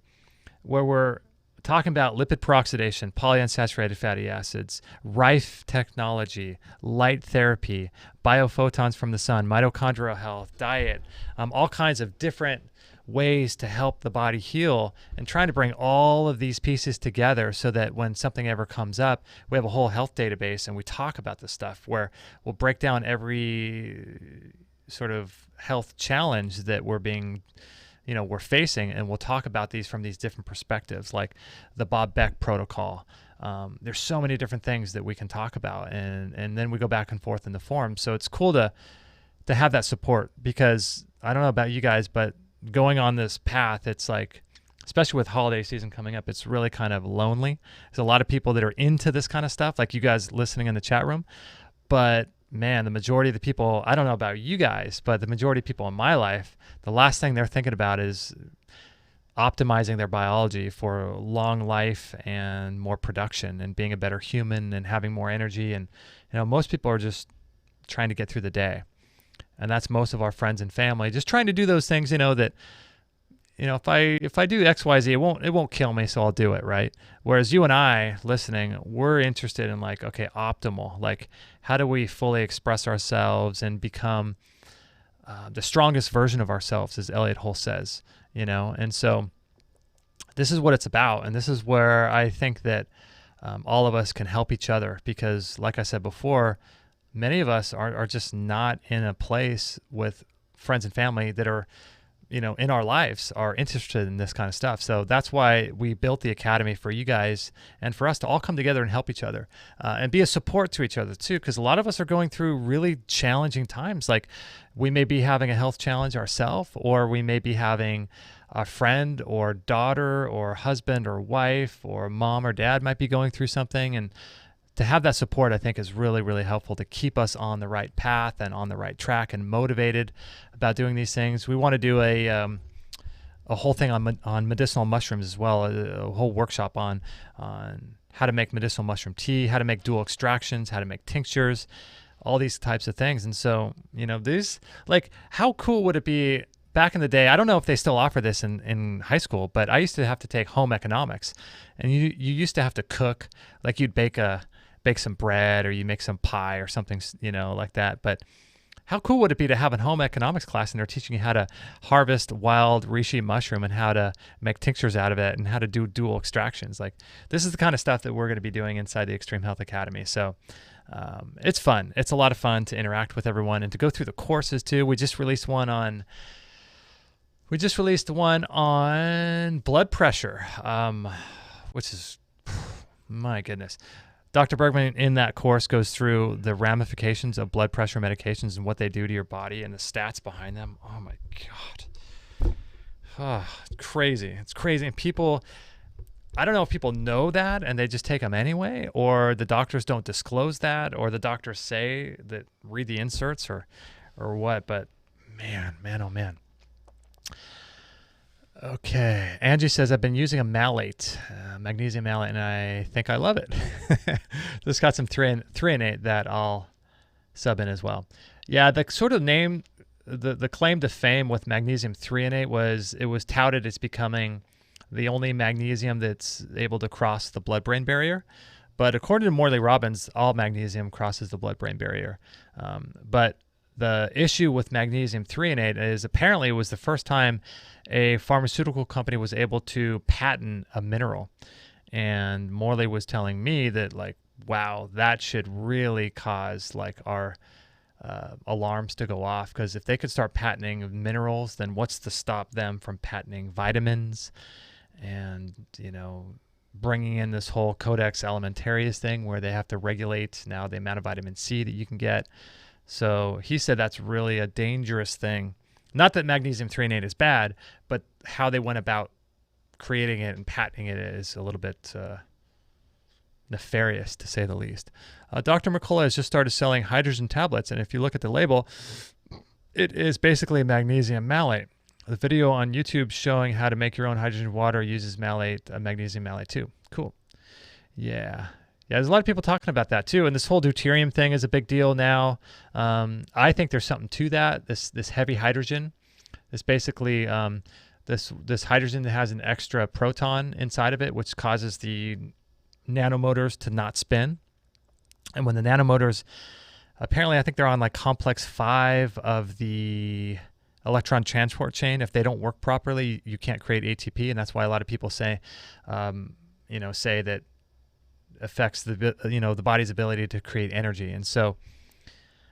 where we're talking about lipid peroxidation, polyunsaturated fatty acids, Rife technology, light therapy, biophotons from the sun, mitochondrial health, diet, all kinds of different ways to help the body heal, and trying to bring all of these pieces together so that when something ever comes up, we have a whole health database and we talk about this stuff, where we'll break down every sort of health challenge that we're facing, and we'll talk about these from these different perspectives, like the Bob Beck protocol. There's so many different things that we can talk about, and then we go back and forth in the forum. So it's cool to have that support, because I don't know about you guys, but going on this path, it's like, especially with holiday season coming up, it's really kind of lonely. There's a lot of people that are into this kind of stuff, like you guys listening in the chat room, but man, the majority of the people, I don't know about you guys, but the majority of people in my life, the last thing they're thinking about is optimizing their biology for long life and more production and being a better human and having more energy. And, most people are just trying to get through the day. And that's most of our friends and family, just trying to do those things, that, if I do X, Y, Z, it won't kill me, so I'll do it, right? Whereas you and I, listening, we're interested in, like, okay, optimal, like, how do we fully express ourselves and become the strongest version of ourselves, as Elliot Hull says, And so this is what it's about, and this is where I think that all of us can help each other, because, like I said before, many of us are just not in a place with friends and family that are in our lives are interested in this kind of stuff. So that's why we built the Academy, for you guys and for us to all come together and help each other and be a support to each other too. Because a lot of us are going through really challenging times. Like we may be having a health challenge ourselves, or we may be having a friend or daughter or husband or wife or mom or dad might be going through something. And to have that support, I think, is really, really helpful to keep us on the right path and on the right track and motivated about doing these things. We want to do a whole thing on medicinal mushrooms as well, a whole workshop on how to make medicinal mushroom tea, how to make dual extractions, how to make tinctures, all these types of things. And so, these, like, how cool would it be back in the day? I don't know if they still offer this in high school, but I used to have to take home economics, and you used to have to cook, like you'd bake some bread, or you make some pie or something, like that. But how cool would it be to have a home economics class and they're teaching you how to harvest wild reishi mushroom and how to make tinctures out of it and how to do dual extractions? Like, this is the kind of stuff that we're going to be doing inside the Extreme Health Academy. So it's fun. It's a lot of fun to interact with everyone and to go through the courses too. We just released one on blood pressure, which is, my goodness. Dr. Bergman in that course goes through the ramifications of blood pressure medications and what they do to your body and the stats behind them. Oh my God. Oh, it's crazy. It's crazy. And people, I don't know if people know that and they just take them anyway, or the doctors don't disclose that, or the doctors say that, read the inserts or what, but man, oh man. Okay. Angie says, I've been using a malate, magnesium malate, and I think I love it. This got some 3 and 8 that I'll sub in as well. Yeah, the sort of name, the claim to fame with magnesium 3 and 8 was, it was touted as becoming the only magnesium that's able to cross the blood-brain barrier. But according to Morley Robbins, all magnesium crosses the blood-brain barrier. But the issue with magnesium 3 and 8 is apparently it was the first time a pharmaceutical company was able to patent a mineral. And Morley was telling me that, like, wow, that should really cause like our alarms to go off, because if they could start patenting minerals, then what's to stop them from patenting vitamins and, bringing in this whole Codex Alimentarius thing where they have to regulate now the amount of vitamin C that you can get. So he said that's really a dangerous thing. Not that magnesium 3 and 8 is bad, but how they went about creating it and patenting it is a little bit nefarious, to say the least. Dr. McCullough has just started selling hydrogen tablets, and if you look at the label, it is basically magnesium malate. The video on YouTube showing how to make your own hydrogen water uses malate, magnesium malate too. Cool. Yeah, there's a lot of people talking about that too, and this whole deuterium thing is a big deal now. I think there's something to that. This heavy hydrogen, this basically this hydrogen that has an extra proton inside of it, which causes the nanomotors to not spin. And when the nanomotors, apparently, I think they're on like complex 5 of the electron transport chain. If they don't work properly, you can't create ATP, and that's why a lot of people say that affects the body's ability to create energy. And so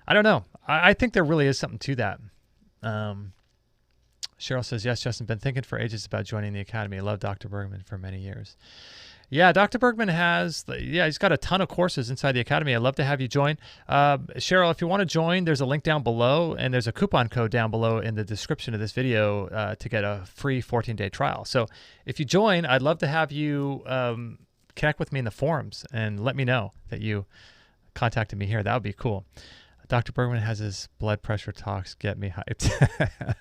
I don't know. I think there really is something to that. Cheryl says, yes, Justin, been thinking for ages about joining the Academy. I love Dr. Bergman for many years. Yeah, Dr. Bergman he's got a ton of courses inside the Academy. I'd love to have you join. Cheryl, if you want to join, there's a link down below, and there's a coupon code down below in the description of this video to get a free 14-day trial. So if you join, I'd love to have you connect with me in the forums and let me know that you contacted me here. That would be cool. Dr. Bergman has his blood pressure talks. Get me hyped.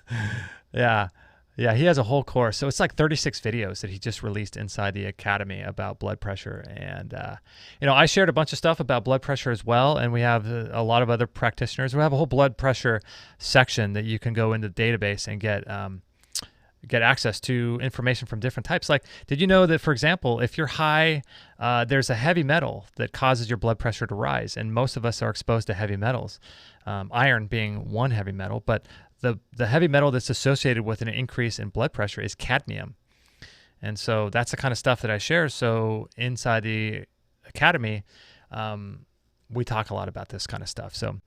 Yeah, he has a whole course. So it's like 36 videos that he just released inside the Academy about blood pressure. And, I shared a bunch of stuff about blood pressure as well. And we have a lot of other practitioners. We have a whole blood pressure section that you can go into the database and get access to information from different types. Like, did you know that, for example, if you're high, there's a heavy metal that causes your blood pressure to rise. And most of us are exposed to heavy metals, iron being one heavy metal. But the heavy metal that's associated with an increase in blood pressure is cadmium. And so that's the kind of stuff that I share. So inside the Academy, we talk a lot about this kind of stuff. So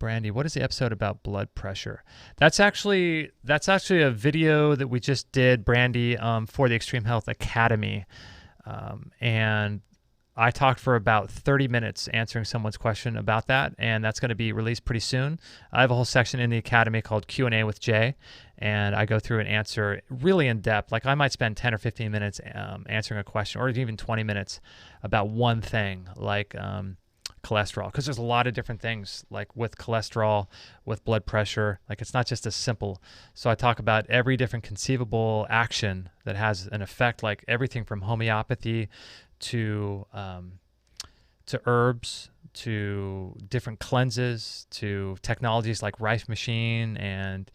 Brandy, what is the episode about blood pressure? That's actually a video that we just did, Brandy, for the Extreme Health Academy. And I talked for about 30 minutes answering someone's question about that, and that's going to be released pretty soon. I have a whole section in the Academy called Q&A with Jay, and I go through and answer really in depth. Like I might spend 10 or 15 minutes answering a question, or even 20 minutes about one thing, like cholesterol, because there's a lot of different things like with cholesterol, with blood pressure. Like it's not just as simple. So I talk about every different conceivable action that has an effect, like everything from homeopathy to herbs, to different cleanses, to technologies like Rife Machine and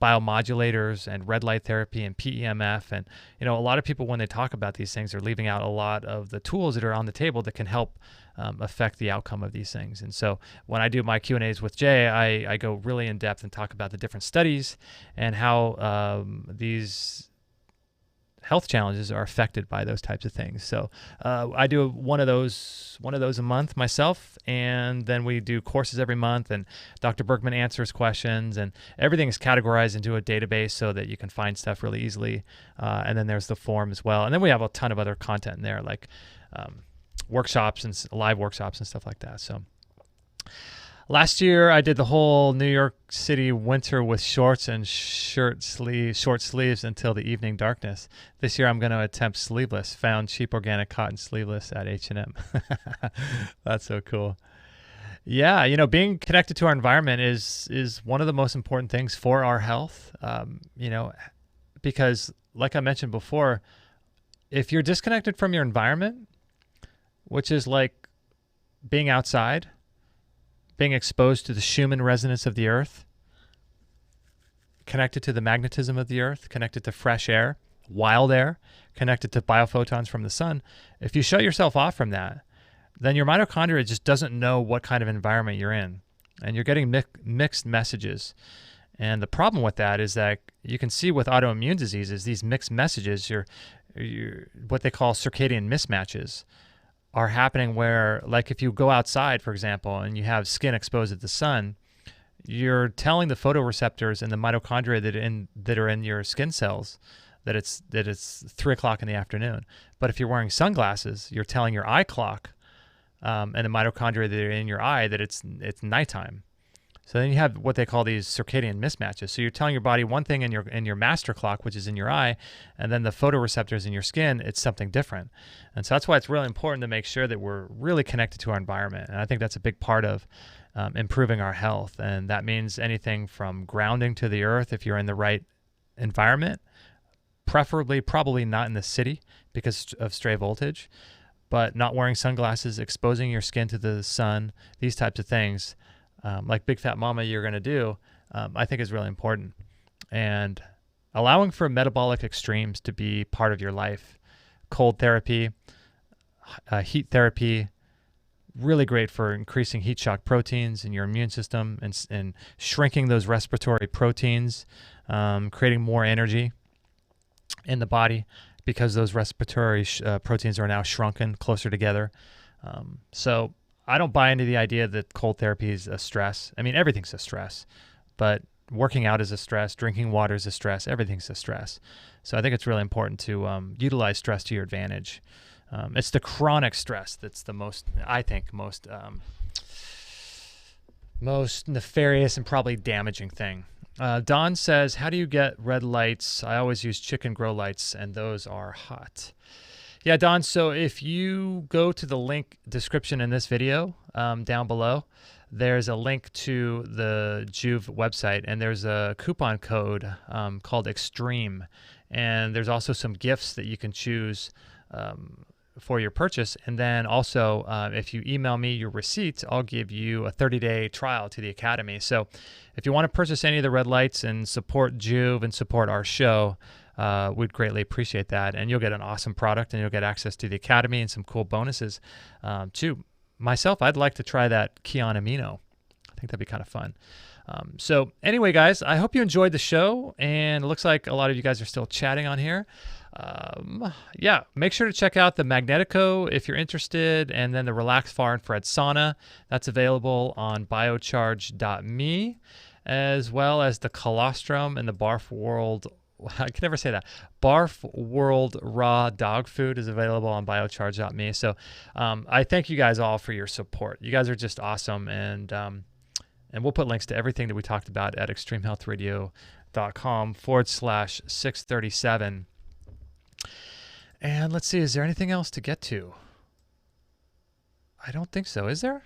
biomodulators and red light therapy and PEMF. And a lot of people, when they talk about these things, are leaving out a lot of the tools that are on the table that can help affect the outcome of these things. And so when I do my Q&As with Jay, I go really in depth and talk about the different studies and how these health challenges are affected by those types of things. So I do one of those a month myself, and then we do courses every month, and Dr. Bergman answers questions, and everything is categorized into a database so that you can find stuff really easily. And then there's the forum as well. And then we have a ton of other content in there, like workshops and live workshops and stuff like that. So last year, I did the whole New York City winter with shorts and short sleeves until the evening darkness. This year, I'm going to attempt sleeveless. Found cheap organic cotton sleeveless at H&M. That's so cool. Yeah, being connected to our environment is one of the most important things for our health. Because like I mentioned before, if you're disconnected from your environment, which is like being outside, being exposed to the Schumann resonance of the earth, connected to the magnetism of the earth, connected to fresh air, wild air, connected to biophotons from the sun. If you shut yourself off from that, then your mitochondria just doesn't know what kind of environment you're in. And you're getting mixed messages. And the problem with that is that you can see with autoimmune diseases, these mixed messages, you're what they call circadian mismatches, are happening where, like if you go outside, for example, and you have skin exposed to the sun, you're telling the photoreceptors and the mitochondria that are in your skin cells that it's 3 o'clock in the afternoon. But if you're wearing sunglasses, you're telling your eye clock and the mitochondria that are in your eye that it's nighttime. So then you have what they call these circadian mismatches. So you're telling your body one thing in your master clock, which is in your eye, and then the photoreceptors in your skin, it's something different. And so that's why it's really important to make sure that we're really connected to our environment. And I think that's a big part of improving our health. And that means anything from grounding to the earth if you're in the right environment, preferably probably not in the city because of stray voltage, but not wearing sunglasses, exposing your skin to the sun, these types of things. Like Big Fat Mama you're going to do, I think is really important. And allowing for metabolic extremes to be part of your life. Cold therapy, heat therapy, really great for increasing heat shock proteins in your immune system and shrinking those respiratory proteins, creating more energy in the body because those respiratory proteins are now shrunken closer together. So I don't buy into the idea that cold therapy is a stress. I mean, everything's a stress, but working out is a stress, drinking water is a stress, everything's a stress. So I think it's really important to utilize stress to your advantage. It's the chronic stress that's the most nefarious and probably damaging thing. Don says, how do you get red lights? I always use chicken grow lights, and those are hot. Yeah, Don, so if you go to the link description in this video down below, there's a link to the Joovv website, and there's a coupon code called Extreme. And there's also some gifts that you can choose for your purchase. And then also, if you email me your receipt, I'll give you a 30-day trial to the Academy. So if you want to purchase any of the red lights and support Joovv and support our show, we'd greatly appreciate that. And you'll get an awesome product, and you'll get access to the Academy and some cool bonuses too. Myself, I'd like to try that Kion Amino. I think that'd be kind of fun. So anyway, guys, I hope you enjoyed the show, and it looks like a lot of you guys are still chatting on here. yeah, make sure to check out the Magnetico if you're interested, and then the Relax Far Infrared Sauna. That's available on biocharge.me, as well as the Colostrum and the BARF World. I can never say that. BARF World Raw Dog Food is available on biocharge.me. So I thank you guys all for your support. You guys are just awesome, and we'll put links to everything that we talked about at extremehealthradio.com/637. And let's see, is there anything else to get to? I don't think so. Is there?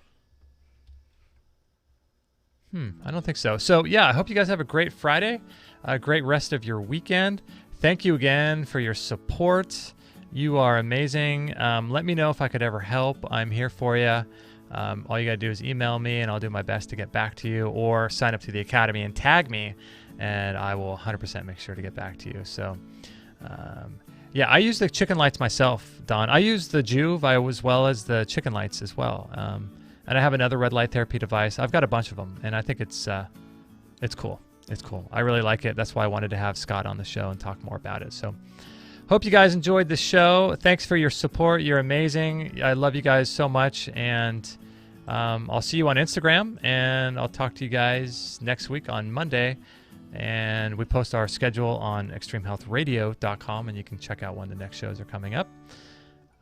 I don't think so. So yeah, I hope you guys have a great Friday, a great rest of your weekend. Thank you again for your support. You are amazing. Let me know if I could ever help. I'm here for you. All you got to do is email me, and I'll do my best to get back to you, or sign up to the Academy and tag me, and I will 100% make sure to get back to you. So yeah, I use the chicken lights myself, Don. I use the Joovv as well as the chicken lights as well. And I have another red light therapy device. I've got a bunch of them, and I think it's cool. It's cool. I really like it. That's why I wanted to have Scott on the show and talk more about it. So hope you guys enjoyed the show. Thanks for your support. You're amazing. I love you guys so much, and I'll see you on Instagram, and I'll talk to you guys next week on Monday. And we post our schedule on extremehealthradio.com, and you can check out when the next shows are coming up.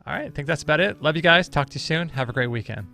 All right, I think that's about it. Love you guys. Talk to you soon. Have a great weekend.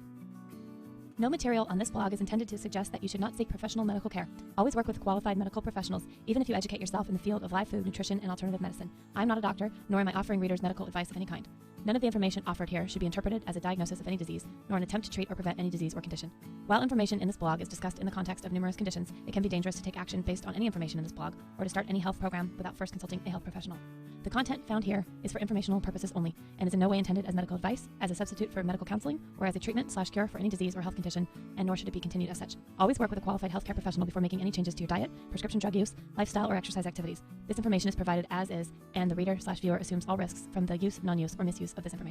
No material on this blog is intended to suggest that you should not seek professional medical care. Always work with qualified medical professionals, even if you educate yourself in the field of live food, nutrition, and alternative medicine. I'm not a doctor, nor am I offering readers medical advice of any kind. None of the information offered here should be interpreted as a diagnosis of any disease, nor an attempt to treat or prevent any disease or condition. While information in this blog is discussed in the context of numerous conditions, it can be dangerous to take action based on any information in this blog, or to start any health program without first consulting a health professional. The content found here is for informational purposes only, and is in no way intended as medical advice, as a substitute for medical counseling, or as a treatment/cure for any disease or health condition, and nor should it be continued as such. Always work with a qualified healthcare professional before making any changes to your diet, prescription drug use, lifestyle, or exercise activities. This information is provided as is, and the reader/viewer assumes all risks from the use, non-use, or misuse of this information.